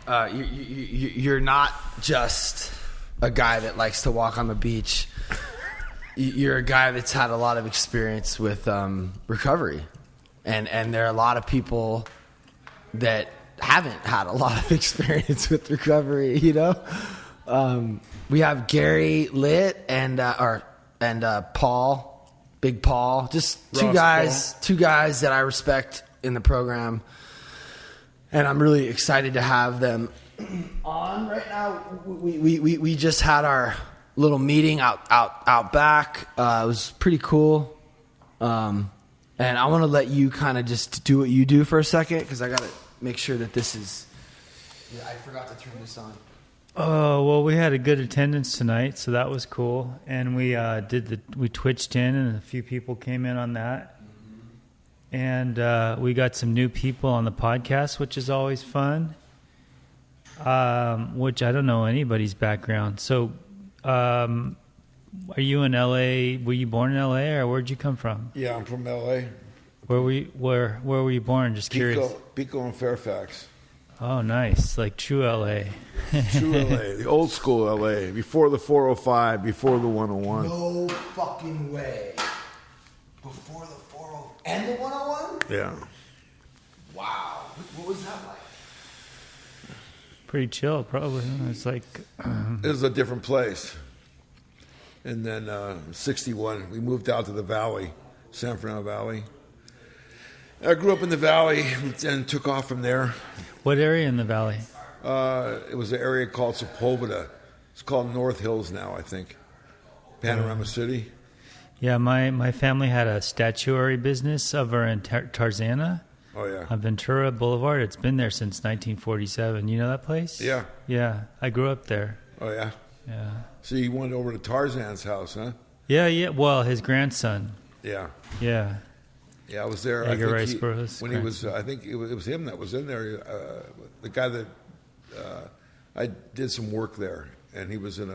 You're not just a guy that likes to walk on the beach. You're a guy that's had a lot of experience with recovery, and there are a lot of people that haven't had a lot of experience with recovery. We have Gary Litt and Paul, Big Paul, just two guys that I respect in the program, and I'm really excited to have them on right now. We just had our little meeting out back. It was pretty cool, and I want to let you kind of just do what you do for a second, because I got to make sure that this is. Yeah, I forgot to turn this on. Oh, well, we had a good attendance tonight, so that was cool. And we we twitched in, and a few people came in on that. And we got some new people on the podcast, which is always fun. Which I don't know anybody's background. So, are you in LA? Were you born in LA, or where'd you come from? Yeah, I'm from LA. Where were you born? Just curious. Pico and Fairfax. Oh, nice. Like true LA. True LA. The old school LA. Before the 405, before the 101. No fucking way. Before the 405 and the 101? Yeah. Wow. What was that like? Pretty chill, probably. It's like... It was a different place. And then 61, we moved out to the valley, San Fernando Valley. I grew up in the valley and took off from there. What area in the valley? It was an area called Sepulveda. It's called North Hills now, I think. Panorama City. Yeah, my family had a statuary business over in Tarzana. Oh, yeah. On Ventura Boulevard. It's been there since 1947. You know that place? Yeah. Yeah, I grew up there. Oh, yeah? Yeah. So you went over to Tarzan's house, huh? Yeah. Well, his grandson. Yeah. Yeah. Yeah, I was there. Edgar I Rice think Burroughs' when he was, I think it was him that was in there. The guy that I did some work there, and he was in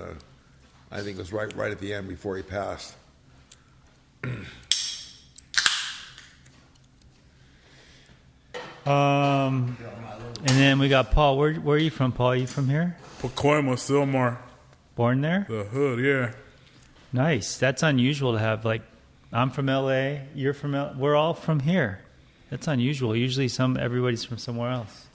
I think it was right at the end before he passed. And then we got Paul. Where are you from, Paul? Are you from here? Pacoima, Sylmar. Born there? The hood, yeah. Nice. That's unusual to have, like, I'm from L.A., you're from L.A., we're all from here. That's unusual. Usually everybody's from somewhere else.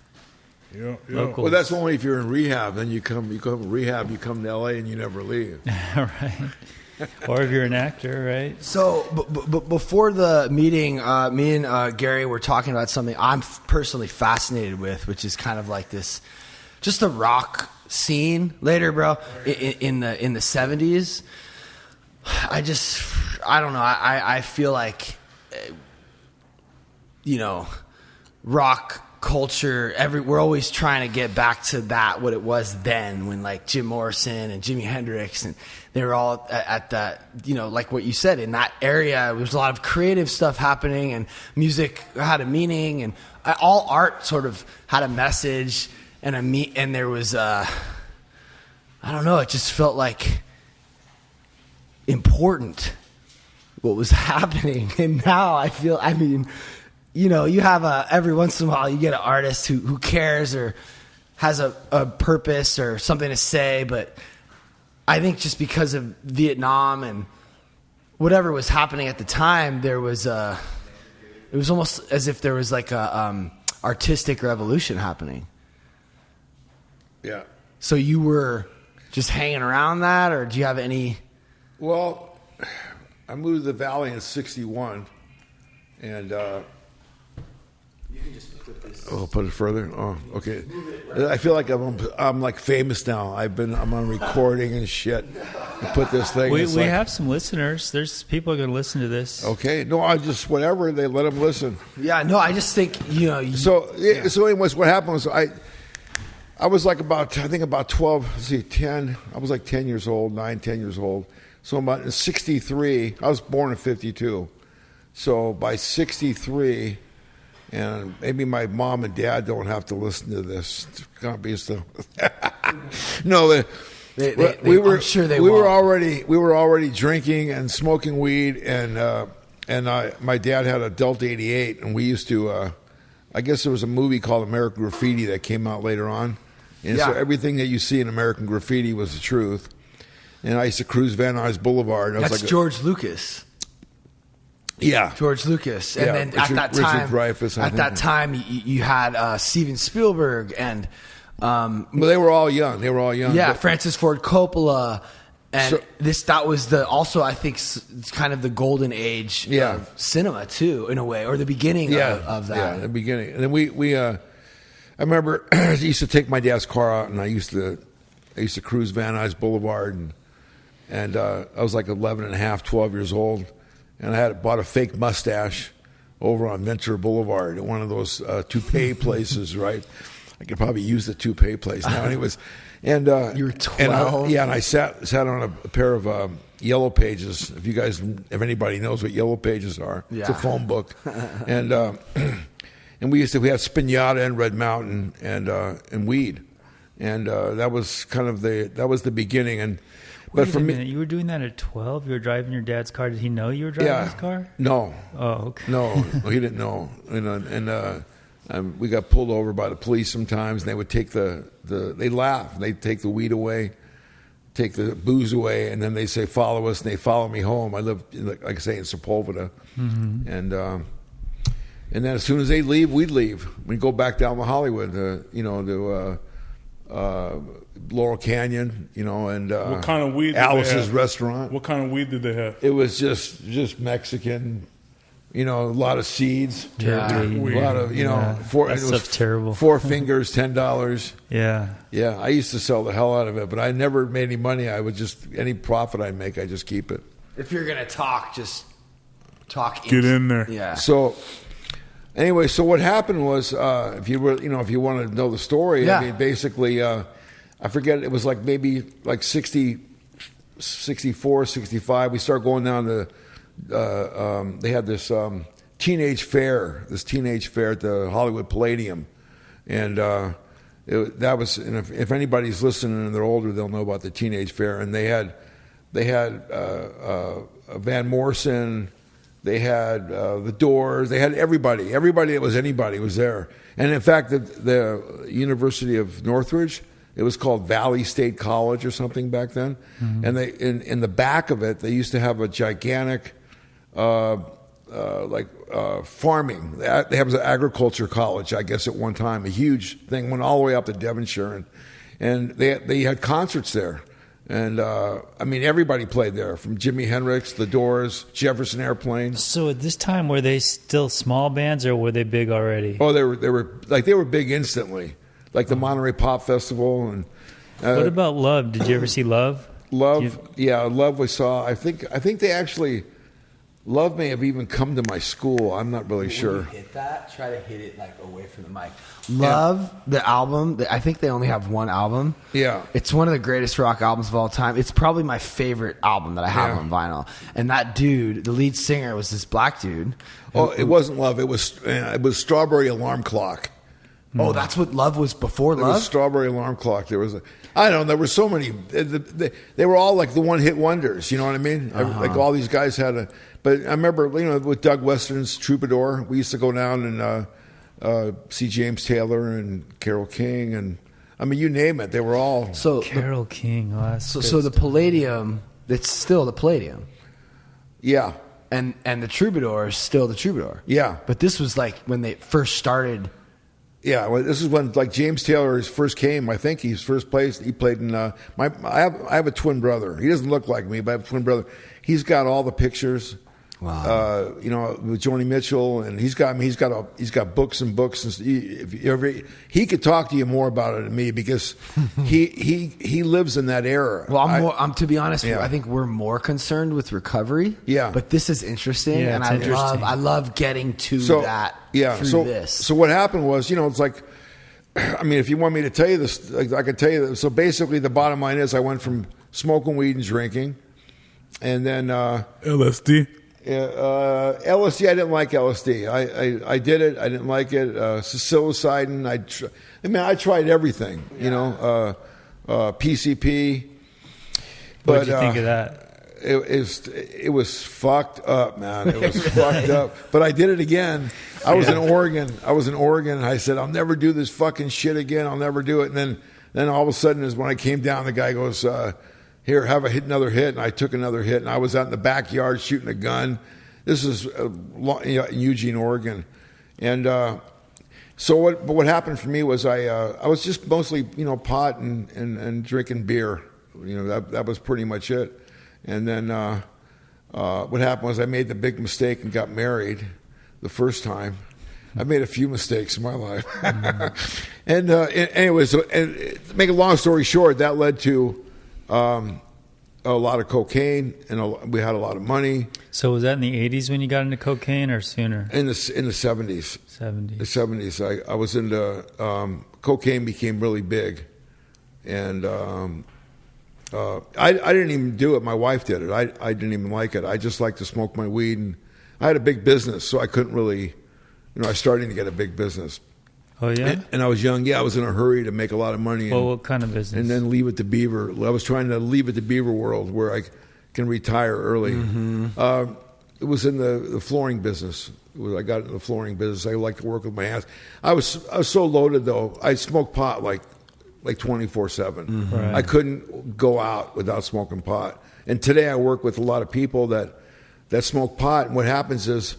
Yeah. Locals. Well, that's only if you're in rehab. Then you come rehab, you come to L.A. and you never leave. Right. Or if you're an actor, right? So, before the meeting, me and Gary were talking about something I'm personally fascinated with, which is kind of like this, just the rock scene later, bro, in the 70s. I don't know. I feel like, rock culture, we're always trying to get back to that, what it was then, when like Jim Morrison and Jimi Hendrix, and they were all at that, like what you said, in that area. There was a lot of creative stuff happening, and music had a meaning, and all art sort of had a message and there was I don't know, it just felt like important what was happening. And now I feel, you have every once in a while you get an artist who cares or has a purpose or something to say, but I think just because of Vietnam and whatever was happening at the time, it was almost as if there was like a artistic revolution happening. Yeah. So you were just hanging around that, or do you have any? Well, I moved to the valley in 61, and you can just put this. Oh, put it further. Oh, okay. I feel like I'm like famous now. I'm on recording and shit. I put this thing. We have some listeners. There's people are going to listen to this. Okay. No, I just whatever they let them listen. Yeah. No, I just think So anyways, what happened was I was like about 10. I was like 10 years old, 10 years old. So about in 63, I was born in 52. So by 63, and maybe my mom and dad don't have to listen to this. No, we were sure we were already drinking and smoking weed, and my dad had a Delta 88, and we used to I guess there was a movie called American Graffiti that came out later on. And so everything that you see in American Graffiti was the truth. And I used to cruise Van Nuys Boulevard. And That's George Lucas. Yeah. George Lucas. And then Richard Dreyfuss, at that time, you had Steven Spielberg and... well, they were all young. Yeah, Francis Ford Coppola. And that was also, I think, kind of the golden age of cinema, too, in a way, or the beginning of that. Yeah, the beginning. And then I remember I used to take my dad's car out, and I used to cruise Van Nuys Boulevard, and I was like 11 and a half, 12 years old, and I had bought a fake mustache over on Ventura Boulevard at one of those toupee places, right? I could probably use the toupee place now. Anyways, and you were 12. And I sat on a pair of Yellow Pages. If anybody knows what Yellow Pages are, it's a phone book, and we had Spinata and Red Mountain and weed, and that was kind of the beginning. And but for me, you were doing that at 12. You were driving your dad's car. Did he know you were driving his car? No. Oh, okay. No, he didn't know. And we got pulled over by the police sometimes, and they would take they laugh. They'd take the weed away, take the booze away, and then they say, "Follow us," and they follow me home. I lived, like I say, in Sepulveda, and then as soon as they leave, we'd leave. We'd go back down to Hollywood, to Laurel Canyon, and what kind of weed? Alice's restaurant. What kind of weed did they have? It was just Mexican. A lot of seeds. Yeah. A lot of, that stuff's terrible. 4 fingers, $10. Yeah. Yeah. I used to sell the hell out of it, but I never made any money. I would any profit I make, I just keep it. If you're going to talk, just talk. Get in there. Yeah. So, anyway, what happened was, if you want to know the story, I mean, basically, I forget, it was like maybe like 60, 64, 65. We started going down to, they had this teenage fair at the Hollywood Palladium, and that was. And if anybody's listening and they're older, they'll know about the teenage fair. And they had Van Morrison, they had the Doors, they had everybody that was anybody was there. And in fact, the University of Northridge, it was called Valley State College or something back then, and they in the back of it they used to have a gigantic. Farming. They have an agriculture college, I guess, at one time. A huge thing went all the way up to Devonshire, and they had concerts there. And I mean, everybody played there, from Jimi Hendrix, The Doors, Jefferson Airplane. So at this time, were they still small bands, or were they big already? Oh, they were big instantly, like the Monterey Pop Festival. And what about Love? Did you ever see Love? Love we saw. I think they actually. Love may have even come to my school. I'm not really sure. When you hit that, try to hit it like away from the mic. Love, the album, I think they only have one album. Yeah. It's one of the greatest rock albums of all time. It's probably my favorite album that I have on vinyl. And that dude, the lead singer, was this black dude. Oh, it wasn't Love. It was Strawberry Alarm Clock. Oh, that's what Love was before Love? It was Strawberry Alarm Clock. There was I don't know. There were so many. They were all like the one-hit wonders. You know what I mean? Like all these guys had a. But I remember, with Doug Western's Troubadour, we used to go down and see James Taylor and Carole King, and I mean, you name it. They were all. So Carole King. Oh, so the Palladium. It's still the Palladium. Yeah. And the Troubadour is still the Troubadour. Yeah. But this was like when they first started. Yeah, well, this is when like James Taylor first came. I think he's first place. He played in I have a twin brother. He doesn't look like me, but I have a twin brother. He's got all the pictures. Wow. With Joni Mitchell, and he's got books and books, and he could talk to you more about it than me because he lives in that era. Well, I'm to be honest, I think we're more concerned with recovery. Yeah, but this is interesting, and I love getting to that. Yeah, through this. So what happened was, it's like, I mean, if you want me to tell you this, I could tell you. So basically, the bottom line is, I went from smoking weed and drinking, and then LSD. LSD, I didn't like LSD. I did it. I didn't like it. Psilocybin. I tried everything. PCP. What did you think of that? it was fucked up, man. It was fucked up. But I did it again. I was in Oregon. And I said, I'll never do this fucking shit again. I'll never do it. And then all of a sudden is when I came down, the guy goes, here, have another hit. And I took another hit. And I was out in the backyard shooting a gun. This is in Eugene, Oregon. And so what happened for me was I was just mostly, pot and drinking beer. That was pretty much it. And then what happened was I made the big mistake and got married the first time. I made a few mistakes in my life. And anyways, to make a long story short, that led to a lot of cocaine, and we had a lot of money. So was that in the 80s when you got into cocaine, or sooner? In the 70s. 70s. The 70s. I was into cocaine became really big, and I didn't even do it. My wife did it. I didn't even like it. I just liked to smoke my weed, and I had a big business, so I couldn't really, I was starting to get a big business. Oh, yeah? And I was young. Yeah, I was in a hurry to make a lot of money. Well, what kind of business? And then leave it to Beaver. I was trying to leave it to Beaver world where I can retire early. Mm-hmm. It was in the flooring business. I got into the flooring business. I like to work with my hands. I was so loaded, though. I smoked pot like 24/7. Mm-hmm. Right. I couldn't go out without smoking pot. And today I work with a lot of people that smoke pot. And what happens is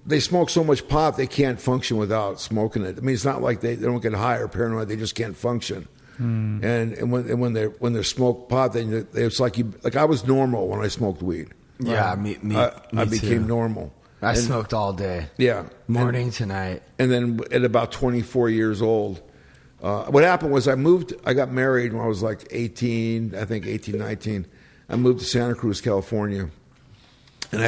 they smoke so much pot they can't function without smoking it. I mean, it's not like they don't get high or paranoid; they just can't function. And when they're smoke pot, then it's like I was normal when I smoked weed. Yeah, me I became normal. I smoked all day. Yeah, morning to night. And then at about 24 years old, what happened was I got married when I was like 18, I think 18, 19. I moved to Santa Cruz, California, and I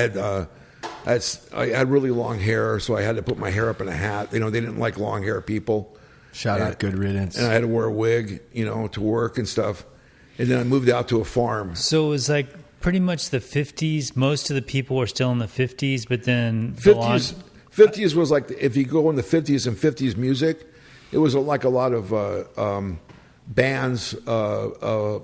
had really long hair, so I had to put my hair up in a hat. They didn't like long hair people. Shout out, good riddance. And I had to wear a wig, to work and stuff. And then I moved out to a farm. So it was like pretty much the 50s. Most of the people were still in the 50s, but then 50s was like, if you go in the 50s and 50s music, it was like a lot of bands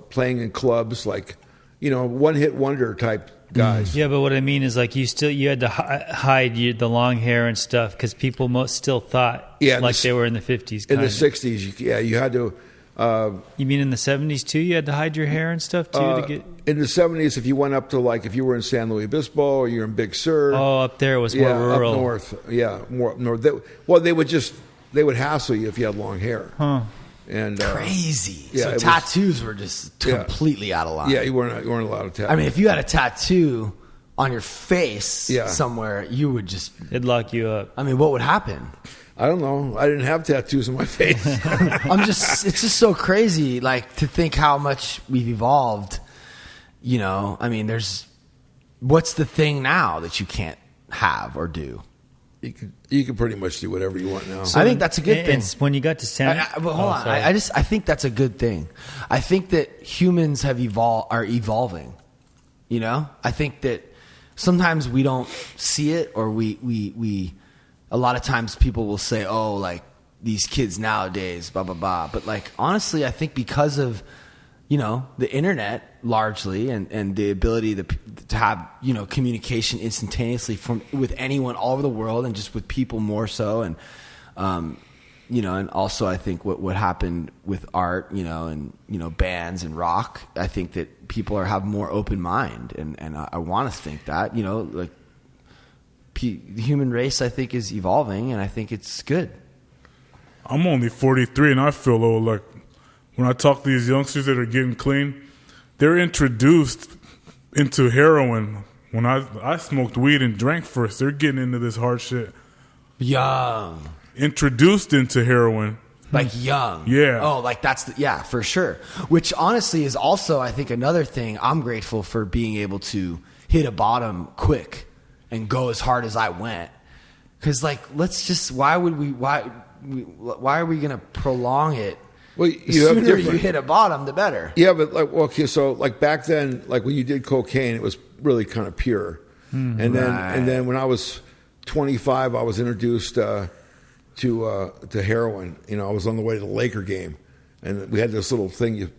playing in clubs, like, one-hit wonder type guys. Yeah, but what I mean is like you had to hide the long hair and stuff because people still thought they were in the 50s. In the 60s, you had to. You mean in the 70s too? You had to hide your hair and stuff too to get. In the 70s, if you went up to if you were in San Luis Obispo or you're in Big Sur. Oh, up there it was more rural. Up north. Yeah, more up north. They would hassle you if you had long hair. Huh. And crazy. Yeah, so tattoos were just completely out of line. Yeah, you weren't allowed to tattoo. I mean, if you had a tattoo on your face somewhere, you would just... It'd lock you up. I mean, what would happen? I don't know. I didn't have tattoos on my face. It's just so crazy, to think how much we've evolved. I mean, what's the thing now that you can't have or do? You can pretty much do whatever you want now. So I think that's a good thing. When you got to Santa, but hold on. I think that's a good thing. I think that humans are evolving. I think that sometimes we don't see it, or we a lot of times people will say, "Oh, these kids nowadays, blah blah blah." But honestly, I think because of the internet largely and the ability to have communication instantaneously with anyone all over the world, and just with people more so, and and also I think what happened with art, and bands and rock, I think that people have more open mind, and I want to think that the human race, I think, is evolving, and I think it's good. I'm only 43 and I feel old. When I talk to these youngsters that are getting clean, they're introduced into heroin. When I smoked weed and drank first, they're getting into this hard shit. Young. Introduced into heroin. Young. Yeah. Oh, that's for sure. Which honestly is also, I think, another thing I'm grateful for, being able to hit a bottom quick and go as hard as I went. Because why are we going to prolong it? Well, the sooner you hit a bottom, the better. Yeah, but so back then, when you did cocaine, it was really kind of pure. And then when I was 25, I was introduced to heroin. I was on the way to the Laker game, and we had this little thing.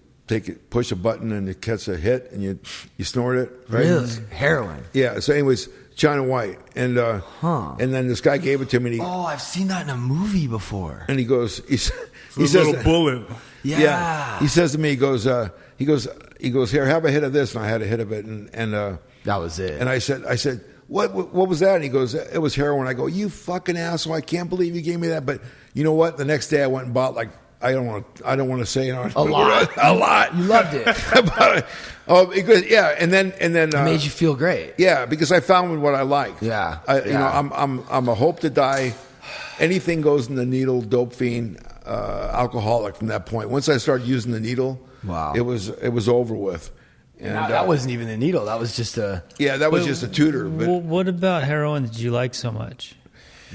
push a button and it gets a hit and you snort it. Right? Really? Heroin. Yeah. So, anyways, China White, and then this guy gave it to me. And I've seen that in a movie before. And he goes, he It's says, a little bullet. Yeah. He says to me, he goes, here, have a hit of this, and I had a hit of it, and that was it. And I said, what was that? And he goes, it was heroin. I go, you fucking asshole! I can't believe you gave me that. But you know what? The next day I went and bought like. I don't want to say it. A lot. You loved it. Yeah, and then it made you feel great. Yeah, because I found what I liked. Yeah, You know, I'm a hope to die. Anything goes in the needle. Dope fiend, alcoholic. From that point, once I started using the needle, wow, it was over with. And that wasn't even the needle. That was just a just a tutor. But what about heroin did you like so much?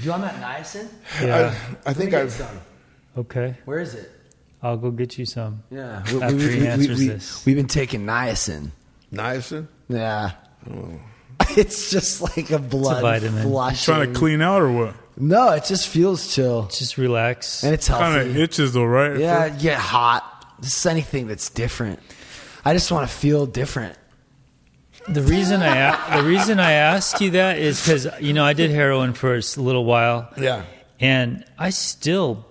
You on that niacin? Yeah, I think I've. Some. Okay. Where is it? I'll go get you some. Yeah. After he answers this. We've been taking niacin. Niacin? Yeah. Oh. It's just like a blood vitamin. flushing. Trying to clean out or what? No, it just feels chill. Just relax. And it's healthy. Kind of itches though, right? Yeah, you get hot. Just anything that's different. I just want to feel different. The reason I asked you that is because I did heroin for a little while. Yeah. And I still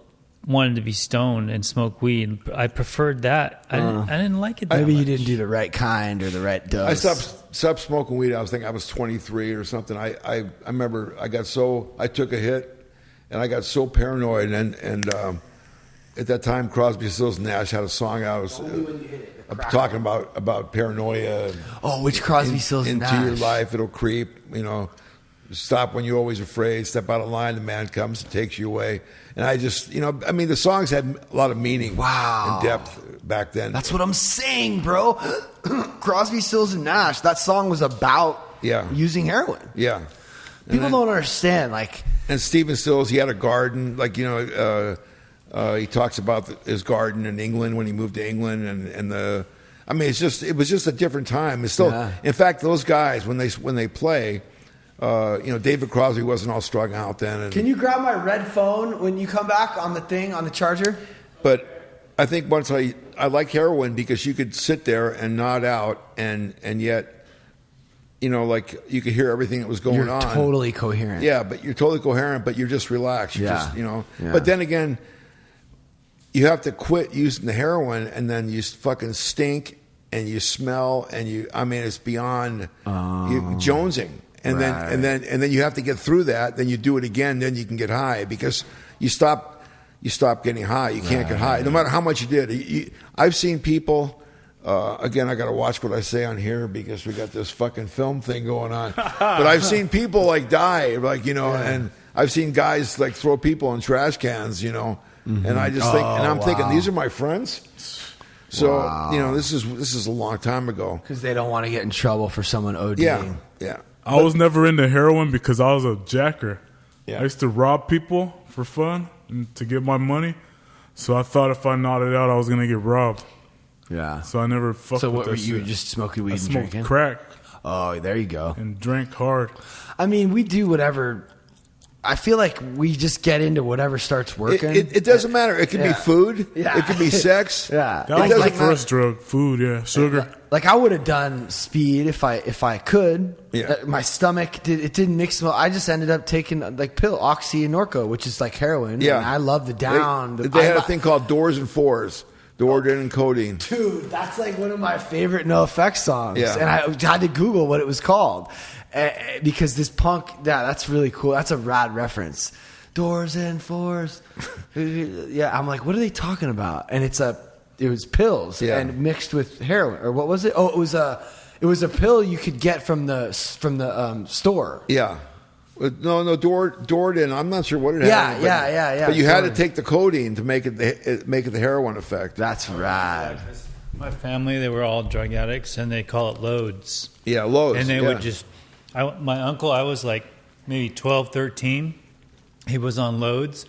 wanted to be stoned and smoke weed. I preferred that. I didn't like it that Maybe much. you didn't do the right kind or the right dose. I stopped smoking weed. I was 23 or something. I remember I took a hit and I got so paranoid and at that time Crosby, Stills and Nash had a song out. Talking about paranoia. Oh, which Crosby, Stills and Nash? Into your life, it'll creep. Stop when you're always afraid. Step out of line, the man comes and takes you away. And I just, the songs had a lot of meaning, and depth back then. That's what I'm saying, bro. Crosby, Stills and Nash. That song was about using heroin. Yeah. People don't understand, like. And Stephen Stills, he had a garden, he talks about his garden in England when he moved to England, it was just a different time. It's still, in fact, those guys when they play, David Crosby wasn't all strung out then. Can you grab my red phone when you come back on the charger? But I think once I like heroin because you could sit there and nod out and yet. You could hear everything that was going on. You're totally coherent. Yeah, but you're totally coherent, but you're just relaxed. But then again, you have to quit using the heroin, and then you fucking stink, and you smell, and it's beyond jonesing. And then you have to get through that. Then you do it again. Then you can get high because you stop getting high. You can't get high, no matter how much you did. I've seen people. Again, I got to watch what I say on here because we got this fucking film thing going on. But I've seen people die, and I've seen guys throw people in trash cans, and I just think, and I'm thinking, these are my friends. So this is a long time ago because they don't want to get in trouble for someone ODing. Yeah. I was never into heroin because I was a jacker. Yeah. I used to rob people for fun and to get my money. So I thought if I nodded out, I was gonna get robbed. Yeah. So I never fucked So with what that were you shit. just smoking weed I and smoked drinking? crack Oh, there you go. and drank hard. I mean, we do whatever. I feel like we just get into whatever starts working. It doesn't matter. It could be food. Yeah. It could be sex. Yeah. That was doesn't my matter. first drug. Food, yeah. Sugar. Like I would have done speed if I could. Yeah. My stomach didn't mix well. I just ended up taking Oxy and Norco, which is like heroin. Yeah. And I love the down. They had a thing called Doors and Fours. Dordin and codeine. Dude, that's like one of my favorite No Effects songs. Yeah. And I had to Google what it was called. Because this punk, that's really cool. That's a rad reference. Doors and fours. Yeah, I'm like, what are they talking about? And it was pills and mixed with heroin. Or what was it? Oh, it was a pill you could get from the store. Yeah. No, Dordin. I'm not sure what it had. Yeah. But you had to take the codeine to make it the heroin effect. That's rad. My family, they were all drug addicts, and they call it loads. Yeah, loads. And they would just... my uncle, I was like maybe 12, 13. He was on loads,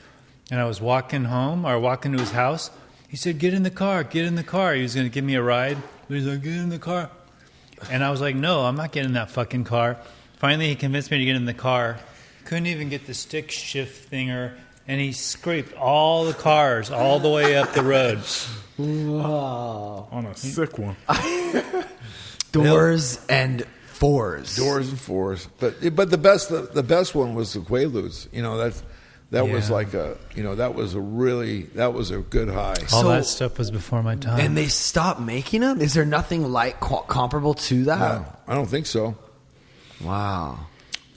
and I was walking home, or walking to his house. He said, get in the car. He was going to give me a ride. He's like, get in the car. And I was like, no, I'm not getting in that fucking car. Finally, he convinced me to get in the car. Couldn't even get the stick shift thinger, and he scraped all the cars all the way up the road. Wow. On a sick one. Doors and fours. Doors and fours. But the best one was the Quaaludes. You know, that was like that was a good high. All So- that stuff was before my time. And they stopped making them? Is there nothing like comparable to that? No, I don't think so. Wow.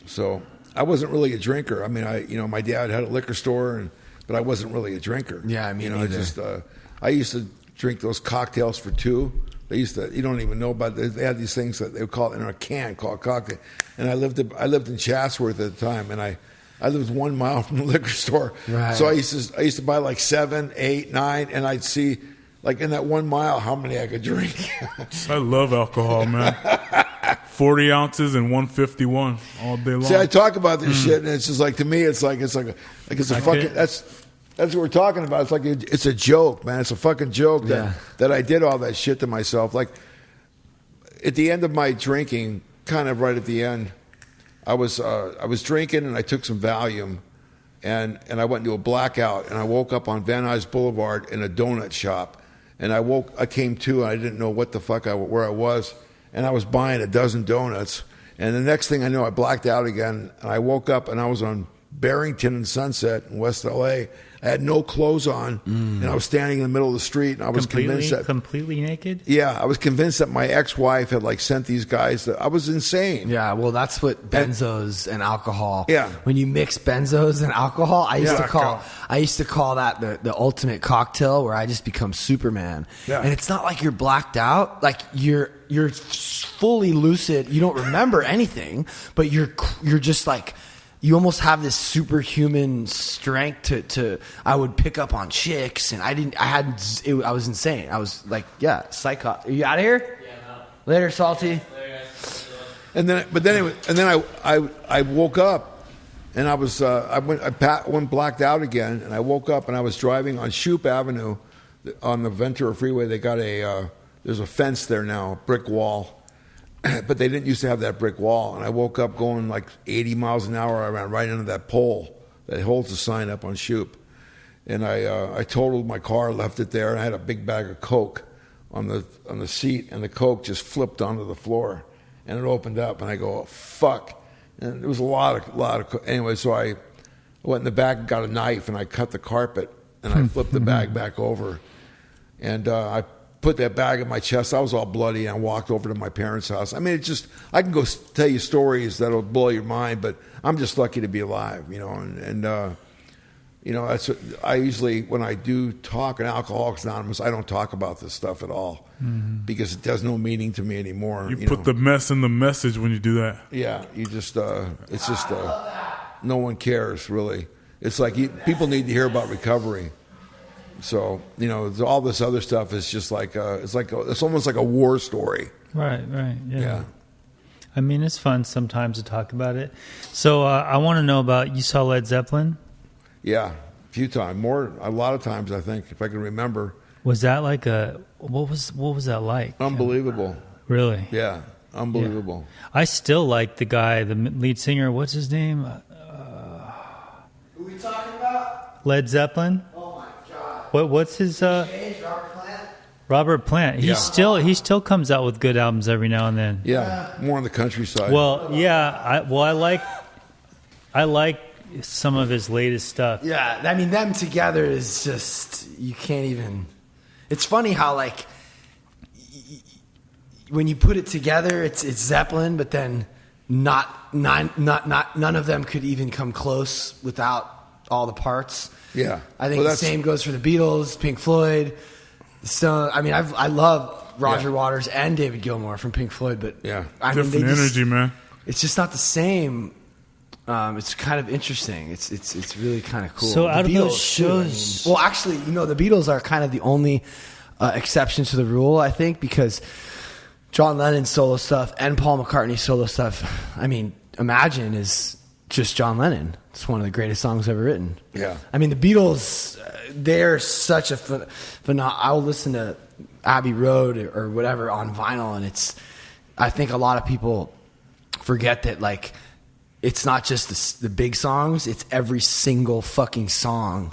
So I wasn't really a drinker. I mean, my dad had a liquor store, but I wasn't really a drinker. Yeah, me you know, neither. I used to drink those cocktails for two. They used to, you don't even know about it. They had these things that they would call it in a can called cocktail. And I lived in Chatsworth at the time, and I lived 1 mile from the liquor store. Right. So I used to buy like 7, 8, 9, and I'd see like in that 1 mile how many I could drink. I love alcohol, man. 40 ounces and 151 all day long. See, I talk about this shit, and it's just like, to me, it's a fucking, that's what we're talking about. It's like it's a joke, man. It's a fucking joke that I did all that shit to myself. Like at the end of my drinking, kind of right at the end, I was drinking and I took some Valium, and I went into a blackout, and I woke up on Van Nuys Boulevard in a donut shop, and I came to, and I didn't know what the fuck where I was, and I was buying a dozen donuts, and the next thing I know, I blacked out again, and I woke up and I was on Barrington and Sunset in West LA. I had no clothes on, and I was standing in the middle of the street, and I was convinced that completely naked. Yeah, I was convinced that my ex-wife had like sent these guys. I was insane. Yeah, well, that's what benzos and alcohol. Yeah. When you mix benzos and alcohol, I used to call that the ultimate cocktail, where I just become Superman. Yeah. And it's not like you're blacked out, like you're fully lucid. You don't remember anything, but you're just like, you almost have this superhuman strength to I would pick up on chicks, and I was insane. I was like, yeah, psycho. Are you out of here? Yeah, no. Later, Salty. And then I woke up, and I went blacked out again, and I woke up and I was driving on Shoup Avenue on the Ventura Freeway. They got there's a fence there now, a brick wall. But they didn't used to have that brick wall. And I woke up going like 80 miles an hour. I ran right into that pole that holds the sign up on Shoup. And I totaled my car, left it there, and I had a big bag of Coke on the seat, and the Coke just flipped onto the floor. And it opened up, and I go, oh, fuck. And there was a lot of Coke. Anyway, so I went in the back and got a knife, and I cut the carpet, and I flipped the bag back over. And I put that bag in my chest. I was all bloody, and I walked over to my parents' house. I mean, I can go tell you stories that'll blow your mind, but I'm just lucky to be alive, you know. And that's what I usually, when I do talk in Alcoholics Anonymous, I don't talk about this stuff at all because it has no meaning to me anymore. You put the mess in the message when you do that. Yeah, you just, it's just, no one cares, really. It's like people need to hear about recovery. So, all this other stuff is just like it's almost like a war story. Right, yeah. I mean, it's fun sometimes to talk about it. So I want to know about, you saw Led Zeppelin? Yeah, a few times, a lot of times, I think, if I can remember. Was that like what was that like? Unbelievable. Really? Yeah, unbelievable. Yeah. I still like the guy, the lead singer. What's his name? Who are we talking about? Led Zeppelin. Oh my God. What's his? Robert Plant. Robert Plant. He still comes out with good albums every now and then. Yeah, more on the countryside. Well, yeah. I like some of his latest stuff. Yeah, I mean, them together is just, you can't even. It's funny how, like, when you put it together, it's Zeppelin, but then none of them could even come close without all the parts. Yeah, I think the same goes for the Beatles, Pink Floyd, Stone. I mean, I love Roger Waters and David Gilmour from Pink Floyd, but I mean, different energy, man. It's just not the same. It's kind of interesting. It's really kind of cool. So out of those shows, well, actually, the Beatles are kind of the only exception to the rule, I think, because John Lennon's solo stuff and Paul McCartney's solo stuff, I mean, Imagine is just John Lennon. It's one of the greatest songs ever written. Yeah. I mean, the Beatles, they're such a phenomenal. I'll listen to Abbey Road or whatever on vinyl, and I think a lot of people forget that, like, it's not just the big songs, it's every single fucking song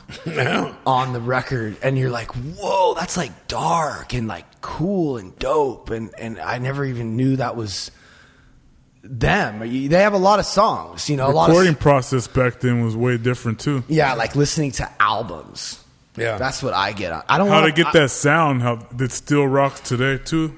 on the record. And you're like, whoa, that's like dark and like cool and dope. And I never even knew that was them. They have a lot of songs, you know. Recording process back then was way different too. Yeah, like listening to albums. Yeah. That's what I get. I don't How want to get that sound, how that still rocks today too.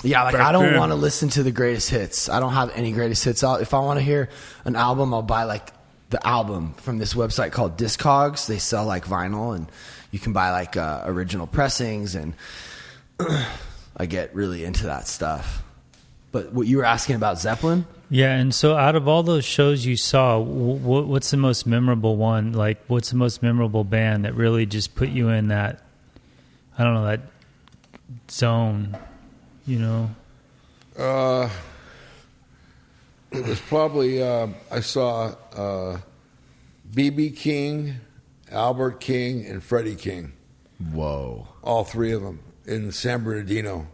Yeah, like back I don't then. want to listen to the greatest hits. I don't have any greatest hits out. If I want to hear an album, I'll buy like the album from this website called Discogs. They sell like vinyl, and you can buy like original pressings, and I get really into that stuff. But what you were asking about Zeppelin? Yeah, and so out of all those shows you saw, what's the most memorable one? Like, what's the most memorable band that really just put you in that, I don't know, that zone, you know? It was probably, I saw B.B. King, Albert King, and Freddie King. Whoa. All three of them in San Bernardino.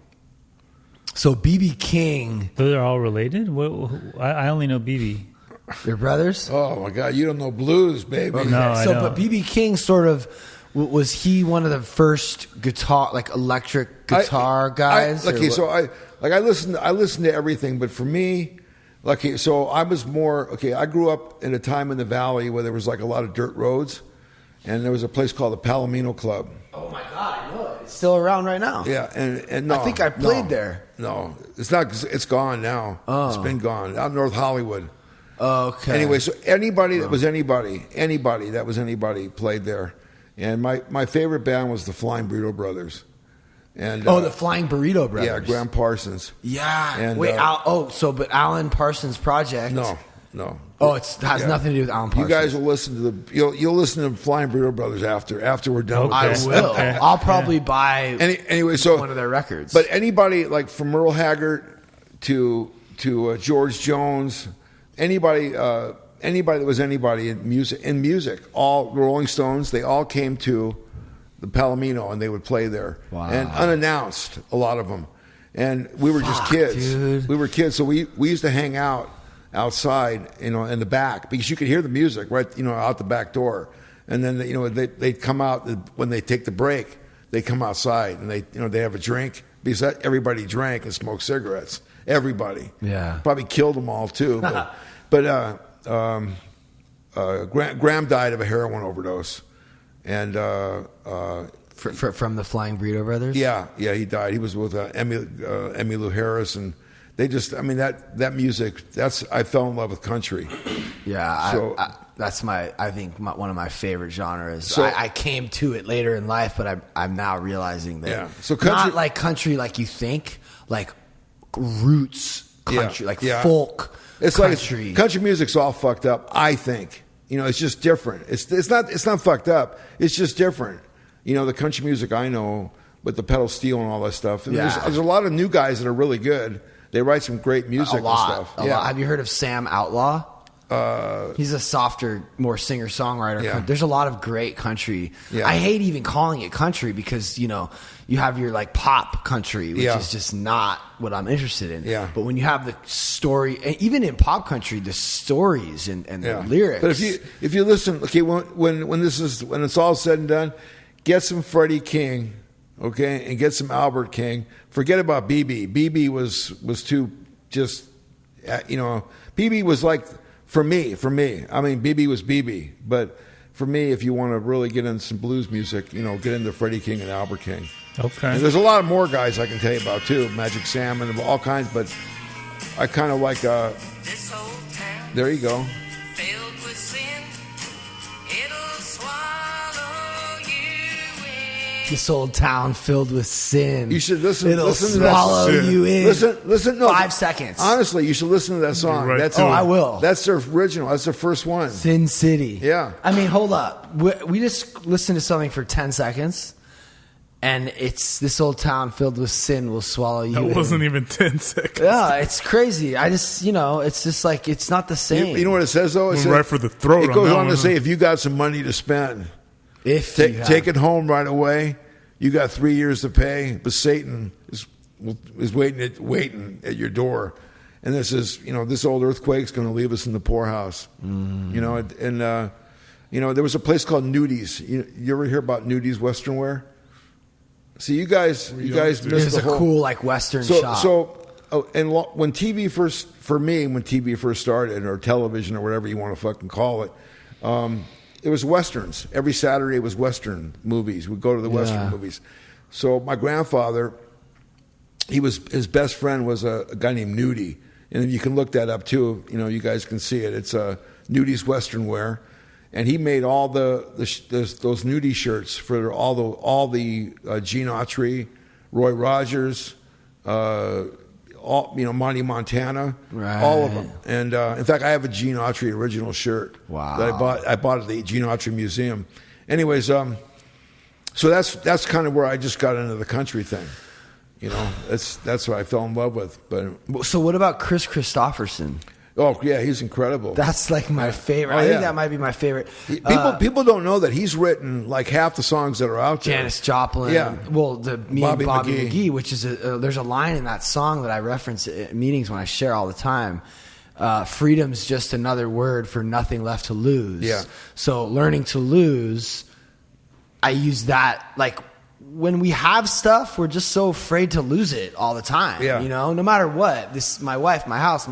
So BB King, Those are all related? I only know BB. they're brothers? Oh, my God. You don't know blues, baby. No, I So, don't. but BB King sort of, was he one of the first guitar, like electric guitar guys? Okay, or so what? I listened to everything, but for me, so I was more, I grew up in a time in the Valley where there was like a lot of dirt roads, and there was a place called the Palomino Club. Oh my God, I know it. It's still around right now. Yeah, and no, I think I played there. No, it's not. It's gone now. Oh. It's been gone out in North Hollywood. Okay. Anyway, so anybody that was anybody that was anybody played there, and my favorite band was the Flying Burrito Brothers. And the Flying Burrito Brothers. yeah, Graham Parsons. Yeah. And, Wait. But Alan Parsons Project. No. Oh, it has nothing to do with Alan Parsons. You guys will listen to you'll listen to Flying Burrito Brothers after we're done. I with this. will. I'll probably buy Anyway, so one of their records. But anybody like from Merle Haggard to George Jones, anybody that was anybody in music, all Rolling Stones, they all came to the Palomino and they would play there. Wow. And unannounced, a lot of them. And we were just Fuck, kids. dude. We were kids, so we used to hang out outside, in the back, because you could hear the music right, out the back door. And then they'd come out when they take the break. They come outside and they have a drink, because everybody drank and smoked cigarettes. Everybody. Yeah. Probably killed them all too. But Graham died of a heroin overdose, and from the Flying Burrito Brothers. yeah, he died. He was with Emmylou Harris, and they just, that music. I fell in love with country. Yeah. So- that's I think one of my favorite genres. So- I came to it later in life, but I'm now realizing that. Yeah. So not like country like you think, like roots country, like folk. It's country. like country music's all fucked up. I think it's just different. It's not fucked up. It's just different. The country music I know with the pedal steel and all that stuff. And Yeah. there's a lot of new guys that are really good. They write some great music a lot. and stuff. A lot. Have you heard of Sam Outlaw? He's a softer, more singer-songwriter. Yeah. There's a lot of great country. Yeah. I hate even calling it country because, you have your like pop country, which Yeah. is just not what I'm interested in. Yeah. But when you have the story, and even in pop country, the stories and the lyrics. But if you listen, when it's all said and done, get some Freddie King, okay, and get some Albert King. Forget about BB. BB was too just, BB was like. For me, BB was BB. But for me, if you want to really get into some blues music, get into Freddie King and Albert King. Okay. And there's a lot more guys I can tell you about too, Magic Sam and all kinds. But I kind of like. This old town There you go. filled with sin, it'll swallow you in. This old town filled with sin. You should listen. It'll listen to that swallow song. you in. Listen. No, 5 seconds. Honestly, you should listen to that song. Right That's to it. I will. That's their original. That's their first one. Sin City. Yeah. I mean, hold up. We just listened to something for 10 seconds, and it's this old town filled with sin will swallow you in. That wasn't even 10 seconds. Yeah, it's crazy. I just, it's just like, it's not the same. You know what it says though? It Went says, right for the throat It on goes that on to one, say, huh? if you got some money to spend, If you have- take it home right away. You got 3 years to pay, but Satan is waiting at your door. and this is, this old earthquake's going to leave us in the poorhouse. And there was a place called Nudies. You ever hear about Nudies Western Wear? See, you guys missed It's the a whole cool like Western shop. When TV first started, or television, or whatever you want to fucking call it, it was Westerns. Every Saturday was Western movies. We'd go to the Western movies. So my grandfather, his best friend was a guy named Nudie. And you can look that up too. You guys can see it. It's Nudie's Western Wear. And he made all those Nudie shirts for all the Gene Autry, Roy Rogers, Monty Montana, right. all of them. And in fact, I have a Gene Autry original shirt that I bought at the Gene Autry Museum. Anyways, so that's kind of where I just got into the country thing. That's what I fell in love with. But so what about Chris Christopherson? Oh yeah, he's incredible. That's like my favorite. I think that might be my favorite. People don't know that he's written like half the songs that are out there. Janis Joplin. Yeah. Well, Bobby McGee, which is there's a line in that song that I reference at meetings when I share all the time. Freedom's just another word for nothing left to lose. Yeah. So learning to lose, I use that like. When we have stuff, we're just so afraid to lose it all the time. Yeah. No matter what. My wife, my house,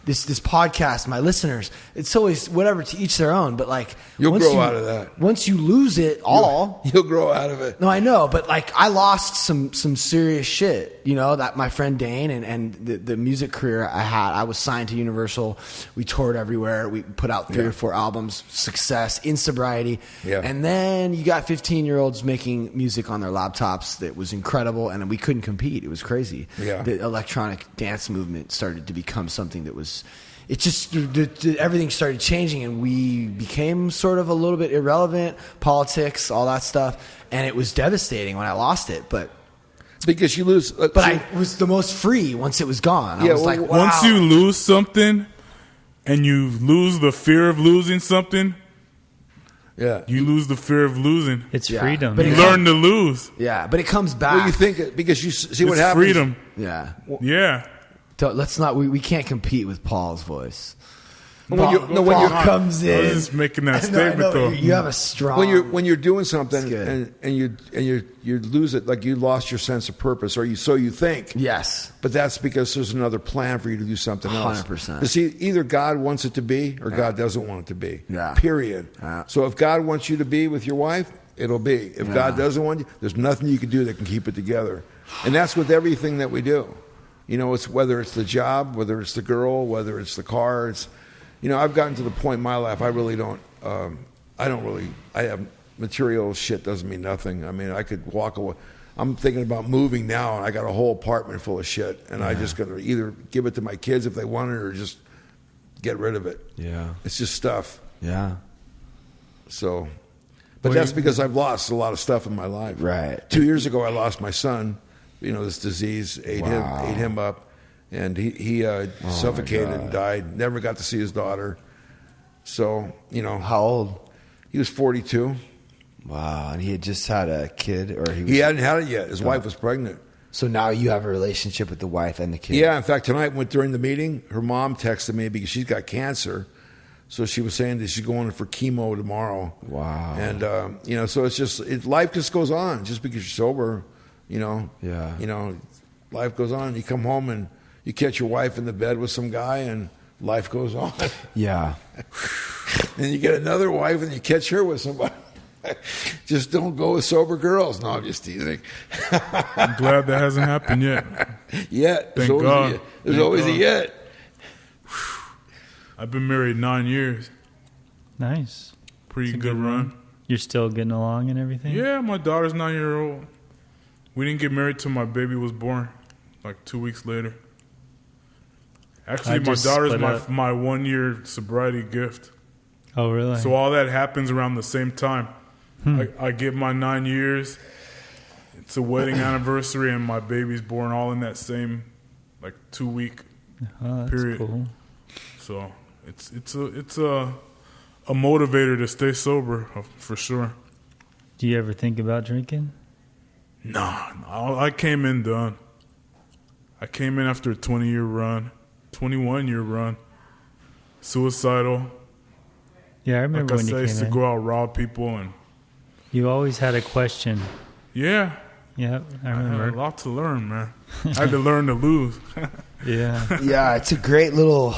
this podcast, my listeners, it's always whatever, to each their own. But like, you'll grow out of that. Once you lose it all, you'll grow out of it. No, I know, but like I lost some serious shit. That my friend Dane and the music career I had. I was signed to Universal. We toured everywhere. We put out 3 or 4 albums. Success in sobriety. Yeah. And then you got 15-year-olds making music on their laptops that was incredible, and we couldn't compete. It was crazy. Yeah. The electronic dance movement started to become something that was. It just everything started changing, and we became sort of a little bit irrelevant. Politics, all that stuff, and it was devastating when I lost it. But because you lose, I was the most free once it was gone. I was like, wow. Once you lose something, and you lose the fear of losing something, you lose the fear of losing. It's freedom. But you learn to lose. Yeah, but it comes back. Well, you think because you see what happens. Freedom. Yeah. Yeah. Let's not. We can't compete with Paul's voice. When Paul comes in. I was just making that statement though. You have a strong. When you're doing something and you lose it, like you lost your sense of purpose, or so you think. Yes. But that's because there's another plan for you to do something else. 100%. You see, either God wants it to be, or God doesn't want it to be. Yeah. Period. Yeah. So if God wants you to be with your wife, it'll be. If God doesn't want you, there's nothing you can do that can keep it together. And that's with everything that we do. It's whether it's the job, whether it's the girl, whether it's the car. I've gotten to the point in my life I really don't. I have material shit doesn't mean nothing. I mean, I could walk away. I'm thinking about moving now, and I got a whole apartment full of shit, and I just got to either give it to my kids if they want it, or just get rid of it. Yeah. It's just stuff. Yeah. So, but that's because I've lost a lot of stuff in my life. Right. 2 years ago, I lost my son. This disease ate him up, and he suffocated and died. Never got to see his daughter. So How old? He was 42. Wow, and he had just had a kid, or He hadn't had it yet. His wife was pregnant. So now you have a relationship with the wife and the kid. Yeah, in fact, tonight during the meeting, her mom texted me because she's got cancer. So she was saying that she's going for chemo tomorrow. Wow. And so it's just life just goes on. Just because you're sober, Yeah. Life goes on. You come home and you catch your wife in the bed with some guy, and life goes on. Yeah. And you get another wife, and you catch her with somebody. Just don't go with sober girls. No, I'm just teasing. I'm glad that hasn't happened yet. Yet. Thank God. There's always a yet. I've been married 9 years. Nice. Pretty good run. You're still getting along and everything? Yeah, my daughter's 9-year-old. We didn't get married till my baby was born, like 2 weeks later. Actually, my daughter's my 1 year sobriety gift. Oh, really? So all that happens around the same time. I get my 9 years. It's a wedding anniversary, and my baby's born all in that same 2 week period. Cool. So it's a motivator to stay sober for sure. Do you ever think about drinking? Nah, I came in done. I came in after a 20-year run, 21-year run. Suicidal. Yeah, I remember Like I when said, I you used came to in. go out rob people, and You always had a question. yeah, Yeah, I I had a remember. lot to learn, man. I had to learn to lose. Yeah. Yeah, it's a great little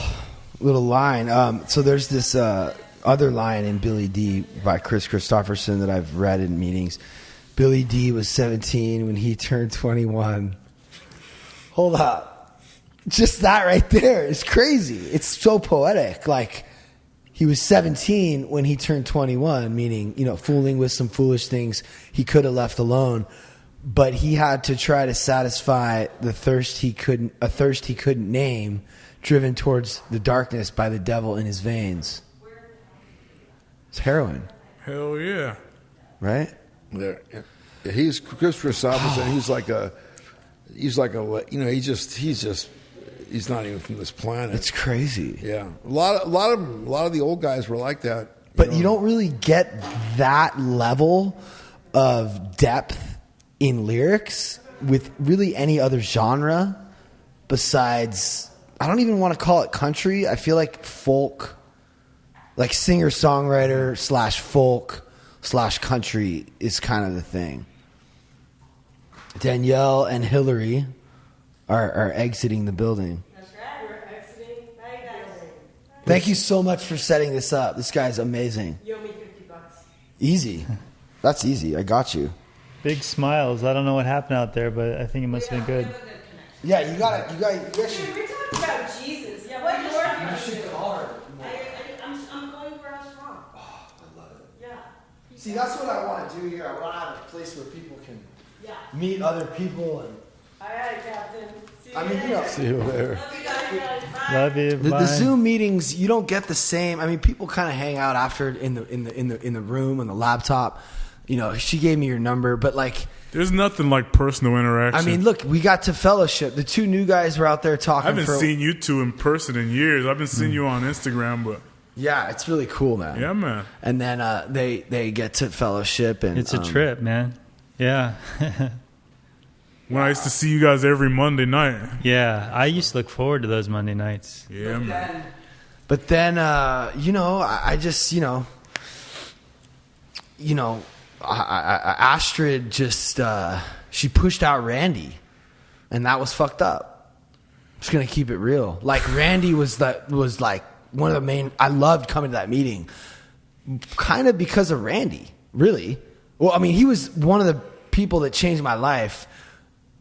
line. So there's this other line in Billy D by Chris Christopherson that I've read in meetings. Billy D was 17 when he turned 21. Hold up. Just that right there is crazy. It's so poetic. Like, he was 17 when he turned 21, meaning, fooling with some foolish things he could have left alone. But he had to try to satisfy a thirst he couldn't name, driven towards the darkness by the devil in his veins. It's heroin, Hell yeah. right? There, yeah, he's Chris Christopherson. He's like a, he's not even from this planet. It's crazy. Yeah, a lot of the old guys were like that. But you don't really get that level of depth in lyrics with really any other genre besides, I don't even want to call it country. I feel like folk, like singer-songwriter / folk / country is kind of the thing. Danielle and Hillary are exiting the building. That's right, we're exiting. Bye, guys. Thank you so much for setting this up. This guy's amazing. You owe me $50. Easy. That's easy. I got you. Big smiles. I don't know what happened out there, but I think it must have been good. Yeah, you got it. You Dude, we're talking about Jesus. Yeah, what Lord you should call her. I'm going where I was from. Oh, I love it. Yeah. See, that's what I want to do here. I want to have a place where people can Yeah. meet other people. And All right, Captain. See you I mean, later. See you later. Love you guys. Bye. Love you. the Bye. Zoom meetings, you don't get the same. I mean, people kind of hang out after in the room on the laptop. She gave me your number, but like, There's nothing like personal interaction. I mean, look, we got to fellowship. The two new guys were out there I talking. haven't seen you two in person in years. I've been seeing you on Instagram, but Yeah, it's really cool, man. yeah, man. And then they get to fellowship, and It's a trip, man. Yeah. When I used to see you guys every Monday night. Yeah. I used to look forward to those Monday nights. Yeah, man. But then, I just, Astrid just, she pushed out Randy, and that was fucked up. I'm just gonna keep it real. Like, Randy was like one of the main. I loved coming to that meeting, kind of because of Randy. Really, well, I mean, he was one of the people that changed my life.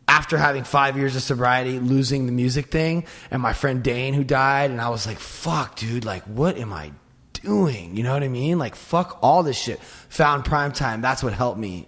After having 5 years of sobriety, losing the music thing, and my friend Dane who died, and I was like, fuck, dude, like, what am I doing? You know what I mean? Like, fuck all this shit. Found Primetime. That's what helped me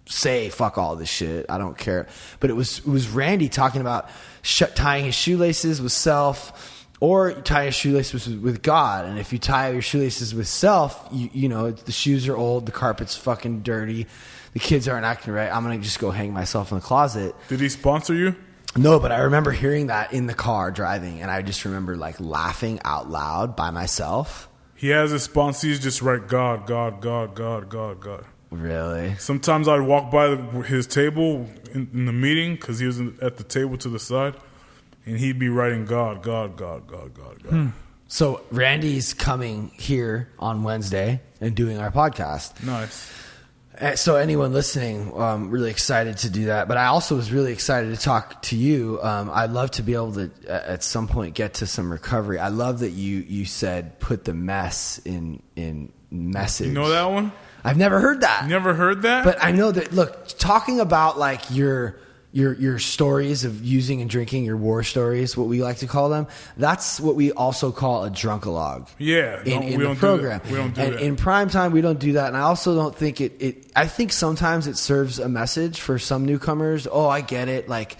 say fuck all this shit. I don't care. But it was Randy talking about tying his shoelaces with self, or tie your shoelaces with God. And if you tie your shoelaces with self, you know, the shoes are old, the carpet's fucking dirty, the kids aren't acting right. I'm going to just go hang myself in the closet. Did he sponsor you? No, but I remember hearing that in the car driving, and I just remember like laughing out loud by myself. He has his sponsees just write God, God, God, God, God, God. Really? Sometimes I'd walk by his table in the meeting because he was at the table to the side, and he'd be writing God, God, God, God, God, God. So Randy's coming here on Wednesday and doing our podcast. Nice. So anyone listening, really excited to do that. But I also was really excited to talk to you. I'd love to be able to, at some point, get to some recovery. I love that you said put the mess in message. You know that one? I've never heard that. You never heard that? But I know that, look, talking about like your stories of using and drinking, your war stories, what we like to call them, that's what we also call a drunkalogue. Yeah. In we the don't program. Do that. We don't do and that. in prime time, we don't do that. And I also don't think I think sometimes it serves a message for some newcomers. Oh, I get it. Like,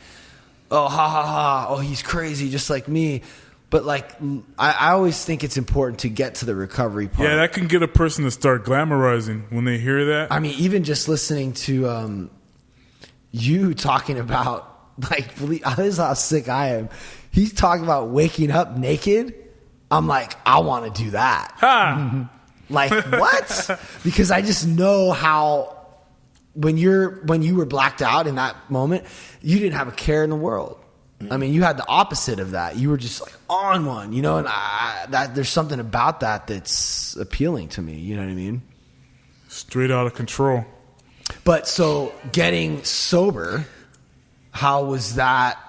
oh, ha, ha, ha. Oh, he's crazy just like me. But like, I always think it's important to get to the recovery part. Yeah, that can get a person to start glamorizing when they hear that. I mean, even just listening to you talking about, like, this is how sick I am. He's talking about waking up naked. I'm like, I want to do that. Ha! Like, what? Because I just know how when you were blacked out in that moment, you didn't have a care in the world. I mean, you had the opposite of that. You were just like on one, you know, and that there's something about that that's appealing to me. You know what I mean? Straight out of control. But so getting sober, how was that?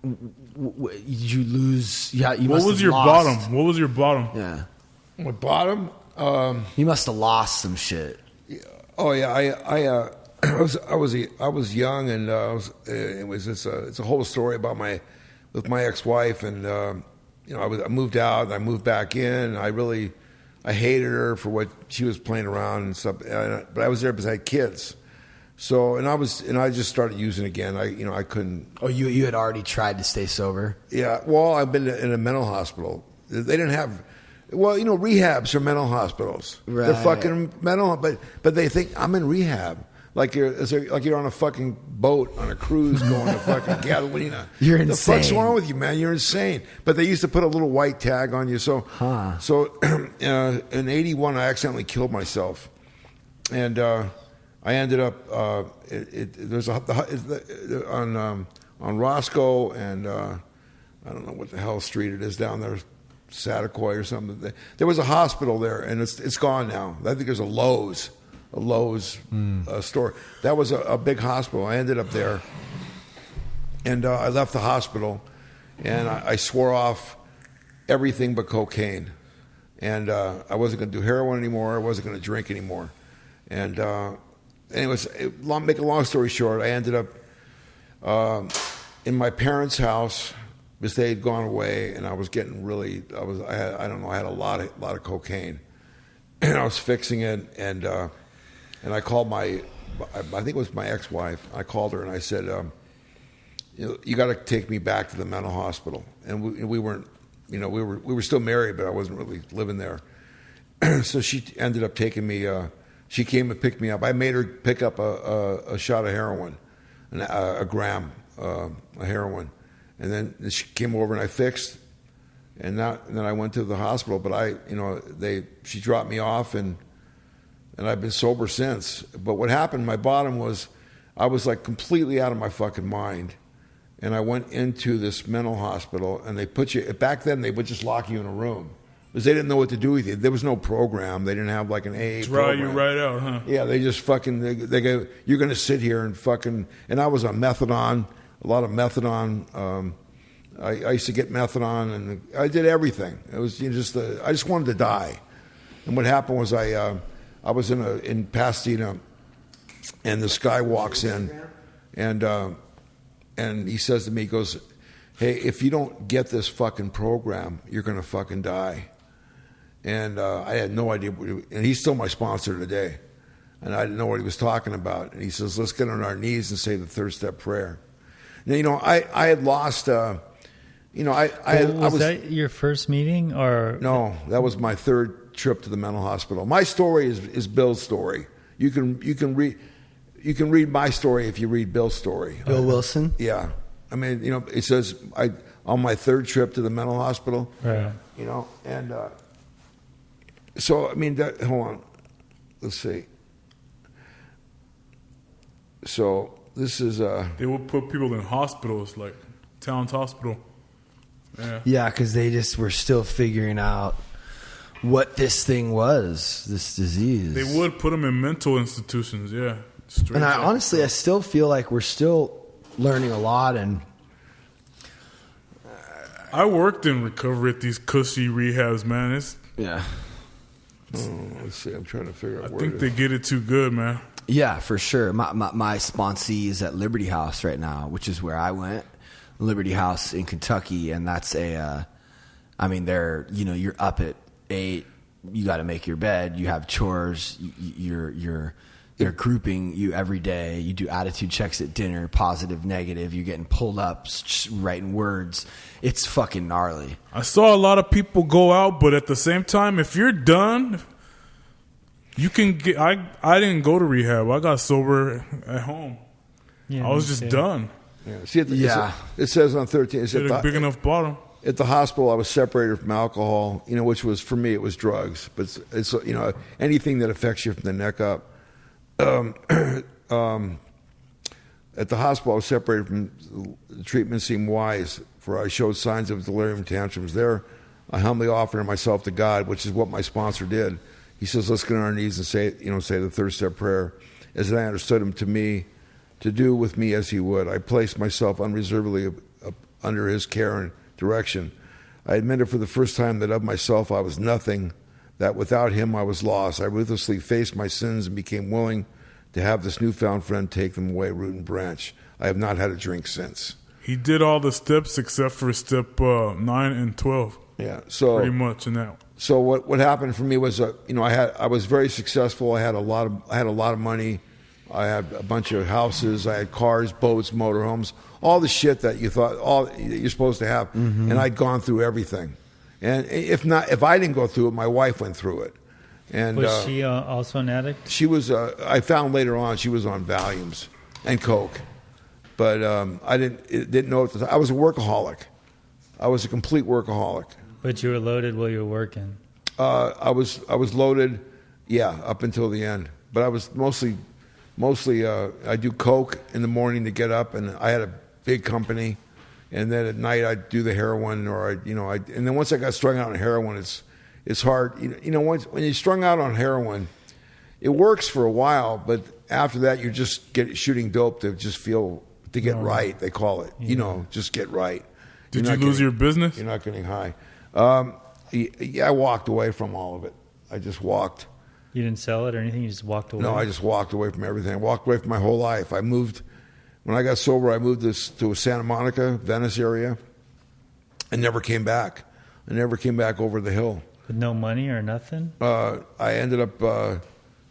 Did you lose? Yeah, you. What was your bottom? What was your bottom? Yeah, My bottom. you must have lost some shit. Oh yeah, I was young, and it's a whole story about my ex-wife, and I moved out, and I moved back in. And I hated her for what she was playing around and stuff. But I was there because I had kids. So I just started using again. I couldn't. Oh, you had already tried to stay sober. Yeah, well, I've been in a mental hospital. They didn't have. Well, rehabs are mental hospitals. Right. They're fucking mental, but they think I'm in rehab. Like you're on a fucking boat on a cruise going to fucking Catalina. You're insane. The fuck's wrong with you, man? You're insane. But they used to put a little white tag on you. So in '81, I accidentally killed myself, and I ended up there's on Roscoe and I don't know what the hell street it is down there. Satakoy or something. There was a hospital there, and it's gone now. I think there's a Lowe's store. That was a big hospital. I ended up there, and I left the hospital, and I swore off everything but cocaine, and I wasn't going to do heroin anymore. I wasn't going to drink anymore, and anyways, make a long story short, I ended up in my parents' house. Because they had gone away, and I was getting I had a lot of cocaine, and I was fixing it, and I called I think it was my ex-wife. I called her and I said, you got to take me back to the mental hospital. And we weren't, we were still married, but I wasn't really living there. So she ended up taking me. She came and picked me up. I made her pick up a shot of heroin, a gram of heroin. And then she came over and I fixed, and then I went to the hospital. But she dropped me off, and I've been sober since. But what happened? My bottom was, I was like completely out of my fucking mind, and I went into this mental hospital, and they put you. Back then, they would just lock you in a room because they didn't know what to do with you. There was no program. They didn't have like an AA program. Draw you right out, huh? Yeah, they just fucking they go. You're going to sit here and fucking. And I was on methadone. A lot of methadone. I used to get methadone, and I did everything. It was I just wanted to die. And what happened was I was in Pasadena, and this guy walks in, and he says to me, he goes, "Hey, if you don't get this fucking program, you're gonna fucking die." And I had no idea. And he's still my sponsor today, and I didn't know what he was talking about. And he says, "Let's get on our knees and say the third step prayer." Now, I had lost. Was that your first meeting, or no? That was my third trip to the mental hospital. My story is Bill's story. You can read my story if you read Bill's story. Bill Wilson. Yeah, I mean, it says on my third trip to the mental hospital. Right. And so I mean, hold on, let's see. So. This is They would put people in hospitals, like Towns Hospital. Yeah, because they just were still figuring out what this thing was, this disease. They would put them in mental institutions, yeah. And I still feel like we're still learning a lot. And I worked in recovery at these cushy rehabs, man. Let's see. I'm trying to figure out. I think they get it too good, man. Yeah, for sure. My sponsee is at Liberty House right now, which is where I went. Liberty House in Kentucky, and that's you're up at 8, you got to make your bed, you have chores, they're grouping you every day, you do attitude checks at dinner, positive, negative, you're getting pulled up, writing words. It's fucking gnarly. I saw a lot of people go out, but at the same time, if you're done... You can get. I didn't go to rehab. I got sober at home. Yeah, I was just done. Yeah. See, it says on 13. It's a big enough bottom. At the hospital, I was separated from alcohol. Which was for me, it was drugs. But it's anything that affects you from the neck up. at the hospital, I was separated from the treatment seemed wise, for I showed signs of delirium tantrums. There, I humbly offered myself to God, which is what my sponsor did. He says, let's get on our knees and say the third step prayer, as I understood him to do with me as he would. I placed myself unreservedly under his care and direction. I admitted for the first time that of myself I was nothing, that without him I was lost. I ruthlessly faced my sins and became willing to have this newfound friend take them away root and branch. I have not had a drink since. He did all the steps except for step 9 and 12. Yeah, so pretty much in that. So what happened for me was, I was very successful. I had a lot of money. I had a bunch of houses. I had cars, boats, motorhomes, all the shit that you thought you're supposed to have. Mm-hmm. And I'd gone through everything. And if I didn't go through it, my wife went through it. And was she also an addict? She was. I found later on she was on Valiums and Coke, but I didn't know at the time. I was a workaholic. I was a complete workaholic. But you were loaded while you were working. I was loaded, yeah, up until the end. But I was mostly I do Coke in the morning to get up, and I had a big company, and then at night I'd do the heroin, and then once I got strung out on heroin, it's hard. When you're strung out on heroin, it works for a while, but after that you're just shooting dope to just to get right. They call it, just get right. Did you lose your business? You're not getting high. Yeah, I walked away from all of it. I just walked. You didn't sell it or anything? You just walked away? No, I just walked away from everything. I walked away from my whole life. When I got sober, I moved to Santa Monica, Venice area, and never came back. I never came back over the hill. With no money or nothing? I ended up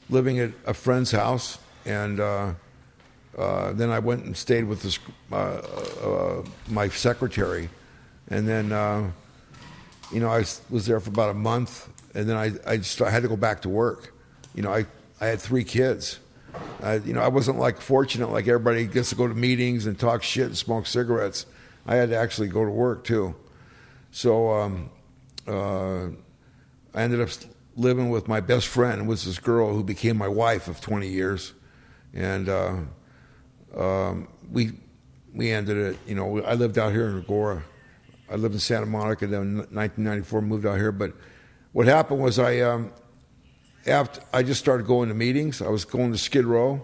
living at a friend's house, and then I went and stayed with this my secretary, and then I was there for about a month, and then I had to go back to work. I had 3 kids. I wasn't like fortunate like everybody gets to go to meetings and talk shit and smoke cigarettes. I had to actually go to work too. So I ended up living with my best friend. It was this girl who became my wife of 20 years, and we ended it. I lived out here in Agora. I lived in Santa Monica. Then in 1994, moved out here. But what happened was after I just started going to meetings. I was going to Skid Row,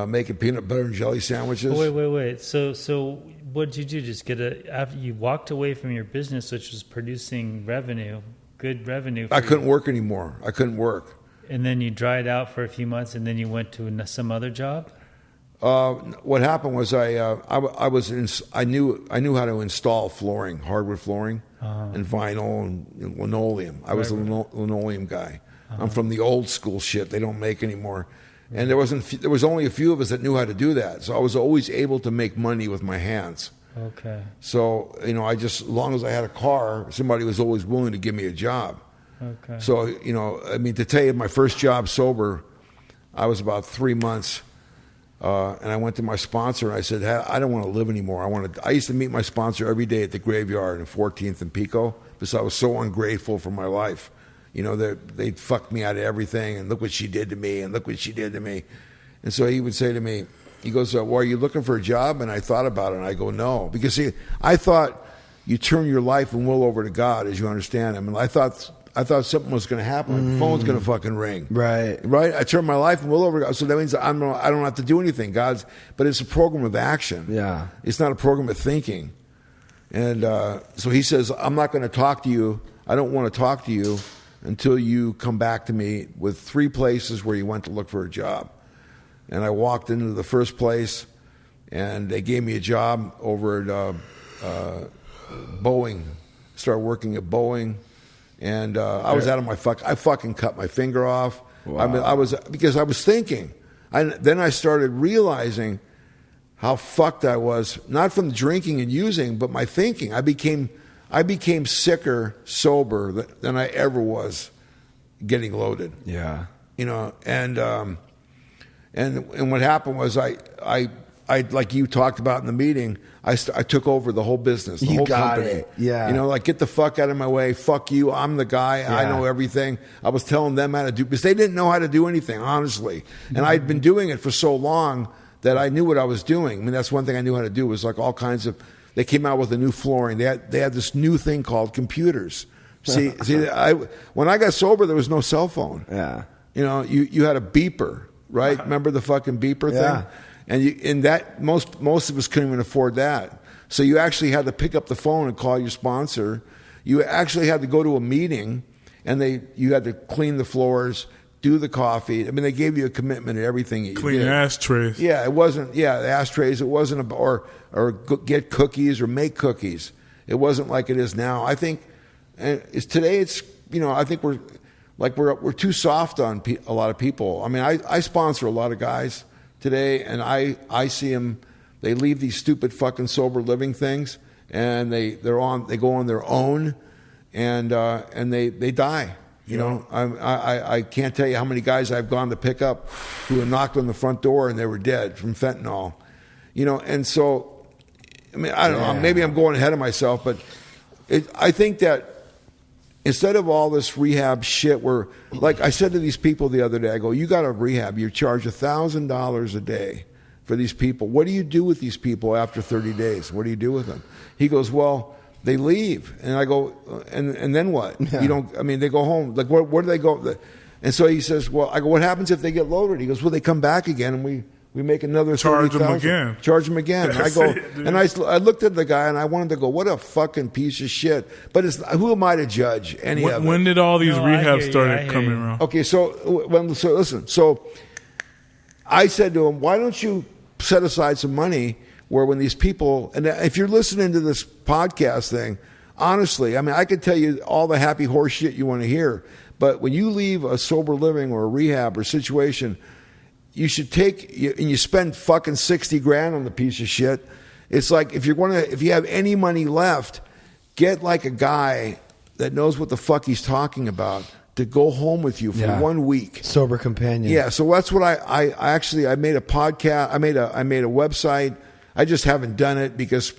making peanut butter and jelly sandwiches. Wait. So what did you do? Just after you walked away from your business, which was producing revenue, good revenue. I couldn't work anymore. I couldn't work. And then you dried out for a few months, and then you went to some other job. What happened was I knew how to install flooring, hardwood flooring, and vinyl and linoleum. I was a linoleum guy. I'm from the old school shit they don't make anymore, and there was only a few of us that knew how to do that. So I was always able to make money with my hands. Okay. So as long as I had a car, somebody was always willing to give me a job. Okay. So to tell you, my first job sober, I was about 3 months. And I went to my sponsor and I said, hey, I don't want to live anymore. I used to meet my sponsor every day at the graveyard in 14th and Pico because I was so ungrateful for my life. They fucked me out of everything, and look what she did to me, and look what she did to me. And so he would say to me, he goes, well, are you looking for a job? And I thought about it, and I go, no. Because, see, I thought you turn your life and will over to God, as you understand him. And I thought something was going to happen. Like the phone's going to fucking ring. Right. I turned my life and will over to God. So that means I don't have to do anything. But it's a program of action. Yeah. It's not a program of thinking. And so he says, I'm not going to talk to you. I don't want to talk to you until you come back to me with 3 places where you went to look for a job. And I walked into the first place, and they gave me a job over at Boeing. Started working at Boeing. And I was out of my I fucking cut my finger off. Wow. Because I was thinking. Then I started realizing how fucked I was, not from drinking and using, but my thinking. I became sicker sober than I ever was getting loaded. Yeah. And what happened was I like you talked about in the meeting, I took over the whole business, the whole company. It. Yeah. Get the fuck out of my way. Fuck you. I'm the guy. Yeah. I know everything. I was telling them how to do, because they didn't know how to do anything, honestly. And I'd been doing it for so long that I knew what I was doing. I mean, that's one thing I knew how to do was like all kinds of. They came out with a new flooring. They had this new thing called computers. See, when I got sober, there was no cell phone. Yeah. You know, you had a beeper, right? Remember the fucking beeper thing? And that most of us couldn't even afford that. So you actually had to pick up the phone and call your sponsor. You actually had to go to a meeting, and you had to clean the floors, do the coffee. I mean, they gave you a commitment to everything. You Clean did. ashtrays. Yeah, it wasn't. Yeah, the ashtrays. It wasn't about get cookies or make cookies. It wasn't like it is now. I think, and today. It's I think we're too soft on a lot of people. I mean, I sponsor a lot of guys today, and I see them. They leave these stupid fucking sober living things, and they go on their own, and they die. You know, I can't tell you how many guys I've gone to pick up who have knocked on the front door and they were dead from fentanyl. You know, and so, I mean, I don't know. Maybe I'm going ahead of myself, but I think that instead of all this rehab shit where, like I said to these people the other day, I go, you got to rehab. You charge $1,000 a day for these people. What do you do with these people after 30 days? What do you do with them? He goes, well, they leave. And I go, and then what? Yeah. You don't, I mean, they go home. Like, where do they go? And so he says, well, I go, what happens if they get loaded? He goes, well, they come back again and we make another charge 30,000. them again. Charge them again. And I go, and I looked at the guy and I wanted to go, what a fucking piece of shit. But who am I to judge any of it? When did all these rehabs started coming around? Okay, so listen. So I said to him, why don't you set aside some money where when these people, and if you're listening to this podcast thing, honestly, I mean, I could tell you all the happy horse shit you want to hear, but when you leave a sober living or a rehab or situation, you should and you spend fucking $60,000 on the piece of shit. It's like if you have any money left, get like a guy that knows what the fuck he's talking about to go home with you for 1 week. Sober companion. Yeah, so that's what I made a podcast. I made a website. I just haven't done it because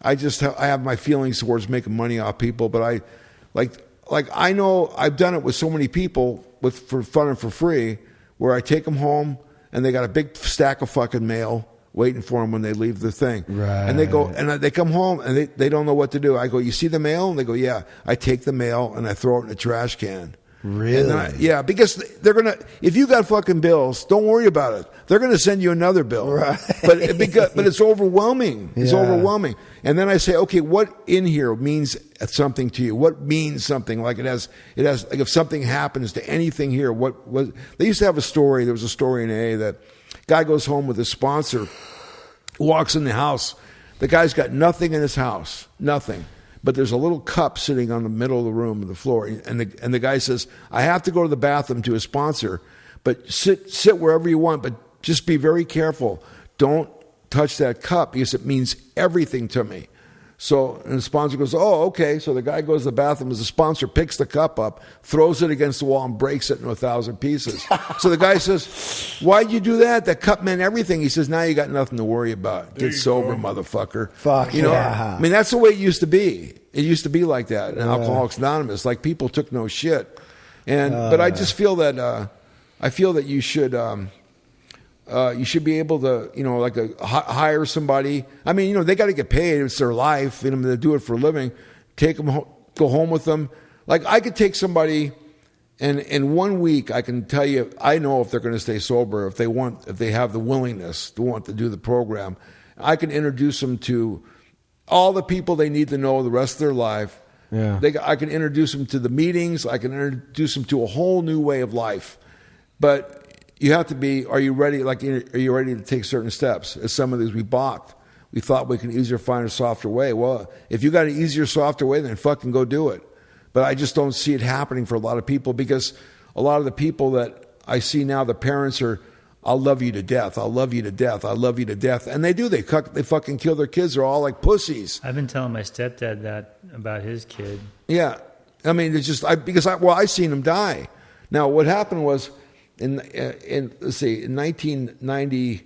I have my feelings towards making money off people. But I know I've done it with so many people for fun and for free, where I take them home and they got a big stack of fucking mail waiting for them when they leave the thing. Right. And they go and they come home and they don't know what to do. I go, you see the mail? And they go, yeah. I take the mail and I throw it in a trash can. Really? Yeah, because if you got fucking bills, don't worry about it. They're gonna send you another bill. Right. But it's overwhelming. It's overwhelming. And then I say, okay, what in here means something to you? What means something? Like it has like if something happens to anything here, what they used to have a story, there was a story in AA that guy goes home with his sponsor, walks in the house, the guy's got nothing in his house. Nothing. But there's a little cup sitting on the middle of the room, on the floor, and the guy says, "I have to go to the bathroom to his sponsor, but sit wherever you want, but just be very careful. Don't touch that cup because it means everything to me." So, and the sponsor goes, "Oh, okay." So the guy goes to the bathroom. As the sponsor picks the cup up, throws it against the wall, and breaks it into 1,000 pieces. So the guy says, "Why'd you do that? That cup meant everything." He says, "Now you got nothing to worry about. Get sober, motherfucker." Fuck, you know. yeah. I mean, that's the way it used to be. It used to be like that in Alcoholics Anonymous. Like people took no shit, but I just feel that you should. You should be able to, hire somebody. I mean, they got to get paid. It's their life. They do it for a living. Take them, go home with them. Like I could take somebody, and in 1 week, I can tell you, I know if they're going to stay sober, if they have the willingness to want to do the program. I can introduce them to all the people they need to know the rest of their life. Yeah. I can introduce them to the meetings. I can introduce them to a whole new way of life. But you have to be, are you ready? Like, are you ready to take certain steps? As some of these we balked. We thought we can easier find a softer way. Well, if you got an easier, softer way, then fucking go do it. But I just don't see it happening for a lot of people because a lot of the people that I see now, the parents are, "I'll love you to death. I'll love you to death. I'll love you to death." And they do. They fucking kill their kids. They're all like pussies. I've been telling my stepdad that about his kid. Yeah. I mean, it's just, I seen him die. Now, what happened was, in 1990,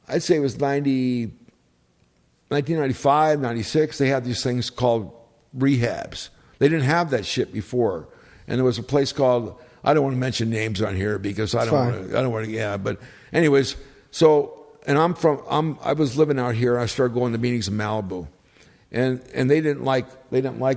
I'd say it was 1995, 96, they had these things called rehabs. They didn't have that shit before. And there was a place called, I don't want to mention names on here because I don't want to, but anyways, so and I was living out here. I started going to meetings in Malibu, and they didn't like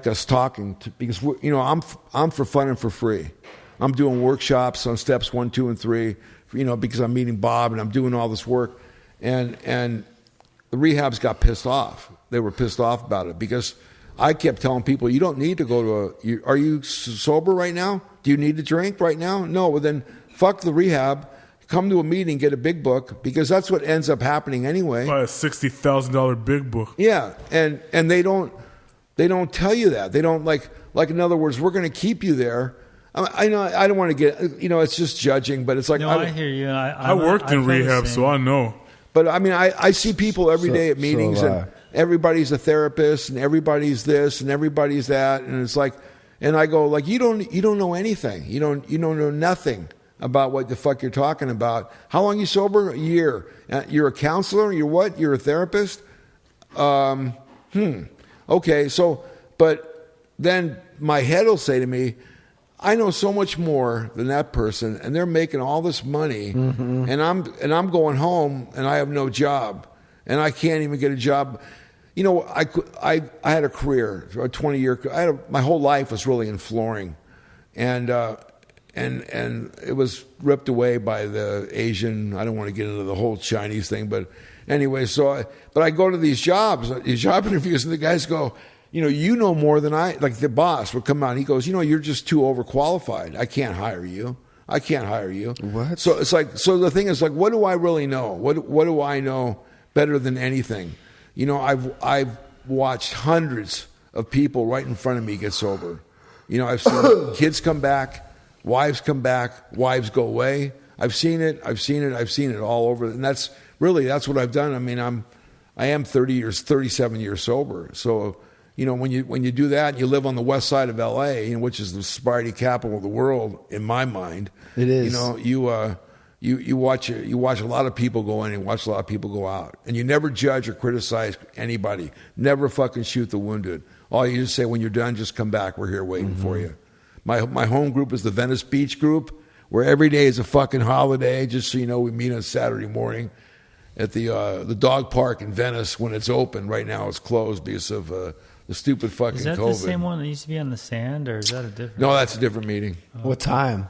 us talking because I'm for fun and for free. I'm doing workshops on steps 1, 2, and 3, because I'm meeting Bob and I'm doing all this work, and the rehabs got pissed off. They were pissed off about it because I kept telling people, you don't need to go to are you sober right now? Do you need to drink right now? No. Well, then fuck the rehab. Come to a meeting, get a big book, because that's what ends up happening anyway. Buy a $60,000 big book. Yeah, and they don't tell you that. They don't like in other words, we're going to keep you there. I know I don't want to get it's just judging, but it's like No, I hear you. I worked in rehab, so I know. But I mean, I see people every day at meetings, and everybody's a therapist, and everybody's this, and everybody's that, and it's like, and I go like, you don't know anything. You don't know nothing about what the fuck you're talking about. How long you sober? A year. You're a counselor? You're what? You're a therapist? Okay, so, but then my head will say to me, I know so much more than that person, and they're making all this money, and I'm going home, and I have no job, and I can't even get a job. I had a career, a 20-year. My whole life was really in flooring, and it was ripped away by the Asian. I don't want to get into the whole Chinese thing, but anyway. But I go to these job interviews, and the guys go, you know more than I. Like the boss would come out, and he goes, you're just too overqualified. I can't hire you. What? So it's like, the thing is like, what do I really know? What do I know better than anything? I've watched hundreds of people right in front of me get sober. I've seen kids come back. Wives come back, wives go away. I've seen it all over. And that's what I've done. I mean, I am 37 years sober. So, when you do that, you live on the west side of LA, which is the sobriety capital of the world, in my mind. It is. You watch a lot of people go in and watch a lot of people go out. And you never judge or criticize anybody. Never fucking shoot the wounded. All you just say, when you're done, just come back. We're here waiting for you. My home group is the Venice Beach group, where every day is a fucking holiday. Just so you know, we meet on Saturday morning at the dog park in Venice when it's open. Right now it's closed because of the stupid fucking COVID. Is that the same one that used to be on the sand, or is that a different? No, that's a different meeting. What time?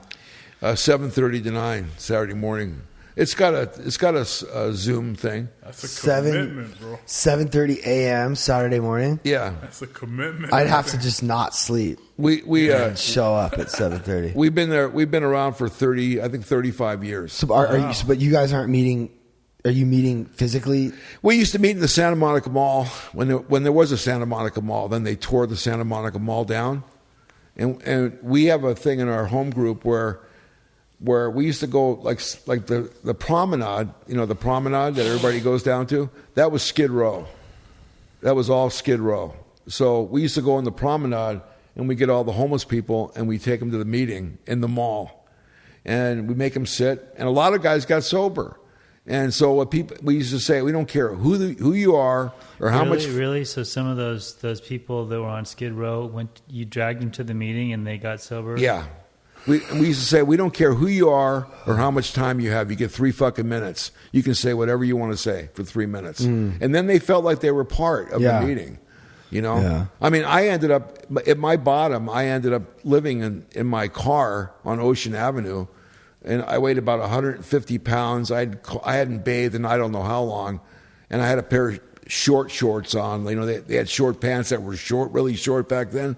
7:30 to 9 Saturday morning. It's got a Zoom thing. That's a commitment, bro. 7:30 a.m. Saturday morning. Yeah, That's a commitment. I'd have to just not sleep. We and show up at 7:30. We've been there. We've been around for 35 years. So are you? But you guys aren't meeting. Are you meeting physically? We used to meet in the Santa Monica Mall when there was a Santa Monica Mall. Then they tore the Santa Monica Mall down, and we have a thing in our home group where we used to go like the promenade, the promenade that everybody goes down to. That was Skid Row. That was all Skid Row. So we used to go on the promenade, and we get all the homeless people, and we take them to the meeting in the mall, and we make them sit. And a lot of guys got sober. And so we used to say, we don't care who you are or how much. Really? So some of those people that were on Skid Row, you dragged them to the meeting and they got sober? Yeah. We used to say, we don't care who you are or how much time you have. You get 3 fucking minutes. You can say whatever you want to say for 3 minutes. And then they felt like they were part of the meeting. Yeah. I mean, I ended up, at my bottom, living in my car on Ocean Avenue. And I weighed about 150 pounds. I hadn't bathed in I don't know how long. And I had a pair of short shorts on. They had short pants that were really short back then.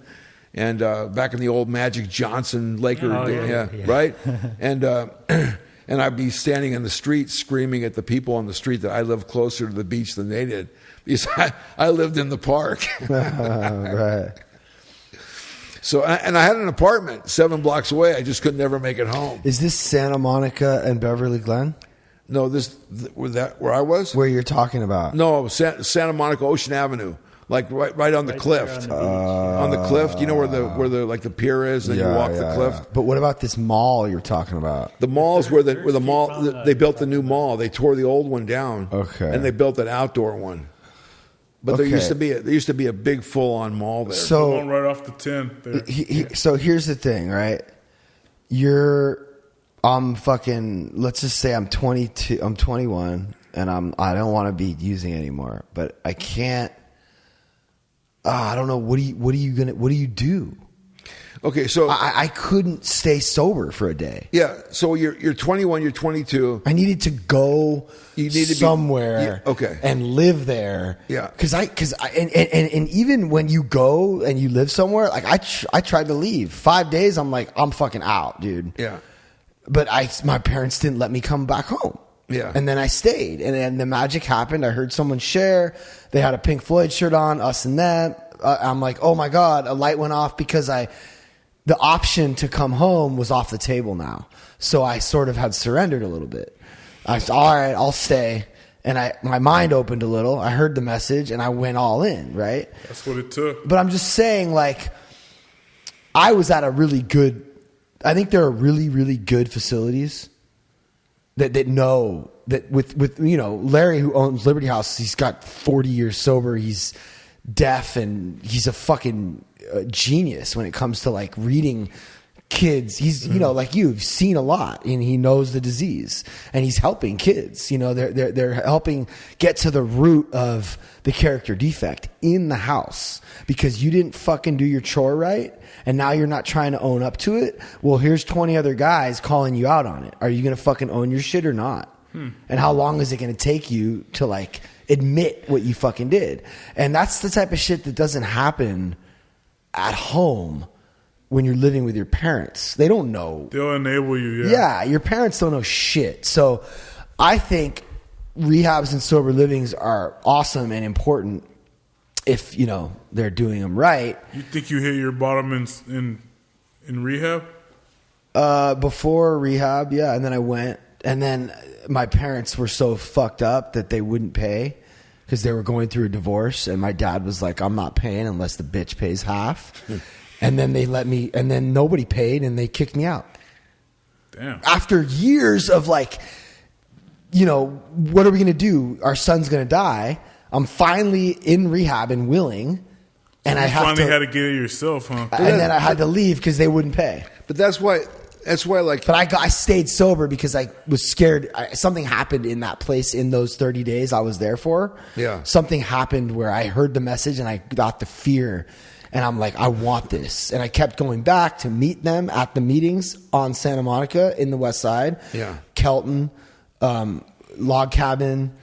And back in the old Magic Johnson Laker days, right? And I'd be standing in the street screaming at the people on the street that I lived closer to the beach than they did. Because I lived in the park. Right. So, and I had an apartment 7 blocks away. I just could never make it home. Is this Santa Monica and Beverly Glen? No, where I was? Where you're talking about? No, Santa Monica, Ocean Avenue, like right on the cliff. On the cliff, where the pier is, and you walk the cliff. But what about this mall you're talking about? The mall's where the mall. They built the new mall. They tore the old one down. Okay. And they built an outdoor one. But there used to be a big full on mall there. The one right off the 10 there. So here's the thing, right? Let's just say I'm 22. I'm 21. and I don't want to be using anymore, but I can't. I don't know. What do you do? Okay, so I couldn't stay sober for a day. yeah, so you're 21, you're 22. I needed to go You need to be- somewhere yeah, okay. and live there. Yeah. And even when you go and you live somewhere, like I tried to leave. 5 days, I'm like, I'm fucking out, dude. Yeah. But my parents didn't let me come back home. Yeah. And then I stayed. And then the magic happened. I heard someone share. They had a Pink Floyd shirt on, us and them. I'm like, oh my God, a light went off because the option to come home was off the table now. So I sort of had surrendered a little bit. I said, all right, I'll stay. And my mind opened a little. I heard the message and I went all in, right? That's what it took. But I'm just saying, like, I was at a really good, I think there are really, really good facilities that know that with Larry, who owns Liberty House, he's got 40 years sober. He's deaf and he's a fucking genius when it comes to like reading kids. He's like you've seen a lot and he knows the disease and he's helping kids. They're helping get to the root of the character defect in the house because you didn't fucking do your chore right and now you're not trying to own up to it. Well, here's 20 other guys calling you out on it. Are you gonna fucking own your shit or not? And how long is it gonna take you to like admit what you fucking did? And that's the type of shit that doesn't happen at home when you're living with your parents. They don't know. They'll enable you. Yeah, your parents don't know shit. So I think rehabs and sober livings are awesome and important if, they're doing them right. You think you hit your bottom in rehab? Before rehab, yeah. And then I went. And then my parents were so fucked up that they wouldn't pay because they were going through a divorce. And my dad was like, I'm not paying unless the bitch pays half. And then they let me, and then nobody paid and they kicked me out. Damn. After years of like, what are we going to do? Our son's going to die. I'm finally in rehab and willing. And I finally had to get it yourself, huh? And then I had to leave because they wouldn't pay. But that's why like. But I stayed sober because I was scared. Something happened in that place in those 30 days I was there for. Yeah. Something happened where I heard the message and I got the fear. And I'm like, I want this. And I kept going back to meet them at the meetings on Santa Monica in the West Side. Yeah. Kelton, Log Cabin,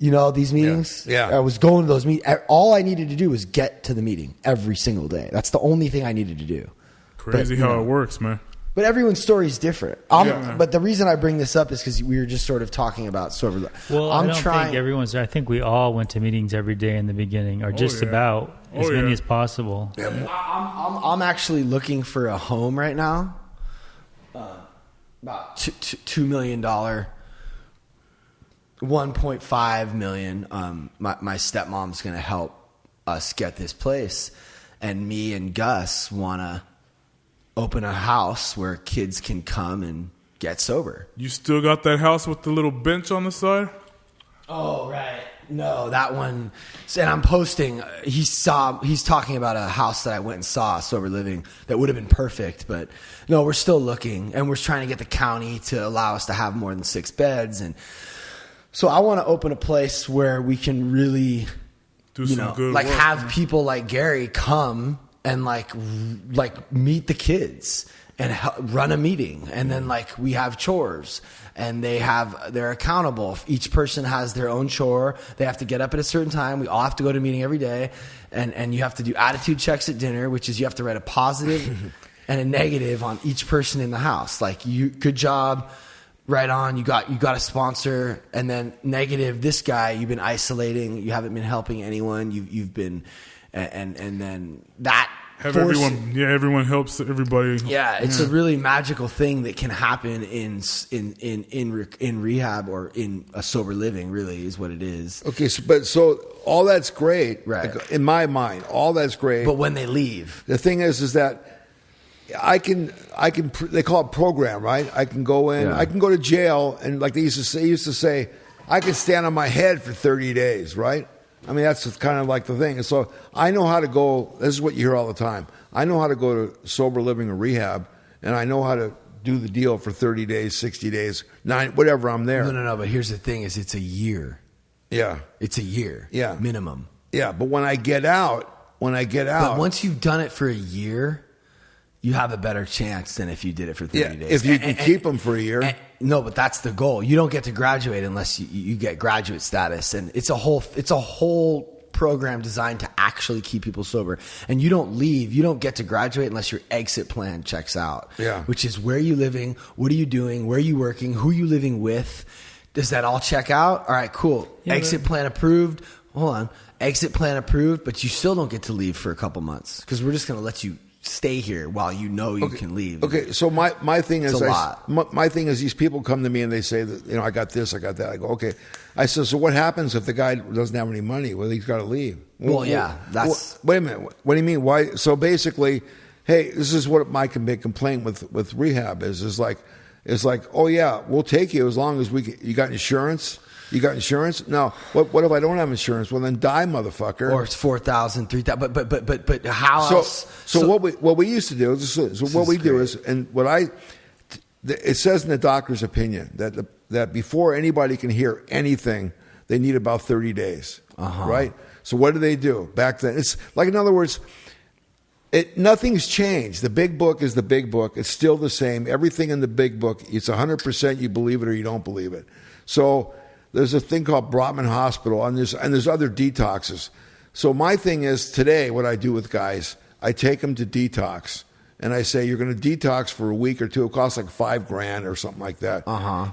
these meetings. Yeah. I was going to those meetings. All I needed to do was get to the meeting every single day. That's the only thing I needed to do. Crazy how it works, man. But everyone's story is different. But the reason I bring this up is because we were just sort of talking about sober. Well, I don't think everyone's. I think we all went to meetings every day in the beginning, or just about as many as possible. Yeah. I'm actually looking for a home right now. About $2 million, $1.5 million. My stepmom's going to help us get this place, and me and Gus want to open a house where kids can come and get sober. You still got that house with the little bench on the side? Oh, right. No, that one. And I'm posting. He's talking about a house that I went and saw, sober living, that would have been perfect. But no, we're still looking, and we're trying to get the county to allow us to have more than 6 beds. And so I want to open a place where we can really, do some good like work, have man. people like Gary come and like meet the kids and run a meeting, and then like we have chores and they're accountable. Each person has their own chore. They have to get up at a certain time. We all have to go to a meeting every day, and you have to do attitude checks at dinner, which is you have to write a positive and a negative on each person in the house. Like, good job, right on, you got a sponsor, and then negative, this guy, you've been isolating, you haven't been helping anyone, you've been. And then that everyone helps everybody. Yeah, it's a really magical thing that can happen in rehab or in a sober living. Really, is what it is. Okay, so all that's great, right? Like, in my mind, all that's great. But when they leave, the thing is that I can. They call it program, right? I can go in. Yeah. I can go to jail, and like they used to say, I can stand on my head for 30 days, right? I mean, that's kind of like the thing. And so I know how to go. This is what you hear all the time. I know how to go to sober living or rehab, and I know how to do the deal for 30 days, 60 days, 9, whatever. I'm there. No. But here's the thing: is it's a year. Yeah, It's a year. Yeah. Minimum. yeah. But when I get out, But once you've done it for a year, you have a better chance than if you did it for 30 yeah, days. if you can keep them for a year. No, but that's the goal. You don't get to graduate unless you get graduate status, and it's a whole program designed to actually keep people sober. And you don't leave. You don't get to graduate unless your exit plan checks out. Yeah. Which is where are you living? What are you doing? Where are you working? Who are you living with? Does that all check out? All right, cool. Yeah, Exit plan approved. Hold on. Exit plan approved, but you still don't get to leave for a couple months because we're just going to let you stay here while you know you can leave. Okay, so my thing is a lot. my thing is these people come to me and they say that I got this, I got that. I go, okay. I said, so what happens if the guy doesn't have any money? Well, he's got to leave. Well, yeah, that's. Wait a minute. What do you mean? Why? So basically, hey, this is what my big complaint with rehab is like, oh yeah, we'll take you as long as you got insurance. You got insurance? No. What if I don't have insurance? Well, then die, motherfucker. Or it's 4,000, 3,000. But how else? So what we used to do it says in the doctor's opinion that before anybody can hear anything, they need about 30 days. Right? So what do? Back then, it's like, in other words, nothing's changed. The big book is the big book. It's still the same. Everything in the big book, it's 100% you believe it or you don't believe it. So there's a thing called Brotman Hospital, and there's other detoxes. So my thing is today, what I do with guys, I take them to detox, and I say you're going to detox for a week or two. It costs like $5,000 or something like that.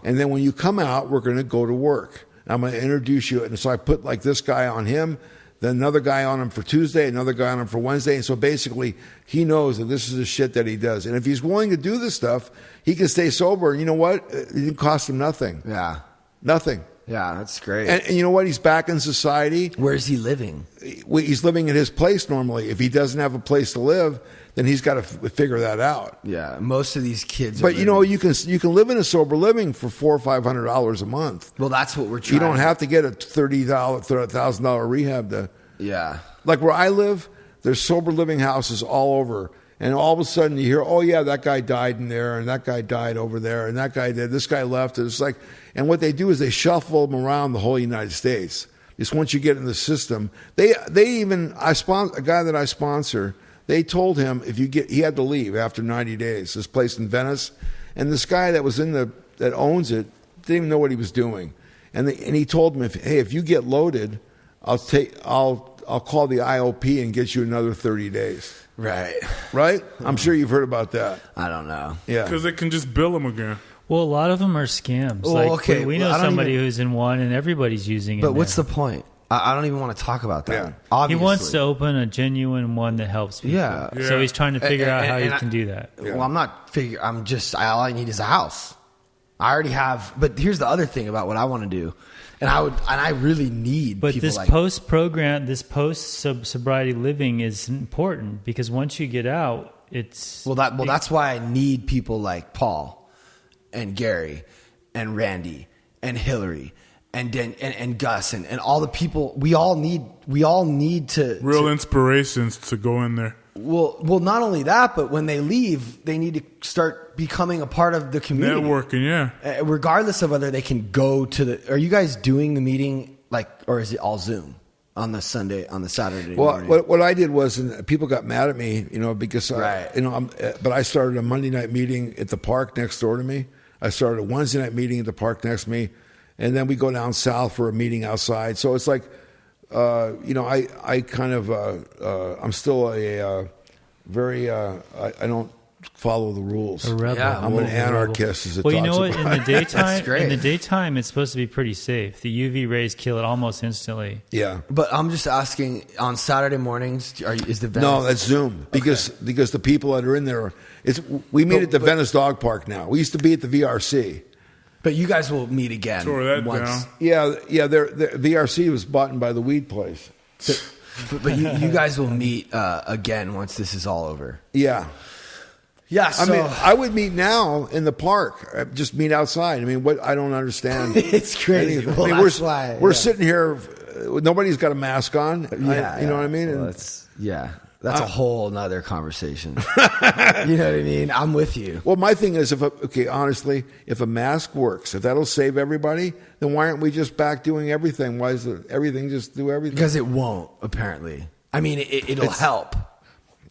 And then when you come out, we're going to go to work. I'm going to introduce you, and so I put like this guy on him, then another guy on him for Tuesday, another guy on him for Wednesday, and so basically he knows that this is the shit that he does. And if he's willing to do this stuff, he can stay sober. And you know what? It didn't cost him nothing. Yeah. Nothing. Yeah, that's great. And you know what? He's back in society. Where is he living? He's living in his place normally. If he doesn't have a place to live, then he's got to figure that out. Yeah, most of these kids. But you know, you can live in a sober living for $400 or $500 a month. Well, that's what we're trying. You don't have to get a $30,000 rehab. Yeah. Like where I live, there's sober living houses all over. And all of a sudden you hear, oh yeah, that guy died in there, and that guy died over there, and that guy did. This guy left. It's like, and what they do is they shuffle them around the whole United States. Just once you get in the system, a guy that I sponsor, they told him he had to leave after 90 days. This place in Venice, and this guy that was that owns it didn't even know what he was doing, and he told him, if you get loaded, I'll call the IOP and get you another 30 days. Right? I'm sure you've heard about that. I don't know. Yeah. Because they can just bill them again. Well, a lot of them are scams. Well, like, okay, we know well, I don't somebody even- who's in one, and everybody's using it. But what's now. the point? I don't even want to talk about that. Yeah. He Obviously. wants to open a genuine one that helps people. Yeah. So he's trying to figure out how he and can do that. Well, I'm not figuring. All I need is a house. I already have. But here's the other thing about what I want to do, and I really need. But people this like, post sobriety living is important because once you get out, it's that's why I need people like Paul, and Gary, and Randy, and Hillary, and Gus, and all the people. We all need to Real inspirations to go in there. Well, not only that, but when they leave, they need to start becoming a part of the community. Networking, yeah. Regardless of whether they can go to the. Are you guys doing the meeting or is it all Zoom on the Saturday? Well, morning? what I did was, and people got mad at me, because Right. but I started a Monday night meeting at the park next door to me. I started a Wednesday night meeting at the park next to me, and then we go down south for a meeting outside. So it's like, I kind of, I'm still a very, I don't follow the rules. a rebel. Yeah. I'm an anarchist, as it Well, you know talks what? about. In the daytime, great. it's supposed to be pretty safe. The UV rays kill it almost instantly. Yeah. But I'm just asking, on Saturday mornings, is the Venice? No, that's Zoom because the people that are in there, we meet at the Venice Dog Park now. We used to be at the VRC. But you guys will meet again. Tore that once. down. Yeah. The VRC was bought by the weed place. But you guys will meet again once this is all over. Yeah. Yeah. I So mean, I would meet now in the park. Just meet outside. I mean, I don't understand. it's crazy. anything. Well, I mean, that's why. we're sitting here. Nobody's got a mask on. Yeah, you know what I mean? Well, And it's, yeah. That's a whole nother conversation. You know what I mean? I'm with you. Well, my thing is, honestly, if a mask works, if that'll save everybody, then why aren't we just back doing everything? Why is everything just do everything? Because it won't, apparently. I mean, it'll help.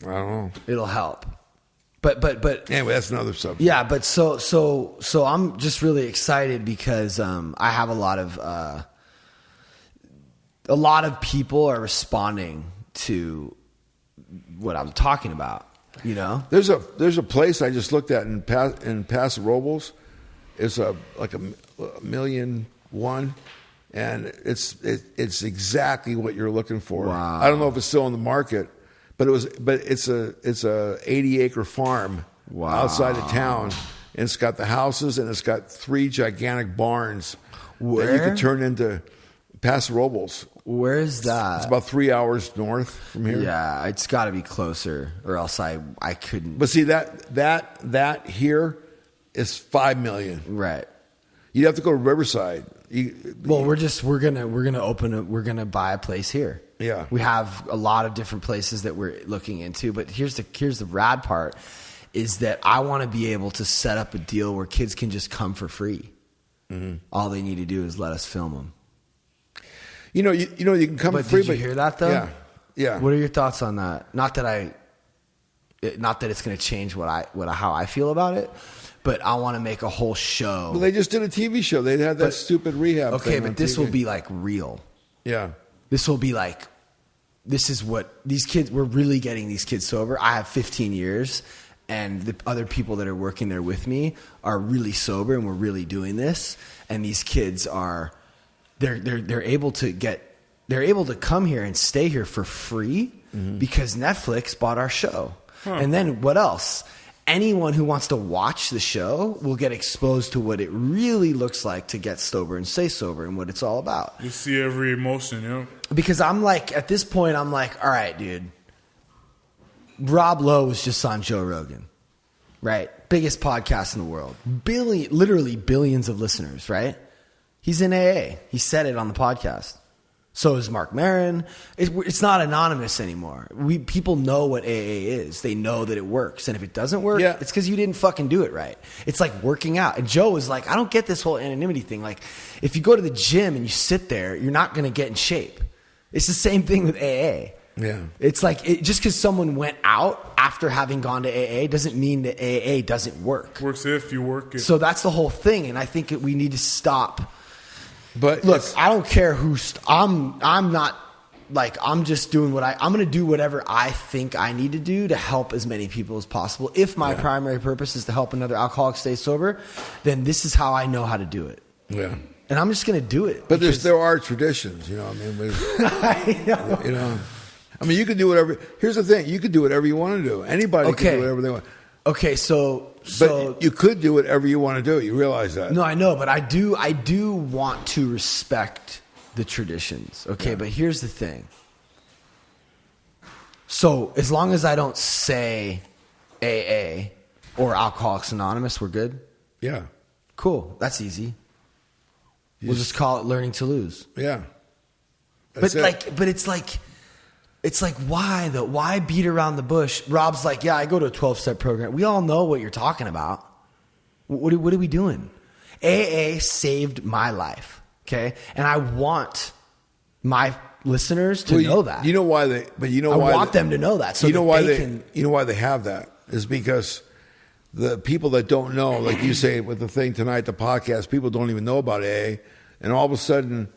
I don't know. It'll help. But Anyway, that's another subject. yeah, but so I'm just really excited because I have a lot of people are responding to what I'm talking about, you know? There's a place I just looked at in Paso Robles. It's like a $1.1 million, and it's exactly what you're looking for. Wow. I don't know if it's still on the market, but it's a 80-acre farm outside of town, and it's got the houses and it's got 3 gigantic barns that you Where? could turn into Paso Robles. Where's that? It's about 3 hours north from here. Yeah, it's got to be closer, or else I couldn't. But see that here is $5 million. Right. You'd have to go to Riverside. Well, we're gonna buy a place here. Yeah. We have a lot of different places that we're looking into, but here's the rad part is that I want to be able to set up a deal where kids can just come for free. Mm-hmm. All they need to do is let us film them. You can come But free. did you hear that though? Yeah, yeah. What are your thoughts on that? Not that it's going to change how I feel about it, but I want to make a whole show. Well, they just did a TV show. They had that stupid rehab. Okay, thing but on this TV. will be like real. Yeah. This will be like, this is what these kids, we're really getting these kids sober. I have 15 years and the other people that are working there with me are really sober and we're really doing this. And these kids are, they're able to come here and stay here for free because Netflix bought our show. Huh. And then what else? Anyone who wants to watch the show will get exposed to what it really looks like to get sober and stay sober and what it's all about. You see every emotion, you know? Because I'm like, at this point, I'm like, all right, dude. Rob Lowe was just on Joe Rogan, right? Biggest podcast in the world. Literally billions of listeners, right? He's in AA. He said it on the podcast. So is Mark Maron. It's not anonymous anymore. People know what AA is. They know that it works. And if it doesn't work, it's because you didn't fucking do it right. It's like working out. And Joe was like, I don't get this whole anonymity thing. Like, if you go to the gym and you sit there, you're not going to get in shape. It's the same thing with AA. Yeah. It's like, just because someone went out after having gone to AA doesn't mean that AA doesn't work. Works if you work it. So that's the whole thing. And I think that we need to stop. But look, I don't care I'm not like, I'm just doing I'm going to do whatever I think I need to do to help as many people as possible. If my primary purpose is to help another alcoholic stay sober, then this is how I know how to do it. Yeah. And I'm just going to do it. But there are traditions, you know. I mean, I know. You know, I mean, you can do whatever. Here's the thing: you can do whatever you want to do. Anybody can do whatever they want. Okay, so but you could do whatever you want to do. You realize that? No, I know, but I do want to respect the traditions. Okay, but here's the thing. So as long as I don't say AA or Alcoholics Anonymous, we're good? Yeah. Cool. That's easy. We'll just call it learning to lose. Yeah. But it's like, why though? Why beat around the bush? Rob's like, yeah, I go to a 12-step program. We all know what you're talking about. What are we doing? AA saved my life. Okay. And I want my listeners to know that. You know why they, but you know why I want them to know that. So you know that why can, you know why they have that is because the people that don't know, like you say with the thing tonight, the podcast, people don't even know about AA, and all of a sudden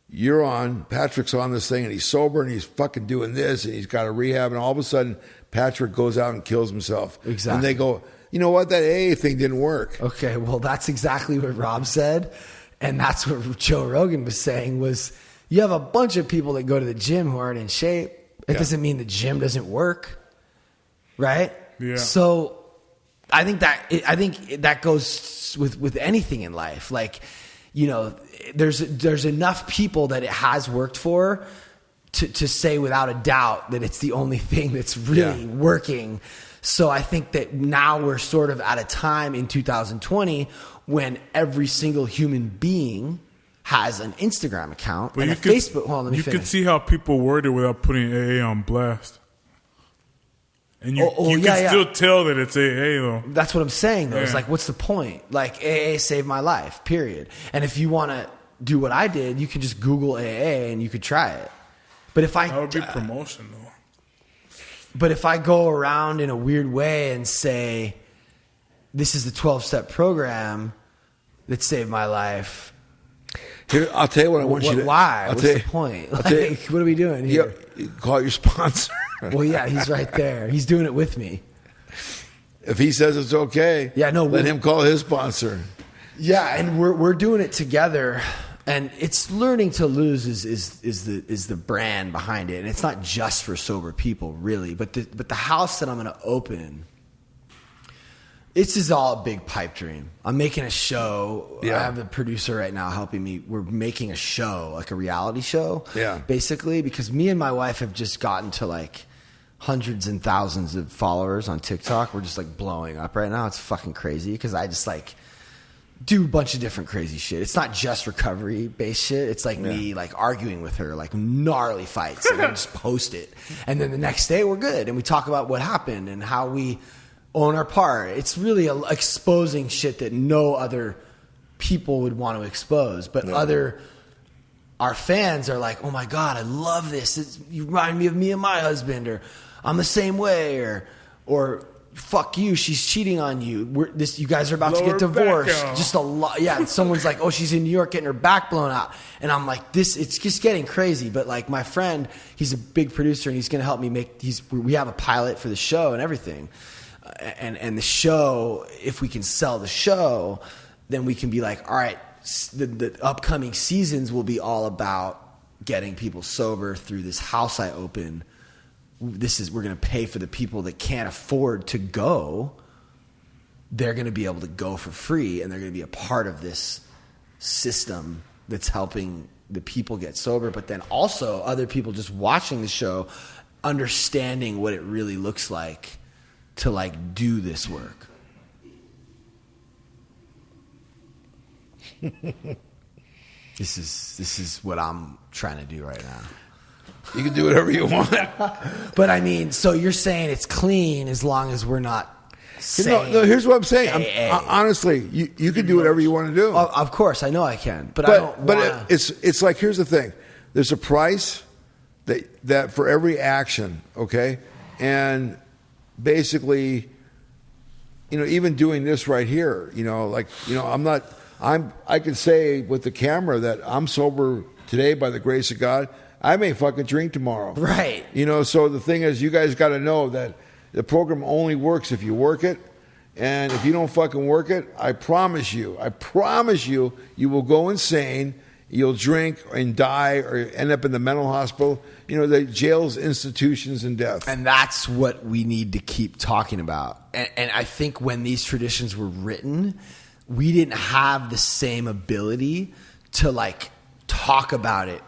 you're on, Patrick's on this thing and he's sober and he's fucking doing this and he's got a rehab, and all of a sudden Patrick goes out and kills himself. Exactly. And they go, you know what, that AA thing didn't work. Okay, well, that's exactly what Rob said. And that's what Joe Rogan was saying was, you have a bunch of people that go to the gym who aren't in shape. It doesn't mean the gym doesn't work. Right? Yeah. So I think that goes with anything in life. Like, you know, there's enough people that it has worked for to say without a doubt that it's the only thing that's really working. So I think that now we're sort of at a time in 2020 when every single human being has an Instagram account and a Facebook. Hold on, let me finish. You can see how people word it without putting AA on blast. And you can still tell that it's AA though. That's what I'm saying though. Yeah. It's like, what's the point? Like, AA saved my life, period. And if you want to do what I did, you can just Google AA and you could try it. But if That would be promotion though. But if I go around in a weird way and say, this is the 12-step program that saved my life. Here, I'll tell you what I want you to. Why? I'll What's tell the you- point? I'll tell you- Like, what are we doing here? You call your sponsor. Well, yeah, he's right there. He's doing it with me. If he says it's okay, Yeah, no, let we- him call his sponsor. Yeah, and we're doing it together, and it's learning to lose is the brand behind it, and it's not just for sober people really, but the house that I'm going to open. This is all a big pipe dream. I'm making a show. Yeah. I have a producer right now helping me. We're making a show, like a reality show. Yeah. Basically, because me and my wife have just gotten to like hundreds and thousands of followers on TikTok. We're just like blowing up right now. It's fucking crazy because I just like do a bunch of different crazy shit. It's not just recovery based shit. It's like me like arguing with her, like gnarly fights, and I just post it. And then the next day we're good and we talk about what happened and how we own our part. It's really exposing shit that no other people would want to expose, but our fans are like, oh my God, I love this. You remind me of me and my husband, or I'm the same way, or fuck you, she's cheating on you. You guys are about to get divorced. Just a lot. Yeah. Someone's like, oh, she's in New York getting her back blown out. And I'm like, it's just getting crazy. But like my friend, he's a big producer and he's going to help me we have a pilot for the show and everything. And the show, if we can sell the show, then we can be like, all right, the upcoming seasons will be all about getting people sober through this house I open. We're going to pay for the people that can't afford to go. They're going to be able to go for free, and they're going to be a part of this system that's helping the people get sober, but then also other people just watching the show, understanding what it really looks like to like do this work. This is what I'm trying to do right now. You can do whatever you want. But I mean, so you're saying it's clean as long as we're not saying No, here's what I'm saying. AA. Honestly, you can do whatever you want to do. Of course, I know I can, but I don't wanna... it's like, here's the thing. There's a price that for every action, okay? And basically, even doing this right here, I could say with the camera that I'm sober today by the grace of God. I may fucking drink tomorrow. Right. So the thing is, you guys got to know that the program only works if you work it. And if you don't fucking work it, I promise you, you will go insane. You'll drink and die or end up in the mental hospital. The jails, institutions, and death. And that's what we need to keep talking about. And I think when these traditions were written, we didn't have the same ability to like talk about it.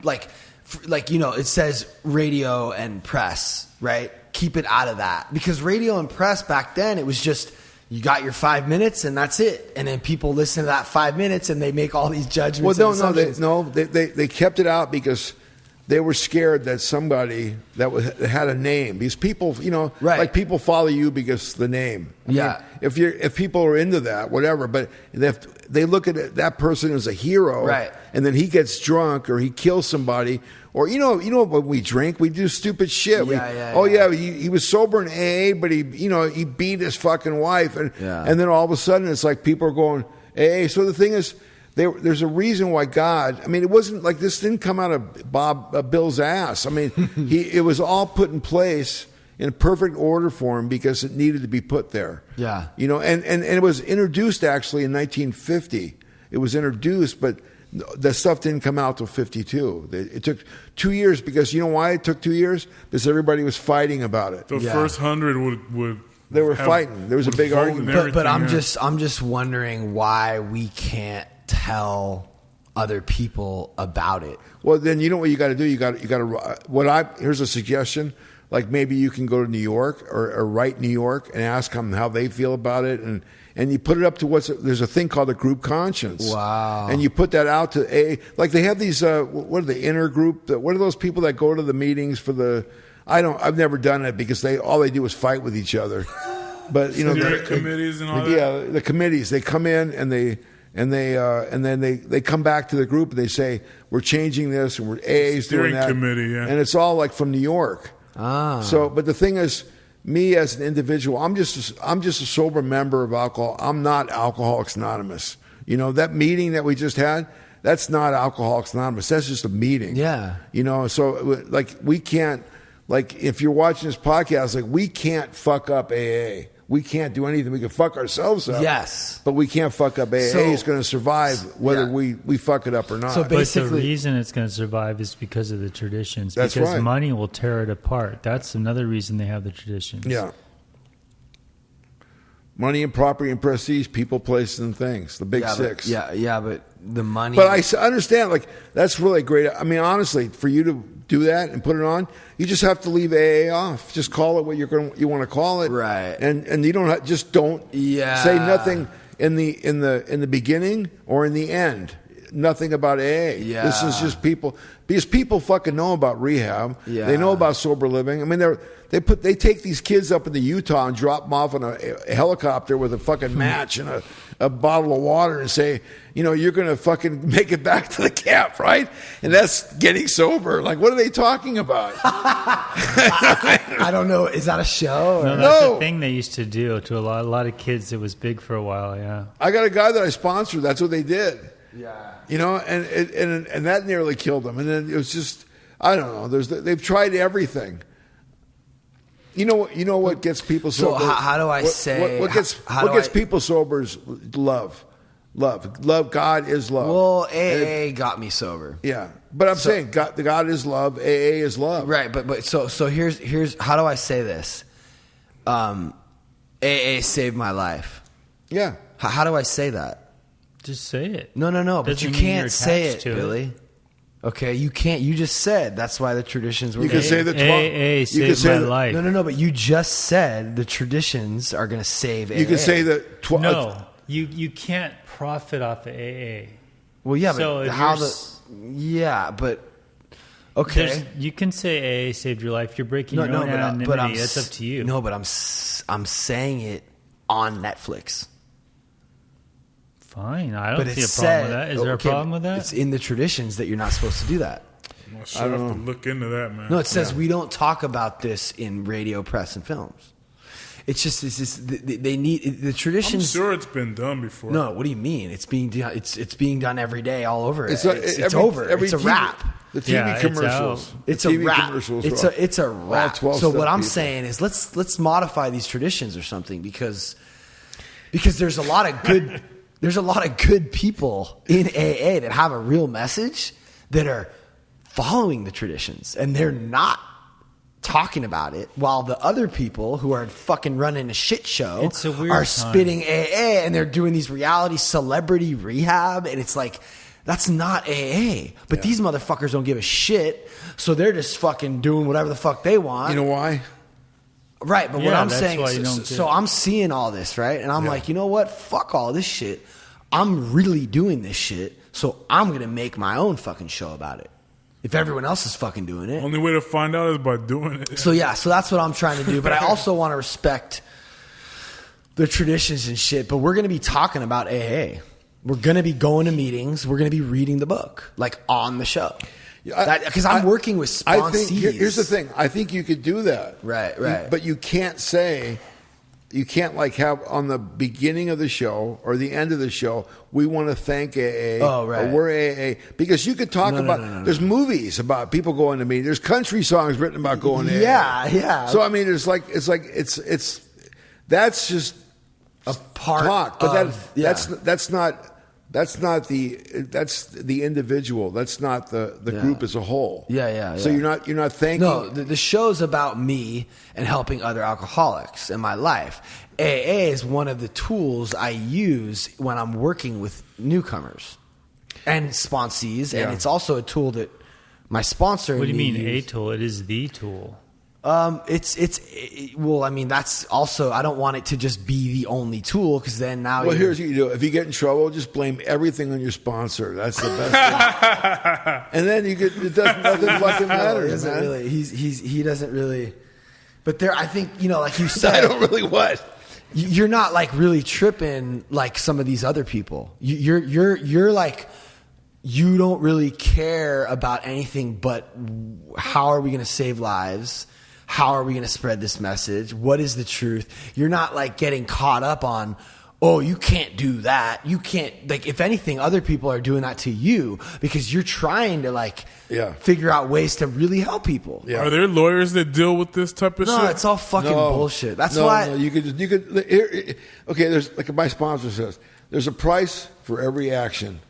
It says radio and press, right? Keep it out of that. Because radio and press back then, it was just, you got your 5 minutes and that's it. And then people listen to that 5 minutes and they make all these judgments. They kept it out because they were scared that somebody that had a name. These people, Right. like people follow you because of the name. I Yeah. mean, if people are into that, whatever, but if they look at it, that person as a hero, Right. And then he gets drunk or he kills somebody, or when we drink, we do stupid shit. He was sober in AA, but he beat his fucking wife, and then all of a sudden it's like people are going AA. So the thing is, there's a reason why God. I mean, it wasn't like this didn't come out of Bill's ass. I mean, it was all put in place in perfect order for him because it needed to be put there. Yeah. And it was introduced actually in 1950. It was introduced, but the stuff didn't come out till 52. It took 2 years because you know why it took 2 years? Because everybody was fighting about it. The first 100 would they were fighting. There was a big argument. But I'm just wondering why we can't tell other people about it. Well, then you know what you got to do. You got to. Here's a suggestion. Like maybe you can go to New York or write New York and ask them how they feel about it, and you put it up to there's a thing called a group conscience. Wow. And you put that out to like they have these what are the inner group? What are those people that go to the meetings for the? I've never done it because all they do is fight with each other. But Steering committees and all that. yeah, the committees, they come in and then they come back to the group and they say, we're changing this and we're AA's doing Steering that. committee, yeah. And it's all like from New York. So, but the thing is, me as an individual, I'm just a sober member of alcohol. I'm not Alcoholics Anonymous. That meeting that we just had, that's not Alcoholics Anonymous. That's just a meeting. Yeah. So like we can't, like if you're watching this podcast, like we can't fuck up AA. We can't do anything. We can fuck ourselves up. Yes. But we can't fuck up AA. So- It's going to survive whether Yeah. we fuck it up or not. So But the basically- reason it's going to survive is because of the traditions. That's because right. money will tear it apart. That's another reason they have the traditions. yeah. Money and property and prestige, people, places, and things. The big Yeah, six. but the money. But I understand, like, that's really great. I mean, honestly, for you to do that and put it on, you just have to leave AA off. Just call it what you want to call it, Right. And you don't just don't Yeah. say nothing in the beginning or in the end. Nothing about AA. Yeah. This is just people, because people fucking know about rehab. Yeah. They know about sober living. I mean, they take these kids up into Utah and drop them off on a helicopter with a fucking match and a bottle of water and say, you're going to fucking make it back to the camp, right? And that's getting sober. Like, what are they talking about? I don't know. Is that a show? No, Or? that's No. the thing they used to do to a lot of kids. It was big for a while, yeah. I got a guy that I sponsored. That's what they did. Yeah. And that nearly killed them. And then it was just, I don't know. They've tried everything. You know what gets people So sober? how do I say? What gets how do I- people sober is love. God is love. Well, And AA got me sober. yeah, but I'm saying God is love. AA is love. Right, but so here's how do I say this? AA saved my life. Yeah. How do I say that? Just say it. No, but Doesn't you mean you're can't say it, attached to it. Billy. Okay, you can't. You just said that's why the traditions were. You can made. say the 12. AA you can saved say my the- life. No, but you just said the traditions are going to save AA. You can say that 12. No, you can't profit off of AA. Well, yeah, So but if how you're the? Yeah, but okay. You can say AA saved your life. You're breaking your own anonymity. but I'm That's up to you. No, but I'm saying it on Netflix. Fine. I But don't see it a problem with said- that. Is there a okay, problem with that? It's in the traditions that you're not supposed to do that. I'm not sure. I have to look into that, man. No, it says we don't talk about this in radio, press, and films. It's just they need the I'm traditions. sure it's been done before. No, what do you mean? It's being done. It's being done every day, all over. It's, It's over. It's a TV wrap. The TV Yeah, it's commercials. out. The It's a TV wrap. commercials It's are a all wrap. 12 So step what I'm people. saying is let's modify these traditions or something because there's a lot of good people in AA that have a real message that are following the traditions and they're not talking about it while the other people who are fucking running a shit show It's a weird are time. spitting AA and they're doing these reality celebrity rehab and it's like that's not AA. But these motherfuckers don't give a shit, so they're just fucking doing whatever the fuck they want. You know why? Right, but what Yeah, I'm that's saying why you is, don't so get it. I'm seeing all this, right? And I'm like, you know what? Fuck all this shit. I'm really doing this shit, so I'm going to make my own fucking show about it. If everyone else is fucking doing it. Only way to find out is by doing it. So yeah, so that's what I'm trying to do. But I also want to respect the traditions and shit. But we're going to be talking about AA. We're going to be going to meetings. We're going to be reading the book, like on the show. Because I'm working with sponsees. I think here's the thing. I think you could do that. Right. But you can't say, you can't like have on the beginning of the show or the end of the show, we want to thank AA. Oh, right. Or we're AA. Because you could talk about, there's movies about people going to meetings. There's country songs written about going to AA. Yeah. So, I mean, it's that's just a part talk. But of, that's the individual. That's not the group as a whole. Yeah. So you're not thanking. No, the show's about me and helping other alcoholics in my life. AA is one of the tools I use when I'm working with newcomers and sponsees, and Yeah. it's also a tool that my sponsor. What do you and me mean a use. tool? It is the tool. Well, I mean, that's also, I don't want it to just be the only tool, because then now. Well, here's what you do. If you get in trouble, just blame everything on your sponsor. That's the best thing. And then it doesn't, nothing fucking matters, man. Really, he doesn't really. But there, I think, like you said. I don't really what? You're not like really tripping like some of these other people. You're like, you don't really care about anything but how are we going to save lives? How are we going to spread this message? What is the truth? You're not like getting caught up on, oh, you can't do that. You can't, like, if anything, other people are doing that to you because you're trying to like figure out ways to really help people. Yeah. Are there lawyers that deal with this type of shit? No, it's all fucking bullshit. That's why. No, you could. Okay, there's like my sponsor says, there's a price for every action.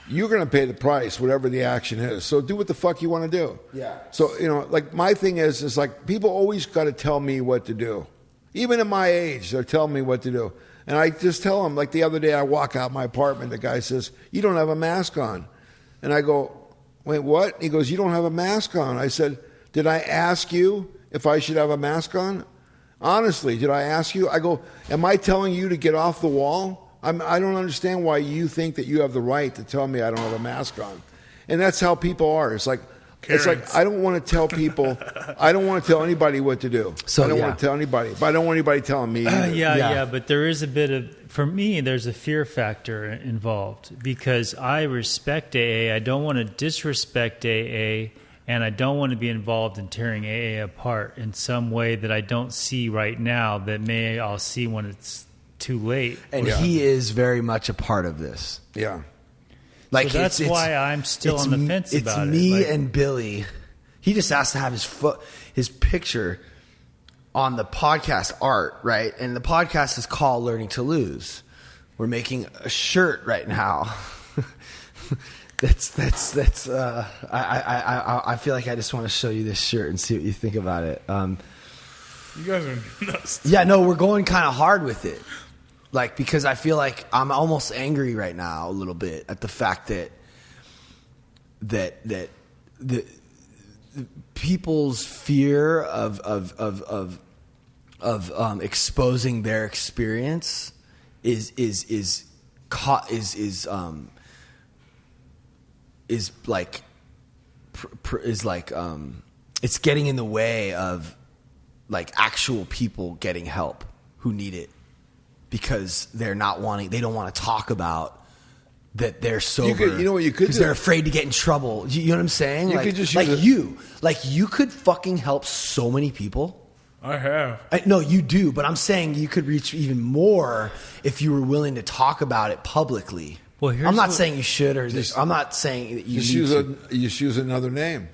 You're going to pay the price, whatever the action is. So do what the fuck you want to do. Yeah. So, like my thing is like people always got to tell me what to do. Even at my age, they're telling me what to do. And I just tell them, like the other day I walk out my apartment, the guy says, you don't have a mask on. And I go, wait, what? He goes, you don't have a mask on. I said, did I ask you if I should have a mask on? Honestly, did I ask you? I go, am I telling you to get off the wall? I don't understand why you think that you have the right to tell me I don't have a mask on. And that's how people are. It's like I don't want to tell people, I don't want to tell anybody what to do. I don't want to tell anybody, but I don't want anybody telling me either. Yeah, but there is a bit of, for me, there's a fear factor involved because I respect AA. I don't want to disrespect AA, and I don't want to be involved in tearing AA apart in some way that I don't see right now that I'll see when it's too late. And he is very much a part of this. Yeah. Like so that's why I'm still on the fence about it. It's me and Billy. He just has to have his picture on the podcast art, right? And the podcast is called Learning to Lose. We're making a shirt right now. I feel like I just want to show you this shirt and see what you think about it. You guys are nuts. Yeah, no, we're going kind of hard with it. Like, because I feel like I'm almost angry right now a little bit at the fact that the people's fear of exposing their experience is it's getting in the way of like actual people getting help who need it. Because they don't want to talk about that they're sober. You know what you could do? Because they're afraid to get in trouble. You know what I'm saying? You like, could just you could fucking help so many people. I have. No, you do, but I'm saying you could reach even more if you were willing to talk about it publicly. Well, I'm not saying you should, I'm not saying that you just use another name.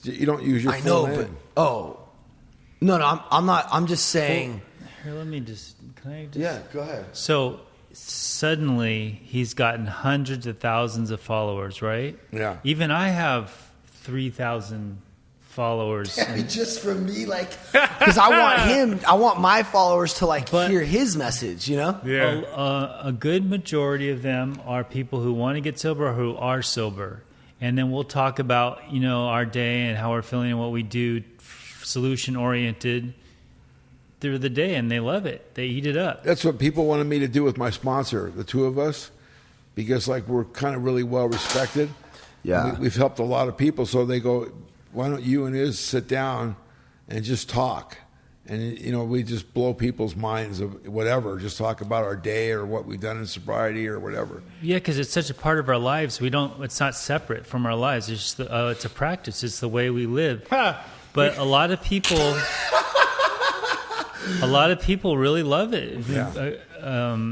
You don't use your full name. No, I'm not. I'm just saying. Here, let me just. Can I just? Yeah, go ahead. So suddenly he's gotten hundreds of thousands of followers, right? Yeah. Even I have 3,000 followers. Just from me, like, because I want my followers to hear his message, you know? Yeah. A good majority of them are people who want to get sober or who are sober. And then we'll talk about, our day and how we're feeling and what we do, solution oriented through the day, and they love it. They eat it up. That's what people wanted me to do with my sponsor, the two of us, because we're kind of really well respected. Yeah. We've helped a lot of people, so they go, why don't you and Iz sit down and just talk? And, we just blow people's minds of whatever, just talk about our day or what we've done in sobriety or whatever. Yeah, because it's such a part of our lives. It's not separate from our lives. It's just it's a practice. It's the way we live. But a lot of people... A lot of people really love it. Yeah.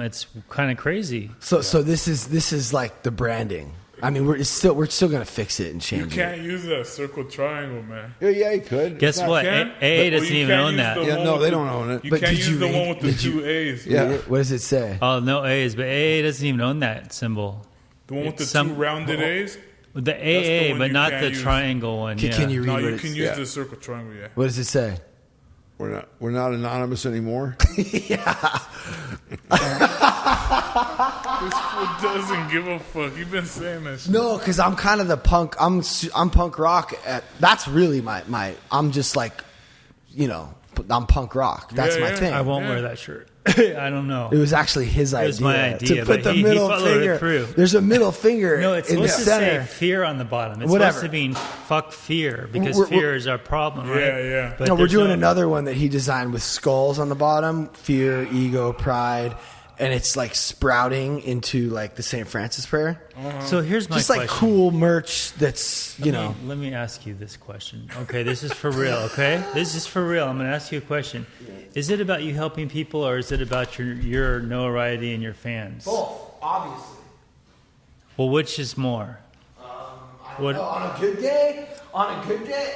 It's kind of crazy. So this is like the branding. I mean, we're still gonna fix it and change it. You can't use that circle triangle, man. Yeah, you could. Guess what? AA doesn't even own that. They don't own it. You But can't did use you the read- one with the did you- two A's. Yeah. What does it say? Oh, no A's, but AA doesn't even own that symbol. The one with the It's some- two rounded A's? The the AA, one but you not can't the use. triangle one. Can you read No, what you it can use the circle triangle, yeah. What does it say? We're not anonymous anymore. This fool doesn't give a fuck. You've been saying that shit. No, because I'm kind of the punk. I'm punk rock. That's really my. I'm just like I'm punk rock. That's my thing. I won't wear that shirt. I don't know. It was actually his idea. It was my idea, to put but the he middle followed finger. it through. There's a middle finger. No, it's in the supposed to center. say fear on the bottom. It's Whatever. supposed to mean fuck fear because We're- fear is our problem, right? Yeah. But No, we're there's doing another one that he designed with skulls on the bottom: fear, ego, pride, and it's like sprouting into like the St. Francis prayer. So here's my Just question. like cool merch that's Let me ask you this question. Okay, this is for real. Okay, this is for real. I'm going to ask you a question. Is it about you helping people, or is it about your notoriety and your fans? both, obviously. Well, which is more? What? On a good day?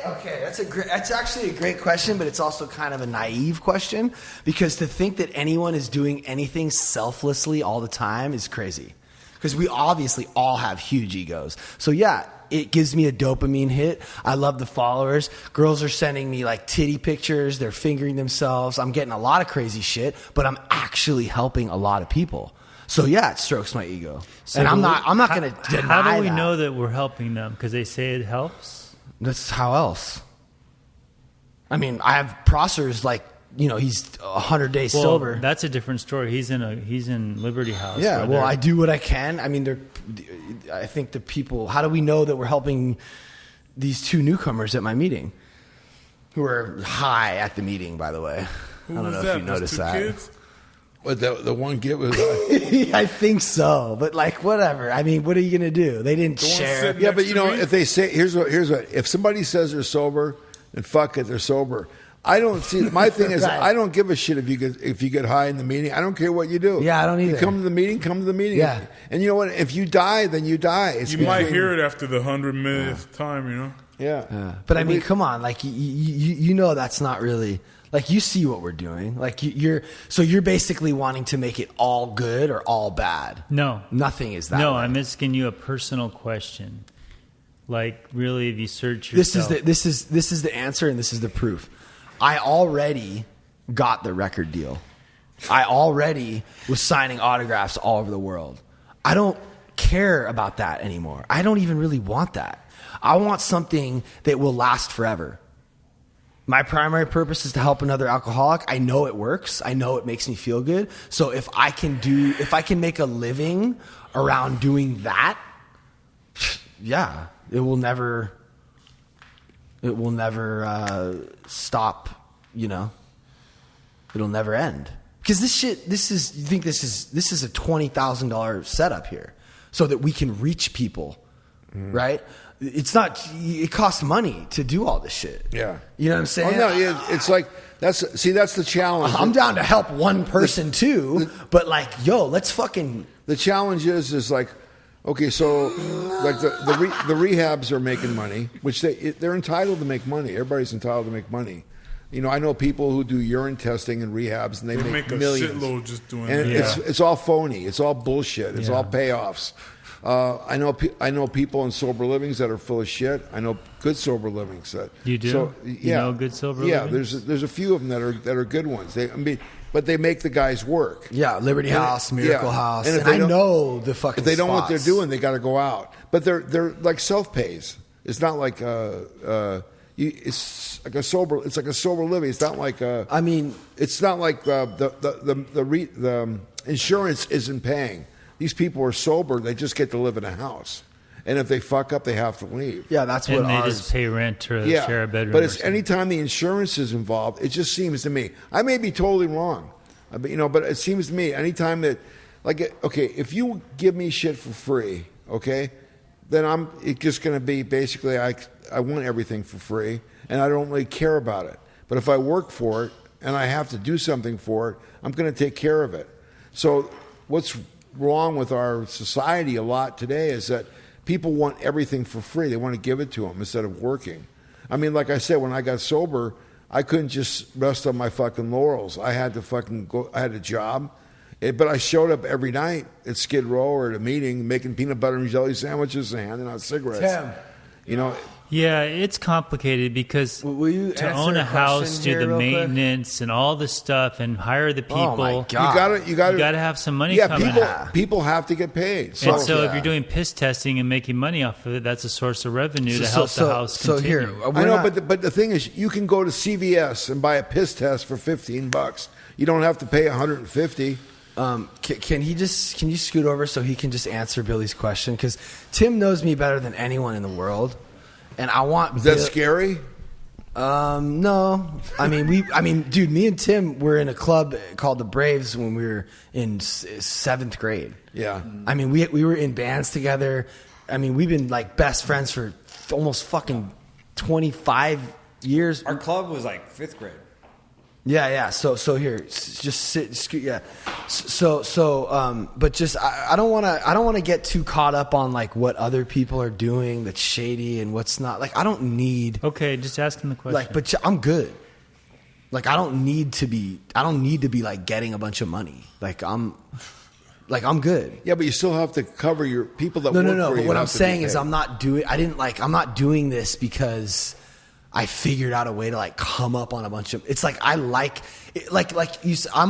Okay, that's actually a great question, but it's also kind of a naive question because to think that anyone is doing anything selflessly all the time is crazy. Because we obviously all have huge egos. So yeah, it gives me a dopamine hit. I love the followers. Girls are sending me like titty pictures. They're fingering themselves. I'm getting a lot of crazy shit, but I'm actually helping a lot of people. So yeah, it strokes my ego. So and I'm not going to deny How do we that. know that we're helping them? Because they say it helps. That's how else. I mean, I have Prosser's like, he's 100 days Well, sober. that's a different story. He's in Liberty House. Yeah, where well, they're- I do what I can. I mean, I think the people. How do we know that we're helping these two newcomers at my meeting, who are high at the meeting? By the way, Who I don't was know that? if you Those noticed two that. kids? But the one kid was. I think so, but like whatever. I mean, what are you gonna do? They didn't one share. sitting Yeah, next but to you know, me? if they say here's what if somebody says they're sober, then fuck it, they're sober. I don't see. My thing is, Right. I don't give a shit if you get high in the meeting. I don't care what you do. Yeah, I don't You either. come to the meeting. Come to the meeting. Yeah. And you know what? If you die, then you die. It's You might between- hear it after the 100 millionth time, Yeah. But I mean, come on, like you know that's not really like you see what we're doing. Like you're basically wanting to make it all good or all bad. No. Nothing is that. No, way. I'm asking you a personal question. Like, really, if you search This yourself. is the answer, and this is the proof. I already got the record deal. I already was signing autographs all over the world. I don't care about that anymore. I don't even really want that. I want something that will last forever. My primary purpose is to help another alcoholic. I know it works. I know it makes me feel good. So if I can make a living around doing that, yeah, it will never stop, it'll never end. Because you think this is a $20,000 setup here so that we can reach people, right? It costs money to do all this shit. Yeah. You know what I'm saying? Oh no, it's like that's the challenge. I'm down to help one person too, but like, let's fucking. The challenge is like, okay, so like the rehabs are making money, which they're entitled to make money. Everybody's entitled to make money. I know people who do urine testing in rehabs, and they make a millions. shitload just doing And that. it's all phony. It's all bullshit. It's Yeah. all payoffs. I know people in sober livings that are full of shit. I know good sober livings that You do? So, You know good sober Yeah, livings? there's a few of them that are good ones. But they make the guys work. Yeah, Liberty House, Miracle Yeah. House, And and, if they I don't- know the fucking. If they don't know what they're spots. doing, they got to go out. But they're like self pays. It's not like it's like a sober. It's like a sober living. It's not like I mean, it's not like the insurance isn't paying. These people are sober. They just get to live in a house, and if they fuck up, they have to leave. yeah, that's what and they ours. just pay rent or share a bedroom. but or it's something. anytime the insurance is involved, it just seems to me. I may be totally wrong, but it seems to me anytime that, like, okay, if you give me shit for free, okay, then it's just going to be basically I want everything for free, and I don't really care about it. But if I work for it and I have to do something for it, I'm going to take care of it. So what's wrong with our society a lot today is that people want everything for free. They want to give it to them instead of working. I mean, like I said, when I got sober, I couldn't just rest on my fucking laurels. I had to fucking go. I had a job, but I showed up every night at Skid Row or at a meeting making peanut butter and jelly sandwiches and handing out cigarettes. Tim. Yeah, it's complicated because Will you to answer own a a house, question do here the real quick? maintenance and all the stuff, and hire the people. Oh my God. You gotta You got to have some money Yeah, coming. people have to get paid. So, And so, if yeah. you're doing piss testing and making money off of it, that's a source of revenue to help the house So continue. here, I know, but the thing is, you can go to CVS and buy a piss test for $15. You don't have to pay $150. Can you scoot over so he can just answer Billy's question? Because Tim knows me better than anyone in the world, and I want. Is that scary? No. I mean, dude, me and Tim were in a club called the Braves when we were in 7th grade. Yeah. I mean, we were in bands together. I mean, we've been like best friends for almost fucking 25 years. Our club was like 5th grade. Yeah. So here, just sit. Yeah. But just I don't want to get too caught up on like what other people are doing that's shady and what's not. Like I don't need. Okay, just ask him the question. Like, but I'm good. Like I don't need to be like getting a bunch of money. Like I'm good. Yeah, but you still have to cover your people that No. work for But you. what have I'm to be saying is paid. I'm not doing this because I figured out a way to like come up on a bunch of. It's like I'm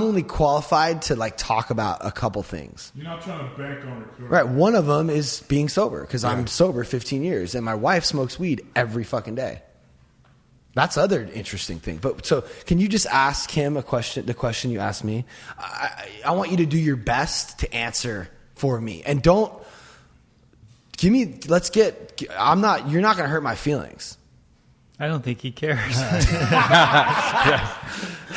only qualified to like talk about a couple things. You're not trying to bank on recruiting. Right. One of them is being sober because I'm sober 15 years and my wife smokes weed every fucking day. That's the other interesting thing. But so can you just ask him a question? The question you asked me. I want you to do your best to answer for me and don't give me. You're not going to hurt my feelings. I don't think he cares.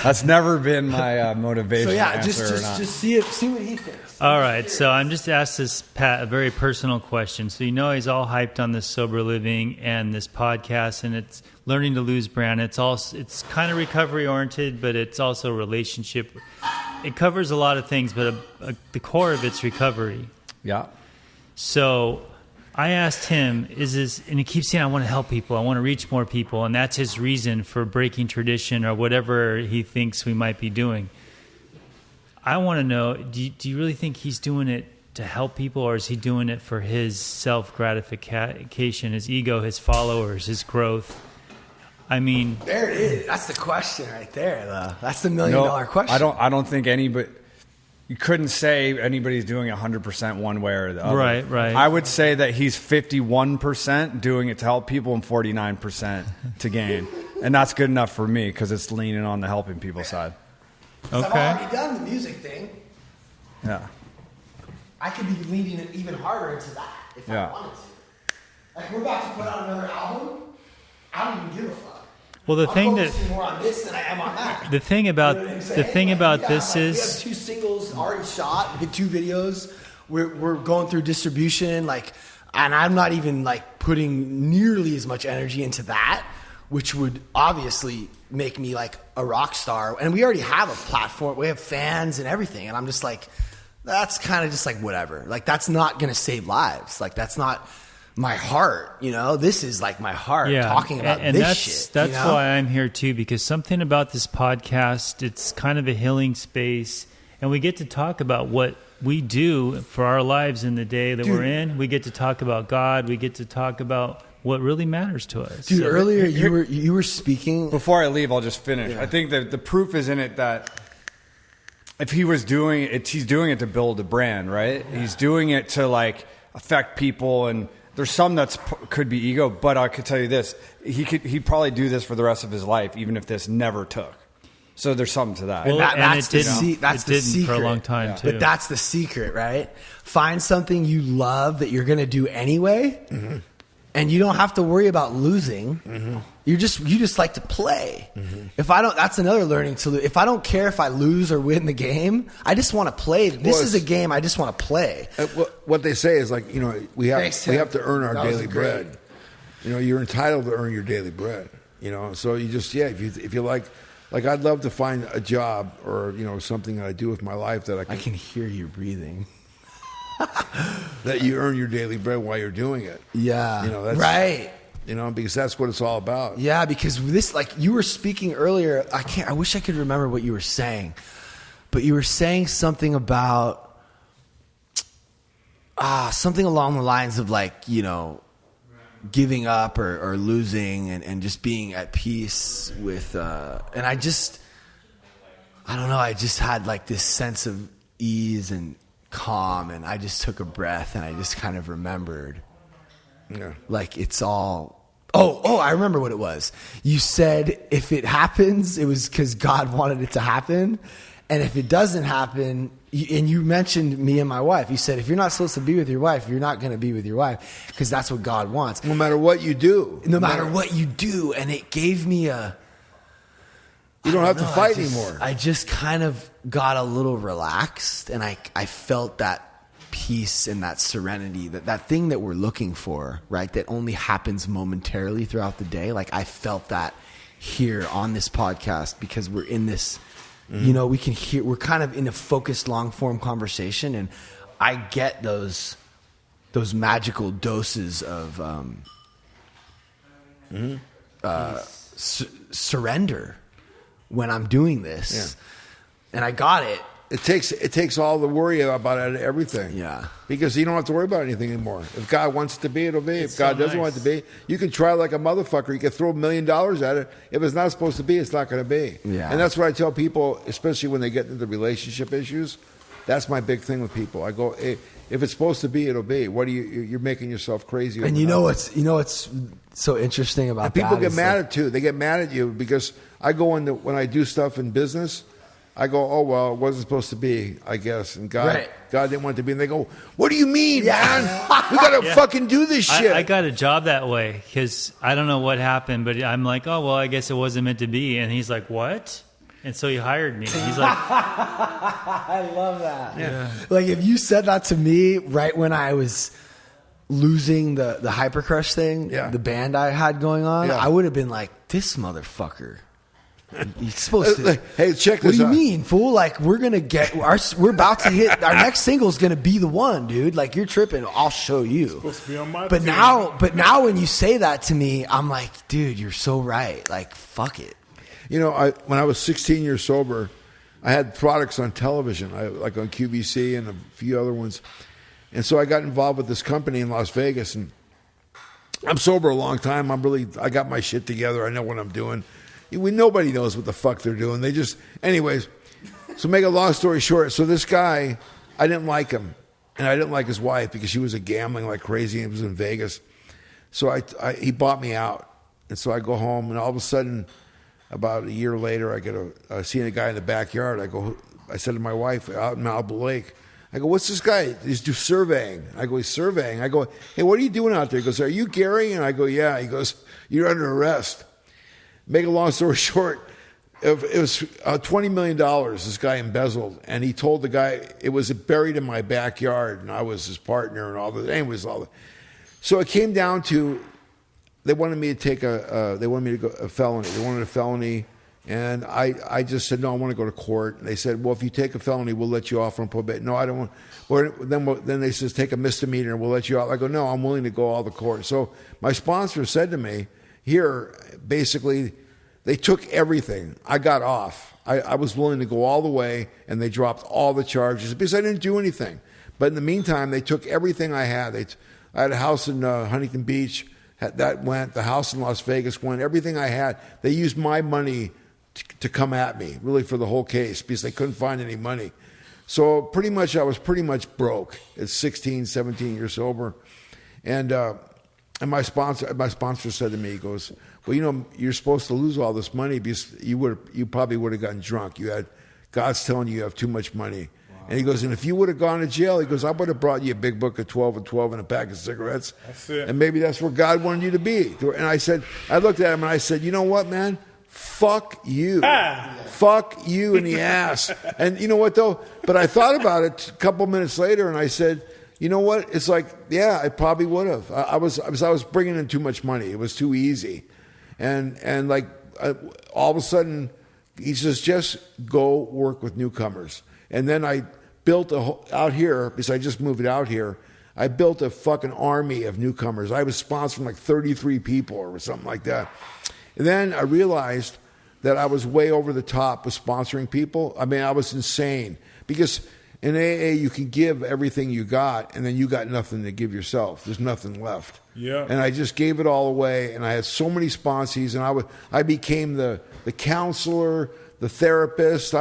That's never been my motivation. So yeah, to answer or not. just see what he thinks. All right, so I'm just asked this, Pat, a very personal question. So he's all hyped on this sober living and this podcast, and it's learning to lose brand. It's kind of recovery oriented, but it's also relationship. It covers a lot of things, but the core of it's recovery. Yeah. So I asked him, and he keeps saying, I want to help people. I want to reach more people. And that's his reason for breaking tradition or whatever he thinks we might be doing. I want to know, do you really think he's doing it to help people, or is he doing it for his self-gratification, his ego, his followers, his growth? I mean, There it is. That's the question right there, though. That's the $1 million question. I don't think anybody. You couldn't say anybody's doing 100% one way or the other. Right. I would say that he's 51% doing it to help people and 49% to gain. And that's good enough for me because it's leaning on the helping people side. I've okay. already done the music thing. Yeah. I could be leaning it even harder into that if Yeah. I wanted to. Like we're about to put out another album. I don't even give a fuck. Well, the I'm thing that focusing more on this than I am on that. the thing about You know what I'm the saying? thing Like, about we got, this we is have 2 singles already shot. We did 2 videos. We're going through distribution. Like, and I'm not even like putting nearly as much energy into that, which would obviously make me like a rock star. And we already have a platform. We have fans and everything. And I'm just like, that's kind of just like whatever. Like that's not gonna save lives. Like that's not my heart, you know. This is like my heart talking about and this that's, shit. That's you know? why I'm here too, because something about this podcast, it's kind of a healing space, and we get to talk about what we do for our lives in the day that we're in. We get to talk about God. We get to talk about what really matters to us. Dude, So- earlier you were speaking. Before I leave, I'll just finish. Yeah. I think that the proof is in it that if he was doing it, he's doing it to build a brand, right? Yeah. He's doing it to like affect people, and there's some that's could be ego, but I could tell you this: he'd probably do this for the rest of his life, even if this never took. So there's something to that. Well, That- and that's it the didn't. that's it the didn't secret for a long time too. But that's the secret, right? Find something you love that you're going to do anyway, and you don't have to worry about losing. You just like to play. If I don't, that's another learning to. If I don't care if I lose or win the game, I just want to play. This is a game I just want to play. What they say is like, you know, we have Thanks, Tim. we have to earn our That was daily great. bread. You know, you're entitled to earn your daily bread. You know, so you just if you like I'd love to find a job or you know something that I do with my life that I can hear you breathing. that you earn your daily bread while you're doing it. Yeah, You know, that's right. You know, because that's what it's all about. Yeah, because this, like you were speaking earlier, I wish I could remember what you were saying, but you were saying something about something along the lines of like, you know, giving up or losing and just being at peace with, and I don't know, I just had like this sense of ease and calm, and I just took a breath and I just kind of remembered, like it's all, I remember what it was. You said if it happens, it was because God wanted it to happen. And if it doesn't happen, and you mentioned me and my wife, you said if you're not supposed to be with your wife, you're not going to be with your wife because that's what God wants. No matter what you do. No matter what you do. And it gave me you don't have to fight anymore. I just kind of got a little relaxed, and I felt that peace and that serenity, that thing that we're looking for, right? That only happens momentarily throughout the day. Like I felt that here on this podcast because we're in this, you know, we can hear, we're kind of in a focused long form conversation, and I get those magical doses of surrender when I'm doing this. And I got it. It takes all the worry about it, everything. Yeah. Because you don't have to worry about anything anymore. If God wants it to be, it'll be. If God doesn't want it to be, you can try like a motherfucker. You can throw $1 million at it. If it's not supposed to be, it's not going to be. Yeah. And that's what I tell people, especially when they get into relationship issues. That's my big thing with people. I go, hey, if it's supposed to be, it'll be. What are you're making yourself crazy. And you know what's so interesting about that? People get mad at too. They get mad at you because I go into, when I do stuff in business, I go, oh, well, it wasn't supposed to be, I guess. And God didn't want it to be. And they go, what do you mean, man? We got to fucking do this shit. I got a job that way because I don't know what happened, but I'm like, oh, well, I guess it wasn't meant to be. And he's like, what? And so he hired me. He's like, I love that. Yeah. Like if you said that to me right when I was losing the Hypercrush thing, the band I had going on, I would have been like, this motherfucker. You're supposed to. Hey, check this out. What do you mean, fool? Like we're about to hit our next single's gonna be the one, dude. Like you're tripping. I'll show you. Supposed to be on my but team. now when you say that to me, I'm like, dude, you're so right. Like fuck it. You know, when I was 16 years sober, I had products on television, like on QVC and a few other ones. And so I got involved with this company in Las Vegas. And I'm sober a long time. I got my shit together. I know what I'm doing. Nobody knows what the fuck they're doing. They just, anyways. So make a long story short. So this guy, I didn't like him. And I didn't like his wife because she was gambling like crazy. And it was in Vegas. So he bought me out. And so I go home and all of a sudden, about a year later, I get seeing a guy in the backyard. I said to my wife out in Malibu Lake, I go, what's this guy? He's doing surveying. I go, he's surveying. I go, hey, what are you doing out there? He goes, are you Gary? And I go, yeah. He goes, you're under arrest. Make a long story short, it was $20 million this guy embezzled. And he told the guy it was buried in my backyard. And I was his partner and all that. Anyways, so it came down to, they wanted me to take a felony. They wanted a felony, and I just said, no, I want to go to court. And they said, well, if you take a felony, we'll let you off on probation. No, I don't want. Or then they says, take a misdemeanor, and we'll let you off. I go, no, I'm willing to go all the court. So my sponsor said to me, here, basically, they took everything. I got off. I was willing to go all the way, and they dropped all the charges because I didn't do anything. But in the meantime, they took everything I had. I had a house in Huntington Beach. That went, the house in Las Vegas went, everything I had. They used my money to come at me, really, for the whole case because they couldn't find any money. So pretty much, I was pretty much broke at 16, 17 years sober. And my sponsor said to me, he goes, well, you know, you're supposed to lose all this money because you probably would have gotten drunk. God's telling you have too much money. And he goes, and if you would have gone to jail, he goes, I would have brought you a big book of 12 and 12 and a pack of cigarettes. That's it. And maybe that's where God wanted you to be. And I looked at him and I said, you know what, man? Fuck you. Fuck you in the ass. And you know what, though? But I thought about it a couple minutes later and I said, you know what? It's like, yeah, I probably would have. I was bringing in too much money. It was too easy. And like all of a sudden, he says, just go work with newcomers. And then I built out here, because I just moved out here, I built a fucking army of newcomers. I was sponsoring like 33 people or something like that. And then I realized that I was way over the top with sponsoring people. I mean, I was insane. Because In AA, you can give everything you got, and then you got nothing to give yourself. There's nothing left. Yeah. And I just gave it all away, and I had so many sponsees, and I became the counselor, the therapist.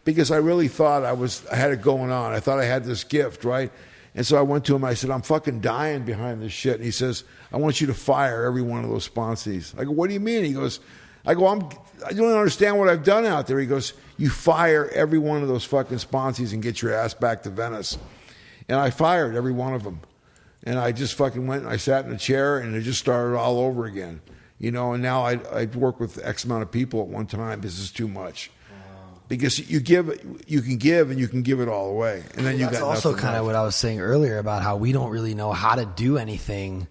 Because I really thought I had it going on. I thought I had this gift, right? And so I went to him. I said, I'm fucking dying behind this shit. And he says, I want you to fire every one of those sponsees. I go, what do you mean? He goes, I don't understand what I've done out there. He goes, you fire every one of those fucking sponsees and get your ass back to Venice. And I fired every one of them. And I just fucking went and I sat in a chair and it just started all over again. You know, and now I work with X amount of people at one time. This is too much. Because you can give, and you can give it all away. And then That's also kind of what I was saying earlier about how we don't really know how to do anything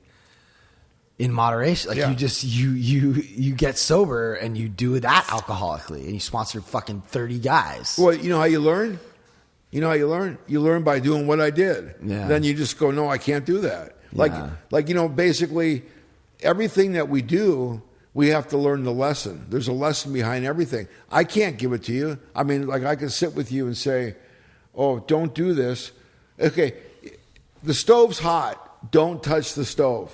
in moderation. Like you get sober and you do that alcoholically, and you sponsor fucking 30 guys. Well, you know how you learn? You learn by doing what I did. Yeah. Then you just go, no, I can't do that. Basically everything that we do, we have to learn the lesson. There's a lesson behind everything. I can't give it to you. I mean, like I can sit with you and say, oh, don't do this. Okay, the stove's hot. Don't touch the stove.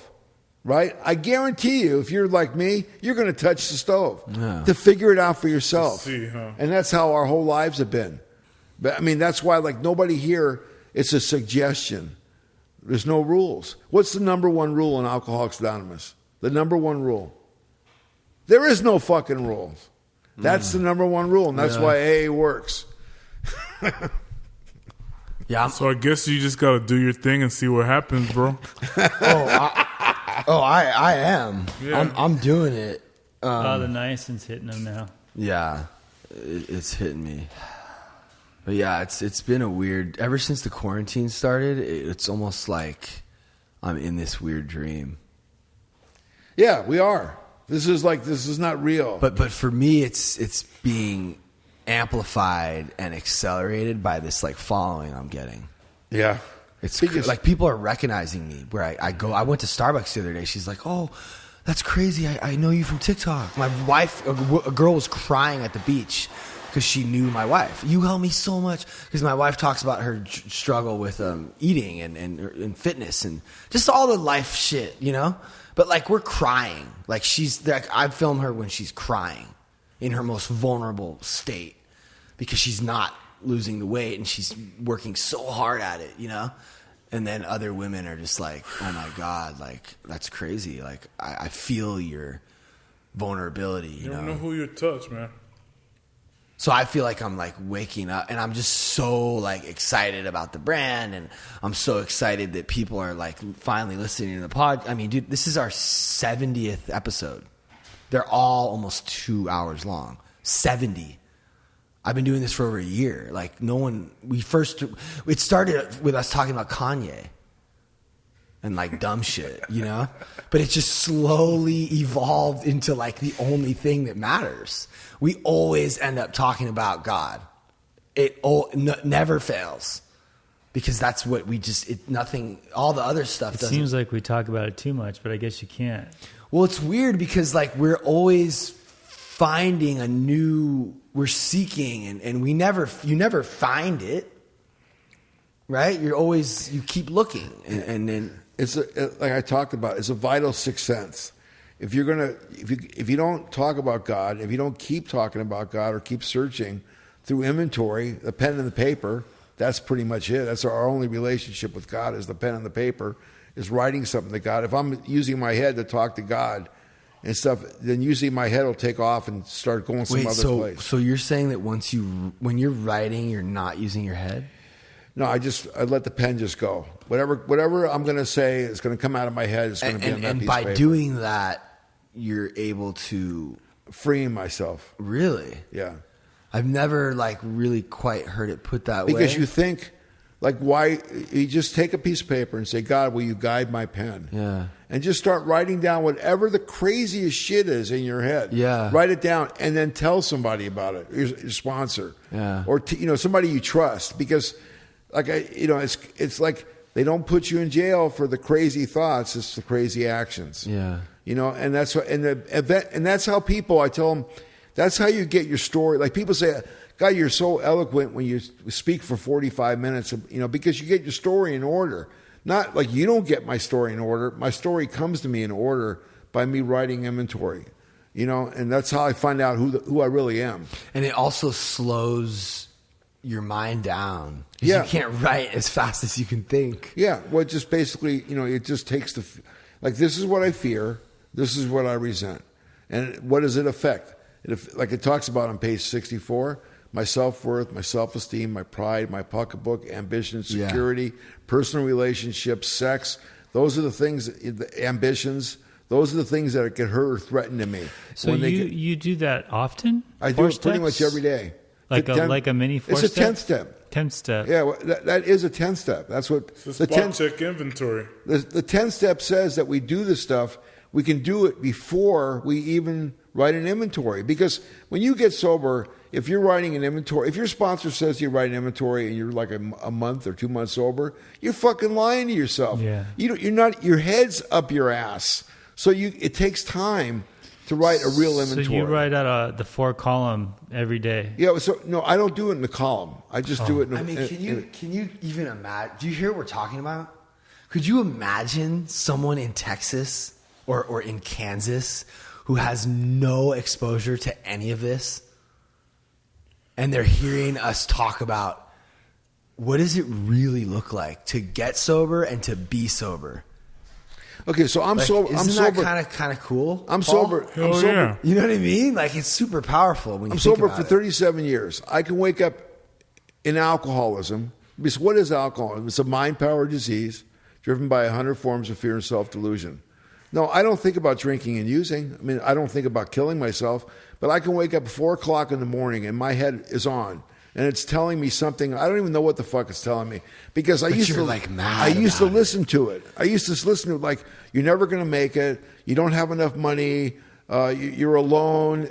Right? I guarantee you, if you're like me, you're going to touch the stove to figure it out for yourself. See, huh? And that's how our whole lives have been. But I mean, that's why, like, nobody here, it's a suggestion. There's no rules. What's the number one rule in Alcoholics Anonymous? The number one rule. There is no fucking rules. That's the number one rule, and that's why AA works. Yeah. So I guess you just got to do your thing and see what happens, bro. I am. Yeah. I'm doing it. The niacin's hitting him now. Yeah, it's hitting me. But yeah, it's been a weird. Ever since the quarantine started, it's almost like I'm in this weird dream. Yeah, we are. This is not real. But for me, it's being amplified and accelerated by this like following I'm getting. Yeah. It's like people are recognizing me where I go. I went to Starbucks the other day. She's like, "Oh, that's crazy. I know you from TikTok." My wife, a girl was crying at the beach because she knew my wife. You helped me so much, because my wife talks about her struggle with eating and fitness and just all the life shit, you know. But like we're crying. Like she's like I film her when she's crying in her most vulnerable state because she's not losing the weight and she's working so hard at it, you know. And then other women are just like, oh my God, like that's crazy. Like I feel your vulnerability, you You know. don't know who you touch, man. So I feel like I'm like waking up, and I'm just so like excited about the brand, and I'm so excited that people are like finally listening to the pod. I mean, dude, this is our 70th episode. They're all almost 2 hours long. 70. I've been doing this for over a year. Like it started with us talking about Kanye and like dumb shit, you know? But it just slowly evolved into like the only thing that matters. We always end up talking about God. It never fails, because that's what we just, nothing, all the other stuff It doesn't. seems like we talk about it too much, but I guess you can't. Well, it's weird because like we're always finding we're seeking and you never find it, right? You keep looking and then It's like I talked about. It's a vital sixth sense. If you don't talk about God, if you don't keep talking about God or keep searching through inventory, the pen and the paper, that's pretty much it. That's our only relationship with God, is the pen and the paper, is writing something to God. If I'm using my head to talk to God and stuff, then usually my head will take off and start going some other place. So you're saying that when you're writing, you're not using your head? No, I let the pen just go. Whatever I'm going to say is going to come out of my head. It's going to be on that piece And by of paper. doing that, you're able to Freeing myself. really. Yeah. I've never like really quite heard it put that way. Because you think, like, why? You just take a piece of paper and say, God, will you guide my pen? Yeah. And just start writing down whatever the craziest shit is in your head. Yeah. Write it down and then tell somebody about it. Your sponsor. Yeah. Or somebody you trust, because, like, it's like they don't put you in jail for the crazy thoughts. It's the crazy actions. Yeah. And that's what, and that's how people, I tell them, that's how you get your story. Like people say, God, you're so eloquent when you speak for 45 minutes, because you get your story in order. Not like you don't get my story in order. My story comes to me in order by me writing inventory, and that's how I find out who I really am. And it also slows your mind down. Yeah. You can't write as fast as you can think. Yeah. Well, it just basically, it just takes this is what I fear. This is what I resent. And what does it affect? Like it talks about on page 64, my self-worth, my self-esteem, my pride, my pocketbook, ambition, security, personal relationships, sex. Those are the things, the ambitions. Those are the things that get hurt or threatened to me. So you do that often? I do it pretty much every day. Like a mini 4-step? It's a 10th step. 10th step. Yeah, well, that is a 10th step. That's what it's a spot check inventory. The 10th step says that we do this stuff. We can do it before we even write an inventory. Because when you get sober, if you're writing an inventory, if your sponsor says you write an inventory and you're like a month or 2 months sober, you're fucking lying to yourself. Yeah. You're not. Your head's up your ass. So it takes time to write a real inventory. So you write out the 4-column every day. Yeah. So no, I don't do it in the column. I just do it. Can you even imagine? Do you hear what we're talking about? Could you imagine someone in Texas or in Kansas who has no exposure to any of this, and they're hearing us talk about what does it really look like to get sober and to be sober? Okay, so I'm sober. Isn't I'm sober. that kind of cool? I'm Paul? sober. Oh, I'm sober. yeah. You know what I mean? Like it's super powerful when you I'm think sober about for it. 37 years. I can wake up in alcoholism. Because what is alcoholism? It's a mind power disease driven by 100 forms of fear and self-delusion. No, I don't think about drinking and using. I mean, I don't think about killing myself. But I can wake up at 4 o'clock in the morning and my head is on. And it's telling me something. I don't even know what the fuck it's telling me. Because I used to like mad I used to about it. listen to it. I used to listen to it like, you're never going to make it. You don't have enough money. You're alone.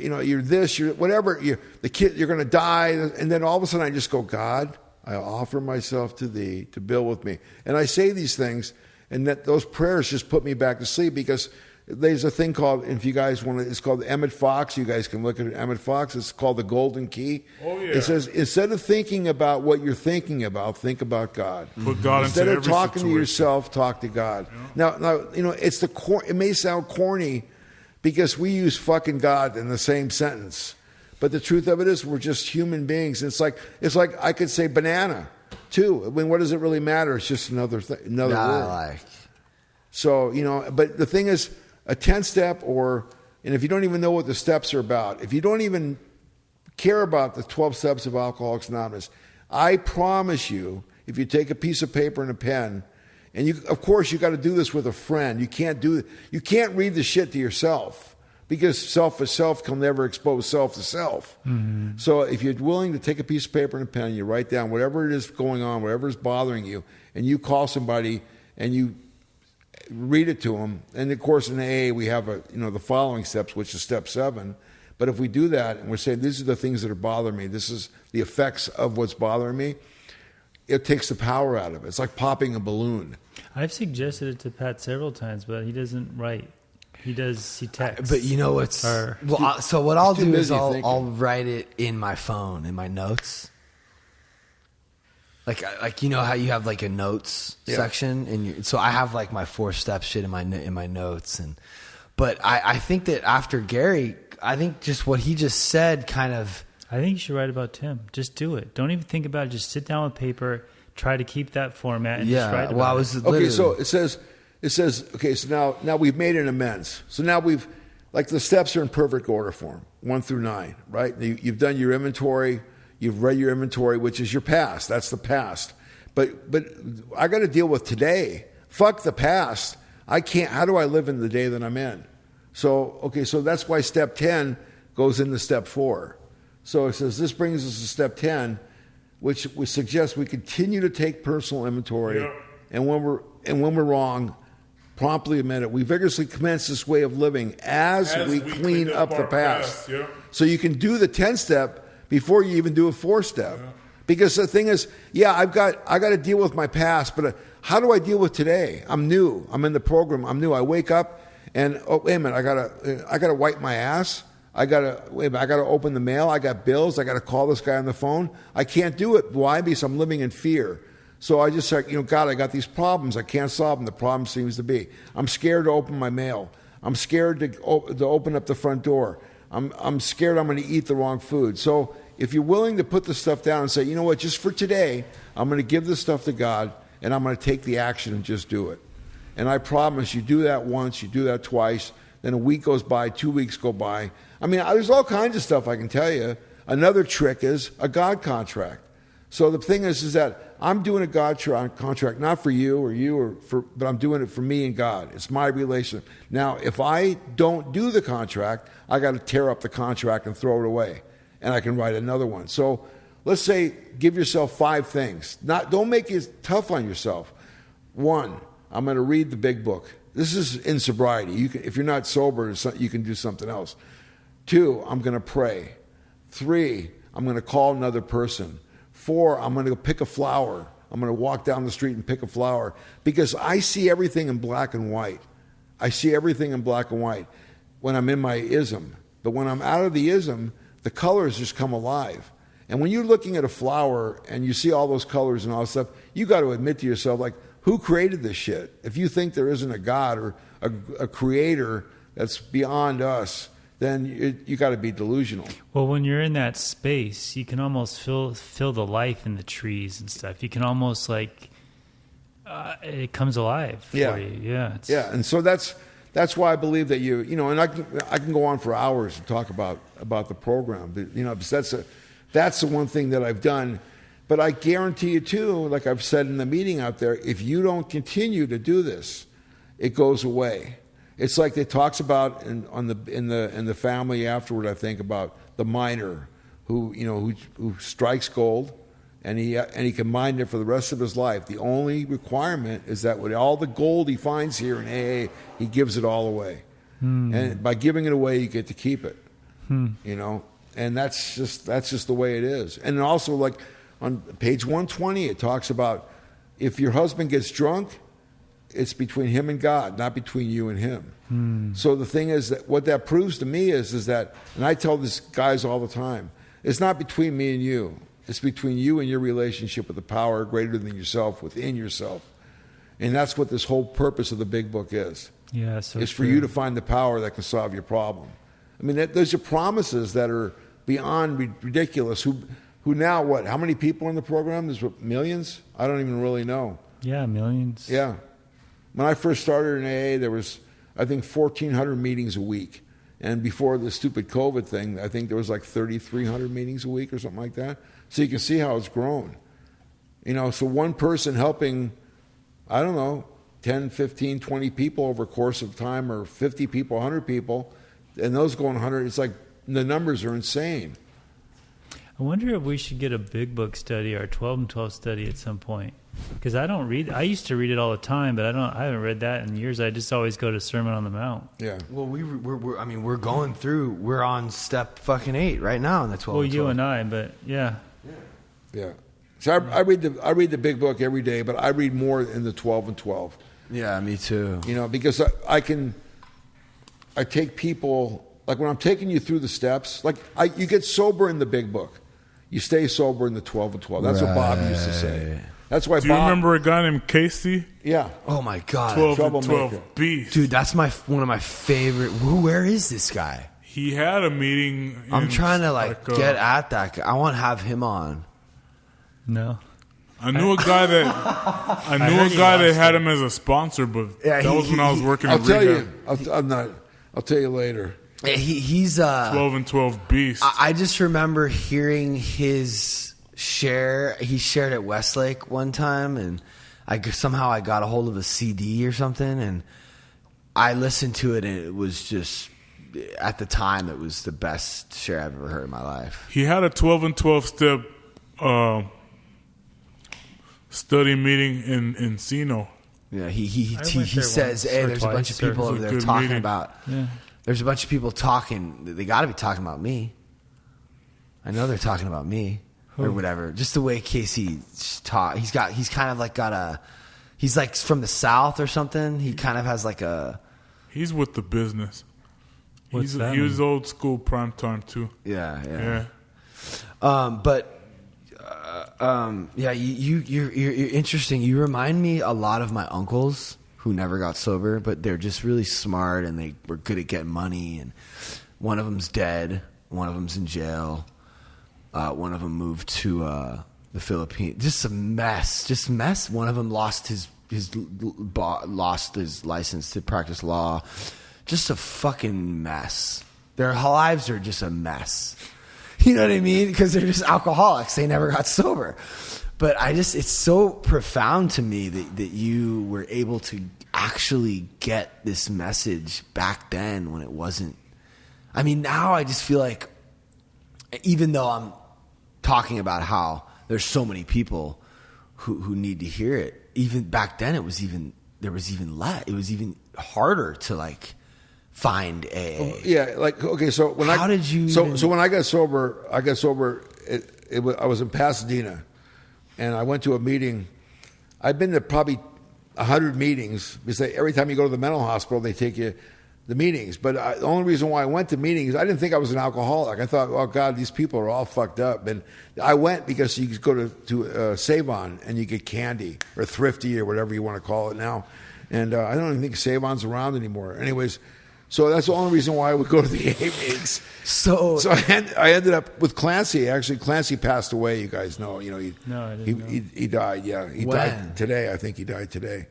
You're this, you're whatever. You're going to die. And then all of a sudden I just go, God, I offer myself to thee to build with me. And I say these things, and that those prayers just put me back to sleep, because there's a thing called, if you guys want to, it's called Emmett Fox. You guys can look at it, Emmett Fox. It's called the Golden Key. Oh, yeah. It says, instead of thinking about what you're thinking about, think about God. Put God Instead into of every talking situation. to yourself, talk to God. Yeah. Now, it's it may sound corny because we use fucking God in the same sentence. But the truth of it is we're just human beings. It's like I could say banana too. I mean, what does it really matter? It's just another word. So, but the thing is, a 10-step and if you don't even know what the steps are about, if you don't even care about the 12 steps of Alcoholics Anonymous, I promise you, if you take a piece of paper and a pen, and of course you got to do this with a friend. You can't read the shit to yourself, because self to self can never expose self to self. Mm-hmm. So if you're willing to take a piece of paper and a pen, you write down whatever it is going on, whatever is bothering you, and you call somebody and you read it to them. And of course in AA we have the following steps, which is step 7. But if we do that and we're saying these are the things that are bothering me, this is the effects of what's bothering me, it takes the power out of it. It's like popping a balloon. I've suggested it to Pat several times, but he doesn't write. He texts. But you know what's Or- so what I'll do is busy I'll write it in my phone, in my notes. Like how you have like a notes section, and so I have like my 4-step shit in my notes, but I think that after Gary, I think just what he just said kind of. I think you should write about Tim. Just do it. Don't even think about it. Just sit down with paper. Try to keep that format and just write about it. Okay, so it says okay, so now we've made an amends. So now we've, like, the steps are in perfect order form, 1 through 9, right? You've done your inventory, you've read your inventory, which is your past. That's the past. But I got to deal with today. Fuck the past. I can't. How do I live in the day that I'm in? So that's why step 10 goes into step 4. So it says this brings us to step 10, which suggests we continue to take personal inventory, and when we're wrong, promptly admit it. We vigorously commence this way of living as we clean up the past. Yeah. So you can do the 10-step before you even do a 4-step. Yeah. Because the thing is, I got to deal with my past, but how do I deal with today? I'm new. I'm in the program. I'm new. I wake up and, oh, wait a minute, I gotta wipe my ass. I gotta open the mail. I got bills. I gotta call this guy on the phone. I can't do it. Why? Because I'm living in fear. So I just said, God, I got these problems. I can't solve them. The problem seems to be I'm scared to open my mail. I'm scared to open up the front door. I'm scared I'm going to eat the wrong food. So if you're willing to put the stuff down and say, you know what, just for today, I'm going to give this stuff to God, and I'm going to take the action and just do it. And I promise you do that once, you do that twice, then a week goes by, 2 weeks go by. I mean, there's all kinds of stuff I can tell you. Another trick is a God contract. So the thing is that I'm doing a God contract, not for you, but I'm doing it for me and God. It's my relationship. Now, if I don't do the contract, I got to tear up the contract and throw it away, and I can write another one. So let's say give yourself 5 things. Don't make it tough on yourself. 1, I'm going to read the big book. This is in sobriety. If you're not sober, you can do something else. 2, I'm going to pray. 3, I'm going to call another person. 4, I'm going to go pick a flower. I'm going to walk down the street and pick a flower because I see everything in black and white. I see everything in black and white when I'm in my ism. But when I'm out of the ism, the colors just come alive. And when you're looking at a flower and you see all those colors and all that stuff, you got to admit to yourself, like, who created this shit? If you think there isn't a God or a creator that's beyond us, then you got to be delusional. Well, when you're in that space, you can almost feel the life in the trees and stuff. You can almost it comes alive for you. Yeah. Yeah, and so that's why I believe that and I can go on for hours to talk about the program. But, because that's the one thing that I've done. But I guarantee you too, like I've said in the meeting out there, if you don't continue to do this, it goes away. It's like it talks about in the family afterward. I think about the miner who strikes gold, and he can mine it for the rest of his life. The only requirement is that with all the gold he finds here in AA, he gives it all away, and by giving it away, you get to keep it. And that's just the way it is. And also, like on page 120, it talks about if your husband gets drunk, it's between him and God, not between you and him. So the thing is that what that proves to me is that, and I tell these guys all the time, it's not between me and you. It's between you and your relationship with the power greater than yourself, within yourself. And that's what this whole purpose of the big book is. Yeah, so it's for you to find the power that can solve your problem. I mean, those are promises that are beyond ridiculous. Who now what? How many people in the program? There's millions? I don't even really know. Yeah, millions. Yeah. When I first started in AA, there was, I think, 1,400 meetings a week. And before the stupid COVID thing, I think there was like 3,300 meetings a week or something like that. So you can see how it's grown. So one person helping, I don't know, 10, 15, 20 people over a course of time, or 50 people, 100 people, and those going 100, it's like the numbers are insane. I wonder if we should get a big book study or a 12 and 12 study at some point. Because I don't read. I used to read it all the time, but I haven't read that in years. I just always go to Sermon on the Mount. Yeah. Well, we're going through. We're on step fucking 8 right now in the 12. Well, and 12. you and I, but yeah. Yeah. So I read the big book every day, but I read more in the 12 and 12. Yeah, me too. Because I take people, like when I'm taking you through the steps, like you get sober in the big book. You stay sober in the 12 and 12. That's what Bob used to say. That's why. Do you remember a guy named Casey? Yeah. Oh my God. 12 and 12 beast. Dude, that's one of my favorite. Where is this guy? He had a meeting. I'm trying to get at that guy. I want to have him on. No. I knew a guy that had him as a sponsor, but that was when I was working. I'll tell you. I'll tell you later. He's 12 and 12 beast. I just remember hearing his share. He shared at Westlake one time, and somehow I got a hold of a CD or something, and I listened to it, and it was just, at the time, it was the best share I've ever heard in my life. He had a 12 and 12 step study meeting in Encino. Yeah, he says, hey, there's a bunch of people over there talking about. Yeah. There's a bunch of people talking. They got to be talking about me. I know they're talking about me or whatever. Just the way Casey talk. He's kind of like got a. He's like from the South or something. He kind of has like a. He's with the business. What's that He was mean? old school prime time too. Yeah. Yeah. Yeah, you're interesting. You remind me a lot of my uncles who never got sober, but they're just really smart and they were good at getting money. And one of them's dead. One of them's in jail. One of them moved to the Philippines. Just a mess. Just mess. One of them lost his license to practice law. Just a fucking mess. Their lives are just a mess. You know what I mean? Because they're just alcoholics. They never got sober. But it's so profound to me that you were able to actually get this message back then when it wasn't. I mean, now I just feel like, even though I'm talking about how there's so many people who need to hear it, even back then there was even harder to like find AA. Yeah, like okay. So when How did you So even- so when I got sober. I was in Pasadena, and I went to a meeting. I've been to probably 100 meetings because every time you go to the mental hospital, they take you the meetings. But the only reason why I went to meetings, I didn't think I was an alcoholic. I thought, oh God, these people are all fucked up. And I went because you could go to Save-On and you get candy or Thrifty or whatever you want to call it now. And I don't even think Save-On's around anymore. Anyways, so that's the only reason why I would go to the AA meetings. So I ended up with Clancy. Actually, Clancy passed away. You guys know. You know, No, I didn't know. he died. Yeah, he When? died today. I think he died today.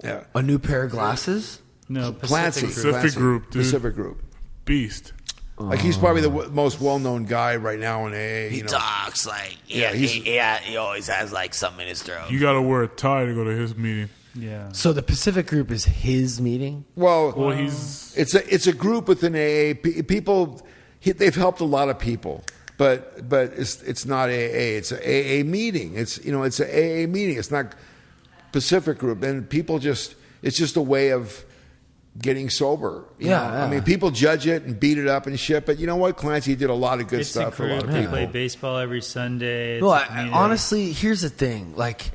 Yeah. a new pair of glasses. No, Clancy. Pacific Group. Pacific Group, dude. Pacific Group. Beast. Like he's probably the most well-known guy right now in AA. He You know. talks like Yeah, he always has like something in his throat. You got to wear a tie to go to his meeting. Yeah. So the Pacific Group is his meeting. Well, Well, he's it's a group within AA. People, they've helped a lot of people, but it's not AA. It's an AA meeting. It's an AA meeting. It's not Pacific Group, and people it's just a way of getting sober. You know? Yeah. I mean, people judge it and beat it up and shit, but you know what? Clancy did a lot of good It's stuff for a lot of incredible. They people. play baseball every Sunday. It's Well, a community. honestly, here's the thing. Like,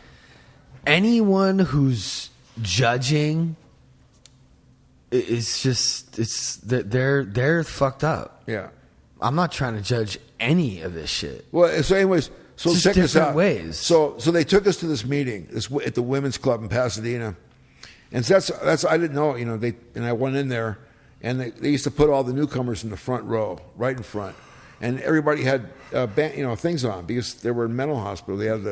anyone who's judging they're fucked up. Yeah. I'm not trying to judge any of this shit. Well, so anyways, so Just check this different out. ways. So they took us to this meeting at the women's club in Pasadena, and so that's I didn't know. You know, I went in there, and they used to put all the newcomers in the front row, right in front, and everybody had things on because they were in mental hospital. They had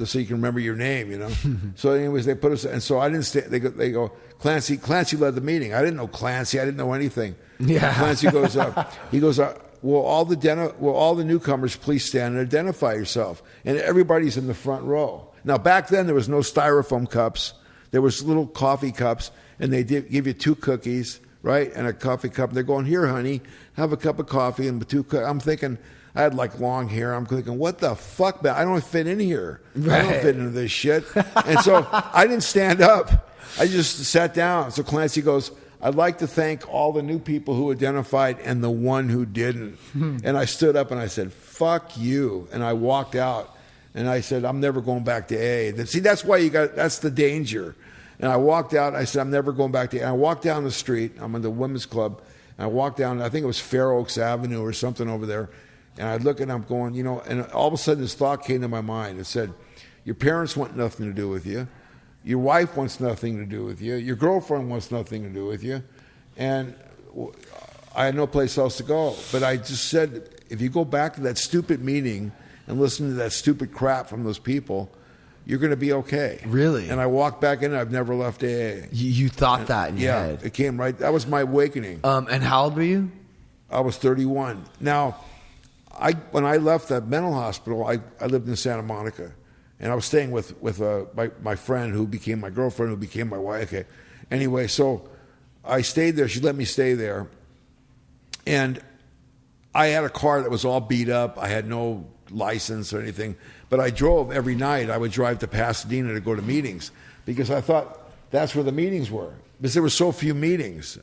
so you can remember your name. You know. So anyways, they put us, and so I didn't stay. They go Clancy led the meeting. I didn't know Clancy. I didn't know anything. Yeah. Clancy goes up. He goes up. Will all the newcomers please stand and identify yourself? And everybody's in the front row. Now, back then, there was no styrofoam cups. There was little coffee cups, and they did give you 2 cookies, right, and a coffee cup. They're going, here, honey, have a cup of coffee and 2 cookies. I'm thinking, I had like long hair. I'm thinking, what the fuck, man? I don't fit in here. I Right. don't fit into this shit. And so I didn't stand up. I just sat down. So Clancy goes, I'd like to thank all the new people who identified and the one who didn't. And I stood up and I said, fuck you. And I walked out and I said, I'm never going back to AA. See, that's why that's the danger. And I walked out. I said, I'm never going back to AA. And I walked down the street. I'm in the women's club. And I walked down, I think it was Fair Oaks Avenue or something over there. And I look and I'm going, and all of a sudden this thought came to my mind. It said, your parents want nothing to do with you. Your wife wants nothing to do with you. Your girlfriend wants nothing to do with you. And I had no place else to go. But I just said, if you go back to that stupid meeting and listen to that stupid crap from those people, you're going to be okay. Really? And I walked back in. I've never left AA. You thought that in your Yeah, head. it came right. That was my awakening. And how old were you? I was 31. Now, when I left that mental hospital, I lived in Santa Monica. And I was staying with my friend who became my girlfriend, who became my wife. Okay. Anyway, so I stayed there. She let me stay there. And I had a car that was all beat up. I had no license or anything. But I drove every night. I would drive to Pasadena to go to meetings because I thought that's where the meetings were. Because there were so few meetings.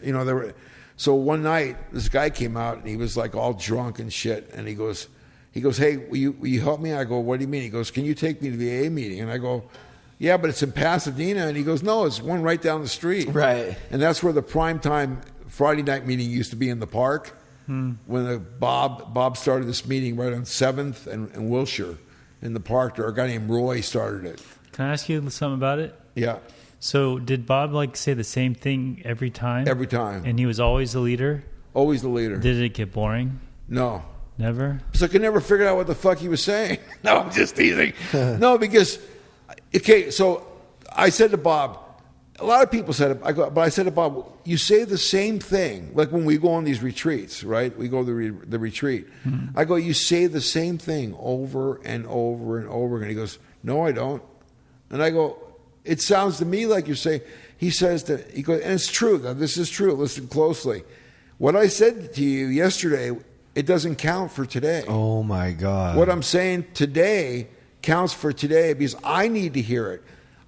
So one night, this guy came out and he was like all drunk and shit. And he goes, hey, will you help me? I go, what do you mean? He goes, can you take me to the AA meeting? And I go, yeah, but it's in Pasadena. And he goes, no, it's one right down the street. Right. And that's where the primetime Friday night meeting used to be in the park. When Bob started this meeting right on 7th and Wilshire in the park. There, a guy named Roy started it. Can I ask you something about it? Yeah, So did Bob like say the same thing every time? every time. And he was always the leader? Always the leader. Did it get boring? No. Never? So I could never figure out what the fuck he was saying. No, I'm just teasing. No, because, okay, so I said to Bob, a lot of people said it, but I said to Bob, you say the same thing. Like when we go on these retreats, right? We go to the retreat. I go, you say the same thing over and over and over again. He goes, no, I don't. And I go, it sounds to me like you're saying, he goes, and it's true. Now, this is true. Listen closely. What I said to you yesterday, it doesn't count for today. Oh my God. What I'm saying today counts for today because I need to hear it.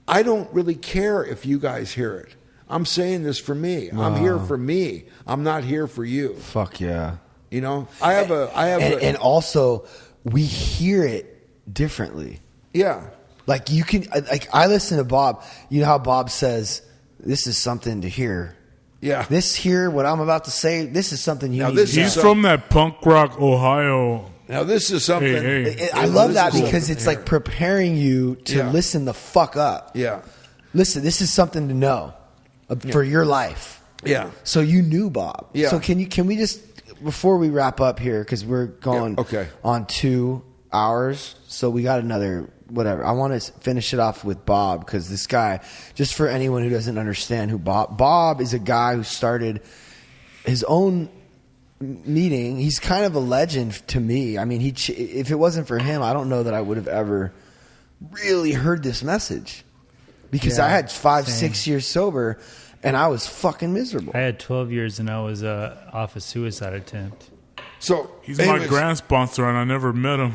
I don't really care if you guys hear it. I'm saying this for me. I'm here for me. I'm not here for you. Fuck yeah. You know, and also we hear it differently. Yeah. Like you can, like I listen to Bob. You know how Bob says, "This is something to hear." Yeah. This here, what I'm about to say, this is something you Now, need this to is He's from that punk rock Ohio. Now this is something. Hey. I love that This is because it's like preparing you to Yeah. listen the fuck up. Yeah. Listen, this is something to know for your life. Yeah. So you knew Bob. Yeah. So can we just, before we wrap up here, because we're going okay. on 2 hours, so we got another whatever. I want to finish it off with Bob because this guy, just for anyone who doesn't understand who Bob is a guy who started his own meeting. He's kind of a legend to me. I mean, if it wasn't for him, I don't know that I would have ever really heard this message because I had 5-6 years sober and I was fucking miserable. I had 12 years and I was off a suicide attempt. So He's my grand sponsor, and I never met him.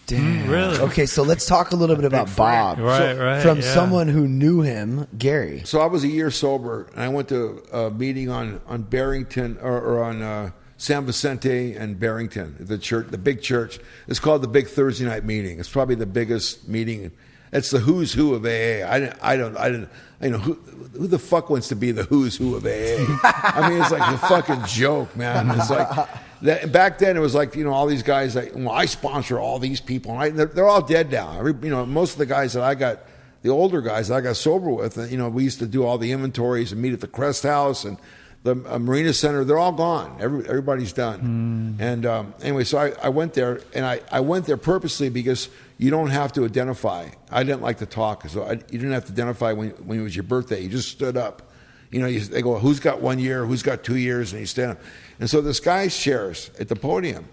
Damn. Really? Okay, so let's talk a little bit about Bob. Right. From yeah. someone who knew him, Gary. So I was a year sober, and I went to a meeting on Barrington or on San Vicente and Barrington, the church, the big church. It's called the Big Thursday Night Meeting. It's probably the biggest meeting. It's the who's who of AA. I don't. You know who the fuck wants to be the who's who of AA? I mean, it's like a fucking joke, man. It's like that, back then. It was like all these guys. Like, well, I sponsor all these people. And they're all dead now. Most of the guys that I got, the older guys that I got sober with. We used to do all the inventories and meet at the Crest House and the Marina Center. They're all gone. Everybody's done. And anyway, so I went there, and I went there purposely because you don't have to identify. I didn't like to talk, so you didn't have to identify when it was your birthday. You just stood up. They go, who's got 1 year, who's got 2 years, and you stand up. And so this guy shares at the podium,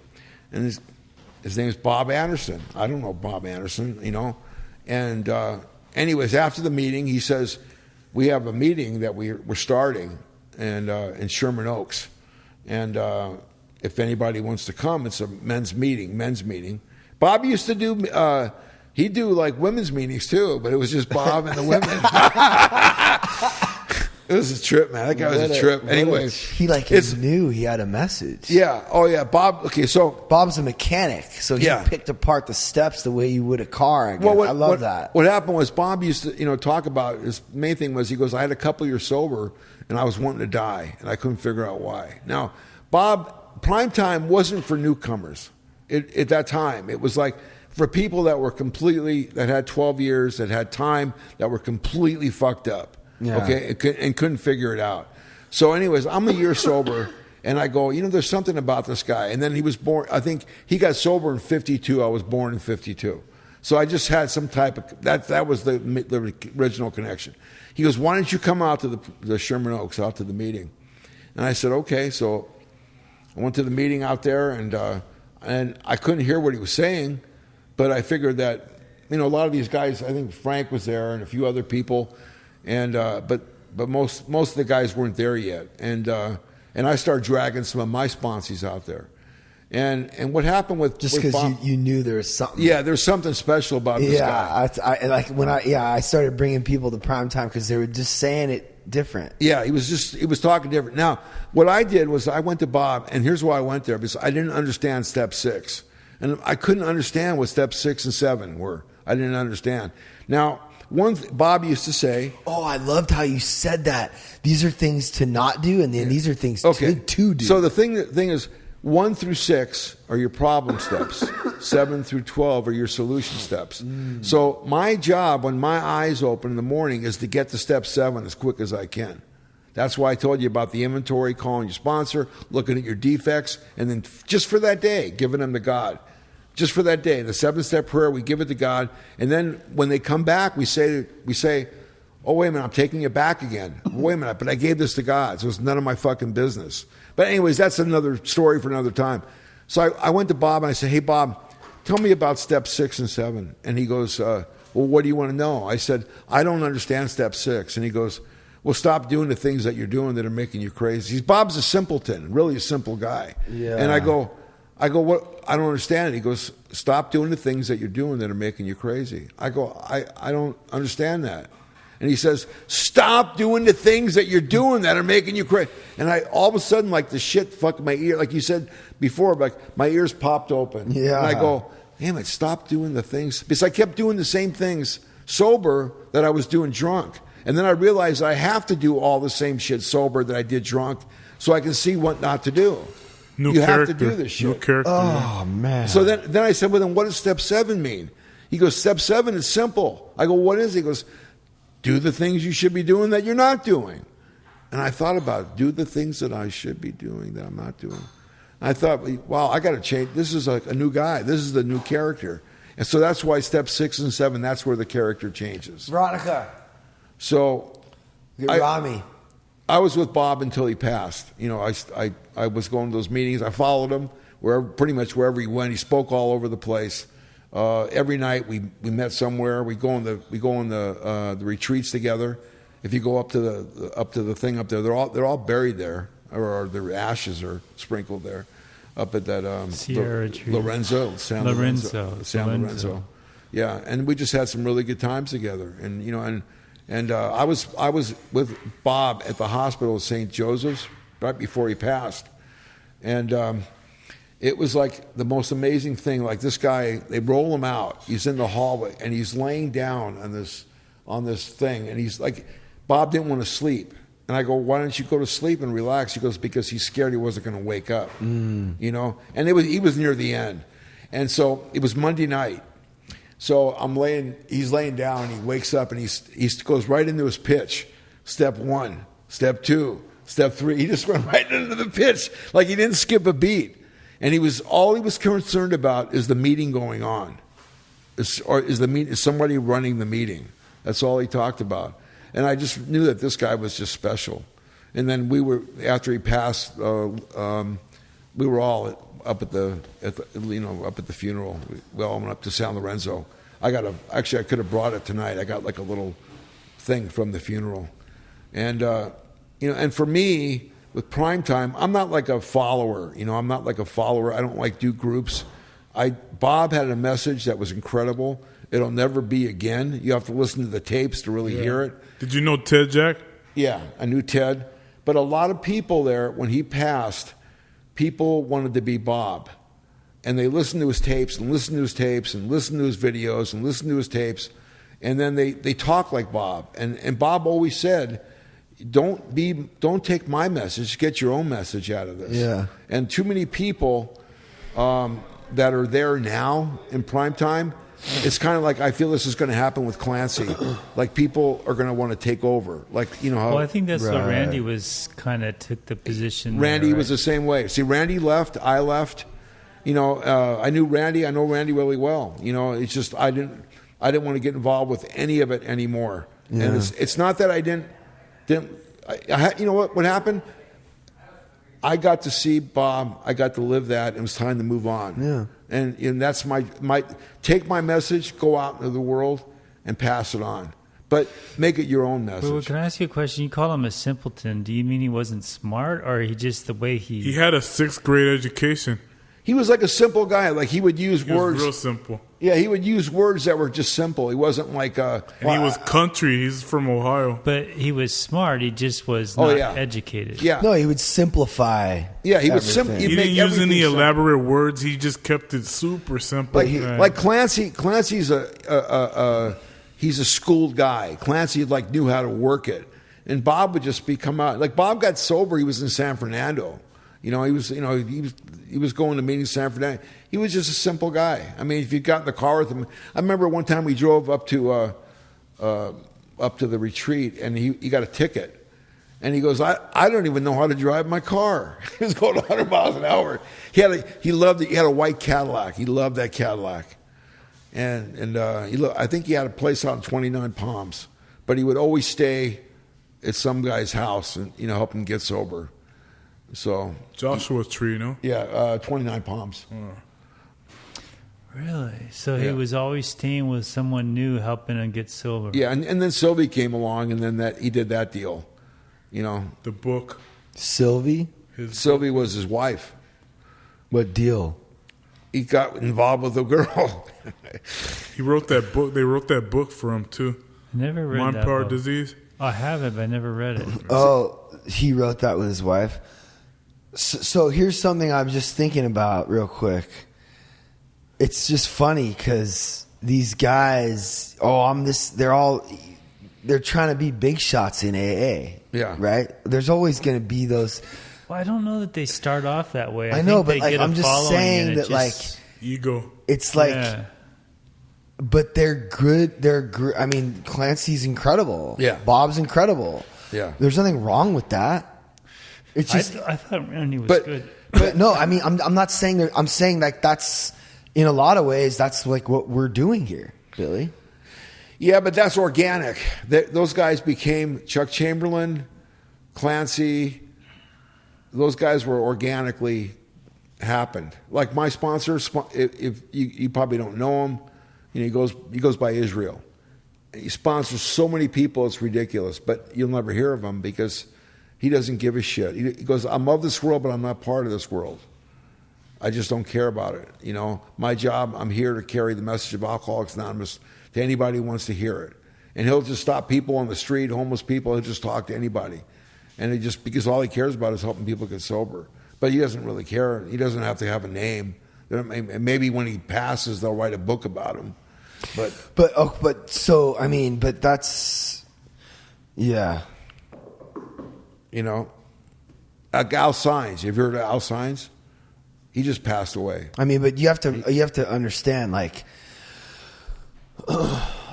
and his name is Bob Anderson. I don't know Bob Anderson, And anyways, after the meeting, he says, we have a meeting that we're starting and in Sherman Oaks. And if anybody wants to come, it's a men's meeting. Bob used to do, he'd do like women's meetings too, but it was just Bob and the women. It was a trip, man. That guy was a trip. Anyways. He knew he had a message. Yeah. Oh, yeah. Bob, okay, so. Bob's a mechanic, so he picked apart the steps the way you would a car, I guess. I love that. What happened was Bob used to, talk about, his main thing was, he goes, I had a couple years sober, and I was wanting to die, and I couldn't figure out why. Now, Bob, prime time wasn't for newcomers at that time. It was like for people that had 12 years, that had time, that were completely fucked up. Yeah. Okay, and couldn't figure it out. So, anyways, I'm a year sober, and I go, there's something about this guy. And then he was born. I think he got sober in '52. I was born in '52. So I just had some type of that was the original connection. He goes, why don't you come out to the Sherman Oaks, out to the meeting? And I said, okay. So I went to the meeting out there, and I couldn't hear what he was saying, but I figured that a lot of these guys. I think Frank was there and a few other people. And but most of the guys weren't there yet, and I started dragging some of my sponsees out there, and what happened with just because you knew there was something. Yeah, there's something special about this guy. I started bringing people to prime time because they were just saying it different. Yeah, he was talking different. Now, what I did was I went to Bob, and here's why I went there, because I didn't understand step 6, and I couldn't understand what steps 6 and 7 were. I didn't understand. Now, Bob used to say, Oh, I loved how you said that. These are things to not do, and then these are things to do. So the thing is, 1 through 6 are your problem steps. 7 through 12 are your solution steps. So my job when my eyes open in the morning is to get to step 7 as quick as I can. That's why I told you about the inventory, calling your sponsor, looking at your defects, and then just for that day, giving them to God. Just for that day, the 7-step prayer, we give it to God, and then when they come back, we say, "Oh, wait a minute, I'm taking it back again. Wait a minute, but I gave this to God, so it's none of my fucking business." But anyways, that's another story for another time. So I went to Bob and I said, "Hey, Bob, tell me about step 6 and 7." And he goes, "Well, what do you want to know?" I said, "I don't understand step 6." And he goes, "Well, stop doing the things that you're doing that are making you crazy." Bob's a simpleton, really a simple guy. Yeah. And I go, "What? I don't understand it." He goes, "Stop doing the things that you're doing that are making you crazy." I go, I don't understand that. And he says, "Stop doing the things that you're doing that are making you crazy." And I, all of a sudden, like the shit fucked my ear. Like you said before, like my ears popped open. Yeah. And I go, "Damn it, stop doing the things." Because I kept doing the same things sober that I was doing drunk. And then I realized I have to do all the same shit sober that I did drunk so I can see what not to do. You have to do this shit. New character. Oh, man. So then I said, "Well, then what does step 7 mean?" He goes, "Step 7 is simple." I go, "What is it?" He goes, "Do the things you should be doing that you're not doing." And I thought about it. Do the things that I should be doing that I'm not doing. And I thought, wow, I got to change. This is like a new guy. This is the new character. And so that's why step 6 and 7, that's where the character changes. Veronica, So Rami. I was with Bob until he passed. You know, I was going to those meetings. I followed him pretty much wherever he went. He spoke all over the place. Every night we met somewhere. We go in the retreats together. If you go up to the thing up there, they're all buried there, or their ashes are sprinkled there, up at that Sierra retreat. San Lorenzo. Yeah, and we just had some really good times together, and you know, and I was with Bob at the hospital at St. Joseph's right before he passed, and it was like the most amazing thing. Like this guy, they roll him out. He's in the hallway and he's laying down on this thing, and he's like, Bob didn't want to sleep, and I go, "Why don't you go to sleep and relax?" He goes, "Because he's scared he wasn't going to wake up." You know, and he was near the end, and so it was Monday night. So he's laying down, and he wakes up, and he goes right into his pitch. Step 1, step 2, step 3. He just went right into the pitch, like he didn't skip a beat. And all he was concerned about is the meeting going on, is somebody running the meeting. That's all he talked about. And I just knew that this guy was just special. And then after he passed, we were all up at the funeral. We all went up to San Lorenzo. I could have brought it tonight. I got like a little thing from the funeral, and and for me with Primetime, I'm not like a follower. I'm not like a follower. I don't like do groups. Bob had a message that was incredible. It'll never be again. You have to listen to the tapes to really hear it. Did you know Ted Jack? Yeah, I knew Ted, but a lot of people there when he passed. People wanted to be Bob, and they listened to his tapes and listened to his tapes and listened to his videos and listened to his tapes, and then they talk like Bob. And Bob always said, "Don't take my message, get your own message out of this." Yeah. And too many people that are there now in Primetime, it's kind of like I feel this is going to happen with Clancy. Like people are going to want to take over. Like how. Well, I think that's what Randy was kind of took the position. Randy there, right? was the same way. See, Randy left. I left. I knew Randy. I know Randy really well. It's just I didn't want to get involved with any of it anymore. Yeah. And it's not that I didn't. You know what happened? I got to see Bob. I got to live that. It was time to move on. Yeah. And that's my take my message, go out into the world, and pass it on. But make it your own message. Well, can I ask you a question? You call him a simpleton. Do you mean he wasn't smart, or he just the way He had a 6th grade education. He was like a simple guy. Like he would use words. Was real simple. Yeah, he would use words that were just simple. He wasn't like and he was country. He's from Ohio. But he was smart. He just was not educated. Yeah. No, he would simplify. Yeah, he would simple. He didn't use any elaborate words. He just kept it super simple. Like Clancy. Clancy's he's a schooled guy. Clancy like knew how to work it, and Bob would just come out. Like Bob got sober. He was in San Fernando. He was going to meetings in San Fernando. He was just a simple guy. I mean, if you got in the car with him, I remember one time we drove up to the retreat, and he got a ticket, and he goes, I don't even know how to drive my car. He was going 100 miles an hour. He had a white Cadillac. He loved that Cadillac, and I think he had a place out in 29 Palms, but he would always stay at some guy's house and help him get sober. So Joshua's tree, no? Yeah, 29 Palms. Really? So he was always staying with someone new, helping him get sober. Yeah, and then Sylvie came along, and then he did that deal. The book. Sylvie? Sylvie was his wife. What deal? He got involved with a girl. He wrote that book. They wrote that book for him too. I never read Mind that Power book. Disease. I have it, but I never read it. Oh, he wrote that with his wife. So here's something I'm just thinking about real quick. It's just funny because these guys, they're trying to be big shots in AA. Yeah. Right? There's always going to be those. Well, I don't know that they start off that way. I know, think but they get a I'm just following saying and it that just- Ego. it's like, Yeah. but they're good. I mean, Clancy's incredible. Yeah. Bob's incredible. Yeah. There's nothing wrong with that. It's just, I thought Randy was But- good. but no, I mean, I'm not saying that. I'm saying like that's in a lot of ways that's like what we're doing here, Billy. Yeah, but that's organic. Those guys became Chuck Chamberlain, Clancy. Those guys were organically happened. Like my sponsor, if you probably don't know him, he goes by Israel. He sponsors so many people, it's ridiculous. But you'll never hear of him because he doesn't give a shit. He goes, I'm of this world, but I'm not part of this world. I just don't care about it. My job, I'm here to carry the message of Alcoholics Anonymous to anybody who wants to hear it. And he'll just stop people on the street, homeless people. He'll just talk to anybody. And because all he cares about is helping people get sober. But he doesn't really care. He doesn't have to have a name. Maybe when he passes, they'll write a book about him. But that's, yeah. Al Sines. Have you heard of Al Sines? He just passed away. I mean, but you have to understand, like,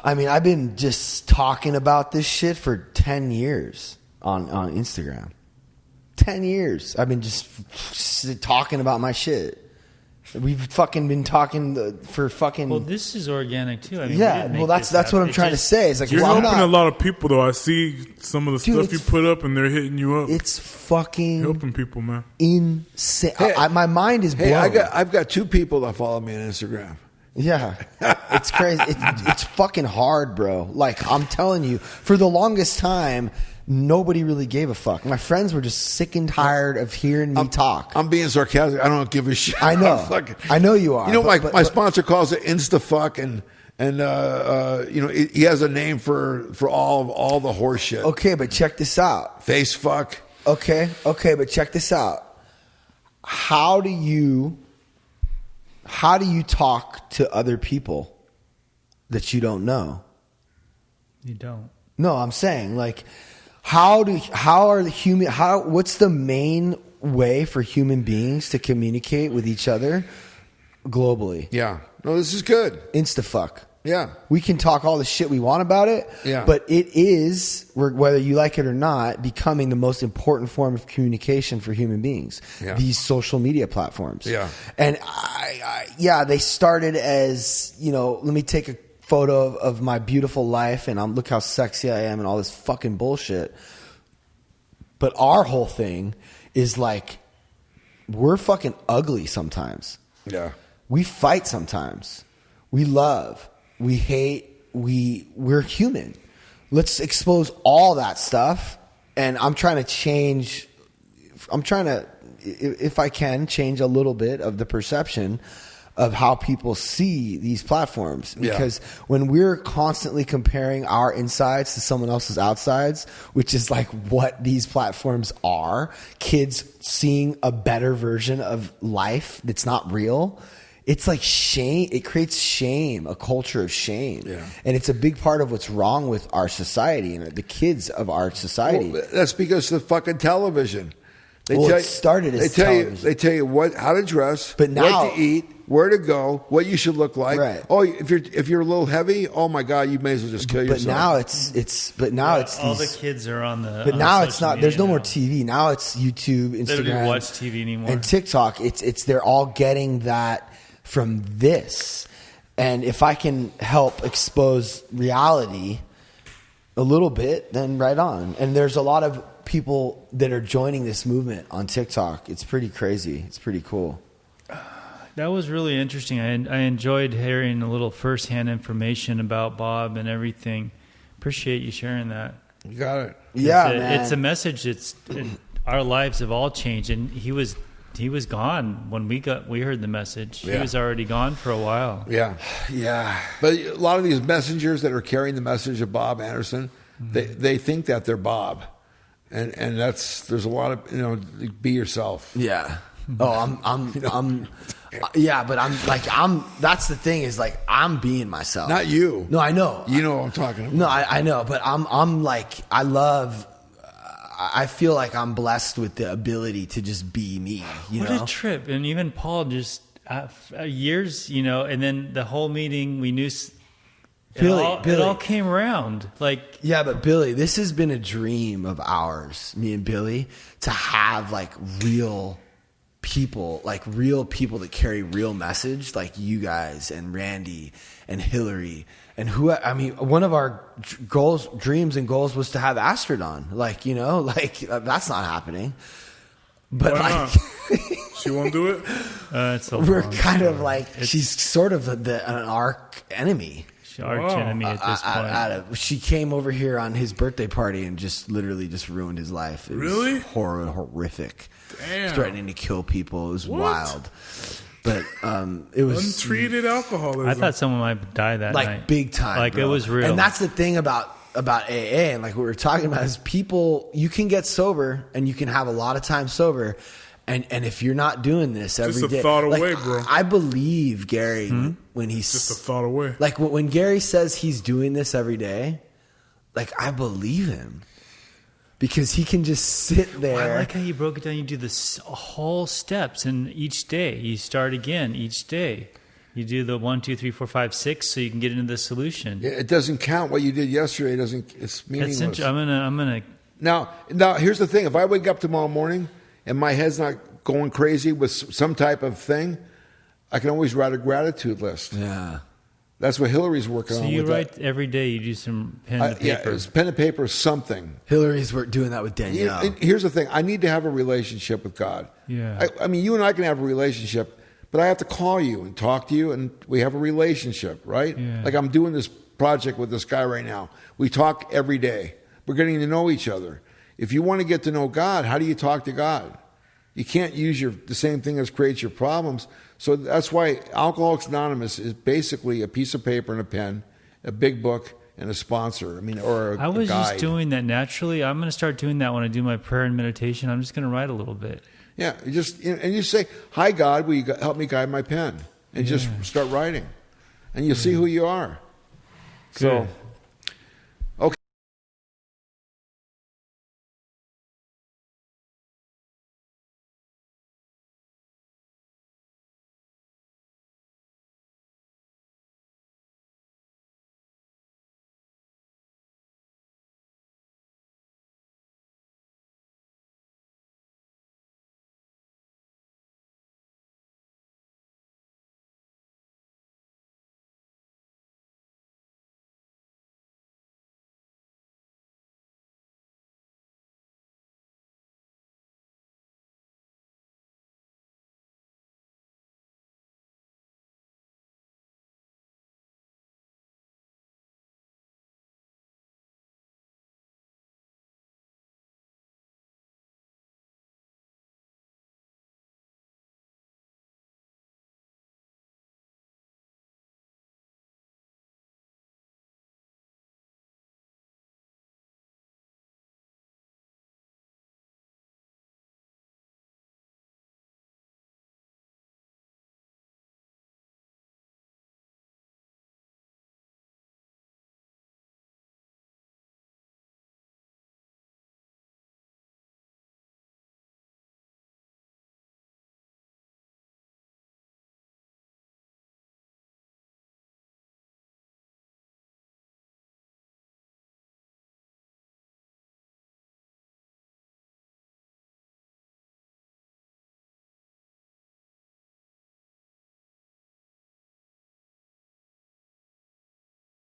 I've been just talking about this shit for 10 years on Instagram. 10 years. I've been just talking about my shit. We've fucking been talking for fucking. Well, this is organic too. I mean, yeah. Well, that's what I'm trying to say. It's like, You're well, helping a lot of people, though. I see some of the Dude, stuff you put up, and they're hitting you up. It's fucking helping people, man. insane. Hey, my mind is blown. Hey, I've got 2 people that follow me on Instagram. Yeah, it's crazy. It's fucking hard, bro. Like, I'm telling you, for the longest time, nobody really gave a fuck. My friends were just sick and tired of hearing me talk. I'm being sarcastic. I don't give a shit. I know. I know you are. My sponsor calls it InstaFuck, and he has a name for all the horse shit. Okay, but check this out. Facefuck. Okay, but check this out. How do you talk to other people that you don't know? You don't. No, I'm saying, like, what's the main way for human beings to communicate with each other globally? Yeah. No, this is good. Instafuck. Yeah. We can talk all the shit we want about it, Yeah. but it is, whether you like it or not, becoming the most important form of communication for human beings. Yeah. These social media platforms. Yeah. And they started as, let me take a photo of my beautiful life and look how sexy I am and all this fucking bullshit. But our whole thing is like, we're fucking ugly sometimes. Yeah. We fight sometimes. We love. We hate. We're human. Let's expose all that stuff. And I'm trying to change. If I can, change a little bit of the perception of how people see these platforms. Because when we're constantly comparing our insides to someone else's outsides, which is like what these platforms are, kids seeing a better version of life that's not real, it's like shame. It creates shame, a culture of shame. Yeah. And it's a big part of what's wrong with our society and the kids of our society. Well, that's because of the fucking television. They Well, tell it started as they television. tell you how to dress, But now- what to eat, where to go, what you should look like. Right. Oh, if you're a little heavy, oh my God, you may as well just kill But yourself. now it's all these, the kids are on the. But on now it's social not. There's no media more now. TV. Now it's YouTube, They don't even Instagram, watch TV anymore. and TikTok. It's they're all getting that from this. And if I can help expose reality a little bit, then right on. And there's a lot of people that are joining this movement on TikTok. It's pretty crazy. It's pretty cool. That was really interesting. I enjoyed hearing a little firsthand information about Bob and everything. Appreciate you sharing that. You got it. Yeah, it's man. It's a message. Our lives have all changed, and he was gone when we heard the message. He Yeah. was already gone for a while. Yeah. Yeah. But a lot of these messengers that are carrying the message of Bob Anderson, they think that they're Bob. And there's a lot of, be yourself. Yeah. Oh, that's the thing is like, I'm being myself. Not you. No, I know. You know what I'm talking about. No, I know, but I'm like, I feel like I'm blessed with the ability to just be me, What a trip. And even Paul just years, and then the whole meeting we knew Billy. it all came around. Like, Yeah, but Billy, this has been a dream of ours, me and Billy, to have like real people that carry real message, like you guys and Randy and Hillary and one of our dreams and goals was to have Astrid on, that's not happening. But Why like, She won't do it? it's a we're long kind of story. like, she's sort of an arch enemy. She's arch enemy at this point. She came over here on his birthday party and just literally just ruined his life. It Really? was horrific. Damn. Threatening to kill people. It was What? wild. But it was Untreated alcoholism. I thought someone might die that like night. big time. Like, bro. it was real. And that's the thing about AA and like what we're talking about is people, you can get sober and you can have a lot of time sober. And if you're not doing this every Just a day, thought like, away, bro. I believe Gary when he's Just a thought away. like when Gary says he's doing this every day, like I believe him because he can just sit there. I like how you broke it down. You do the whole steps, and each day you start again. Each day you do the 1, 2, 3, 4, 5, 6, so you can get into the solution. It doesn't count. What you did yesterday doesn't. It's meaningless. That's I'm gonna. Now, here's the thing. If I wake up tomorrow morning and my head's not going crazy with some type of thing, I can always write a gratitude list. Yeah. That's what Hillary's working So on. you with wite that. every day. You do some pen to Yeah, paper. it's pen and paper, something. Hillary's doing that with Danielle. And here's the thing. I need to have a relationship with God. Yeah. I mean, you and I can have a relationship, but I have to call you and talk to you, and we have a relationship, right? Yeah. Like I'm doing this project with this guy right now. We talk every day. We're getting to know each other. If you want to get to know God, how do you talk to God? You can't use the same thing as creates your problems. So that's why Alcoholics Anonymous is basically a piece of paper and a pen, a big book, and a sponsor. I was a guide. just doing that naturally. I'm going to start doing that when I do my prayer and meditation. I'm just going to write a little bit. Yeah, you say, "Hi God, will you help me guide my pen?" And just start writing, and you'll see who you are. So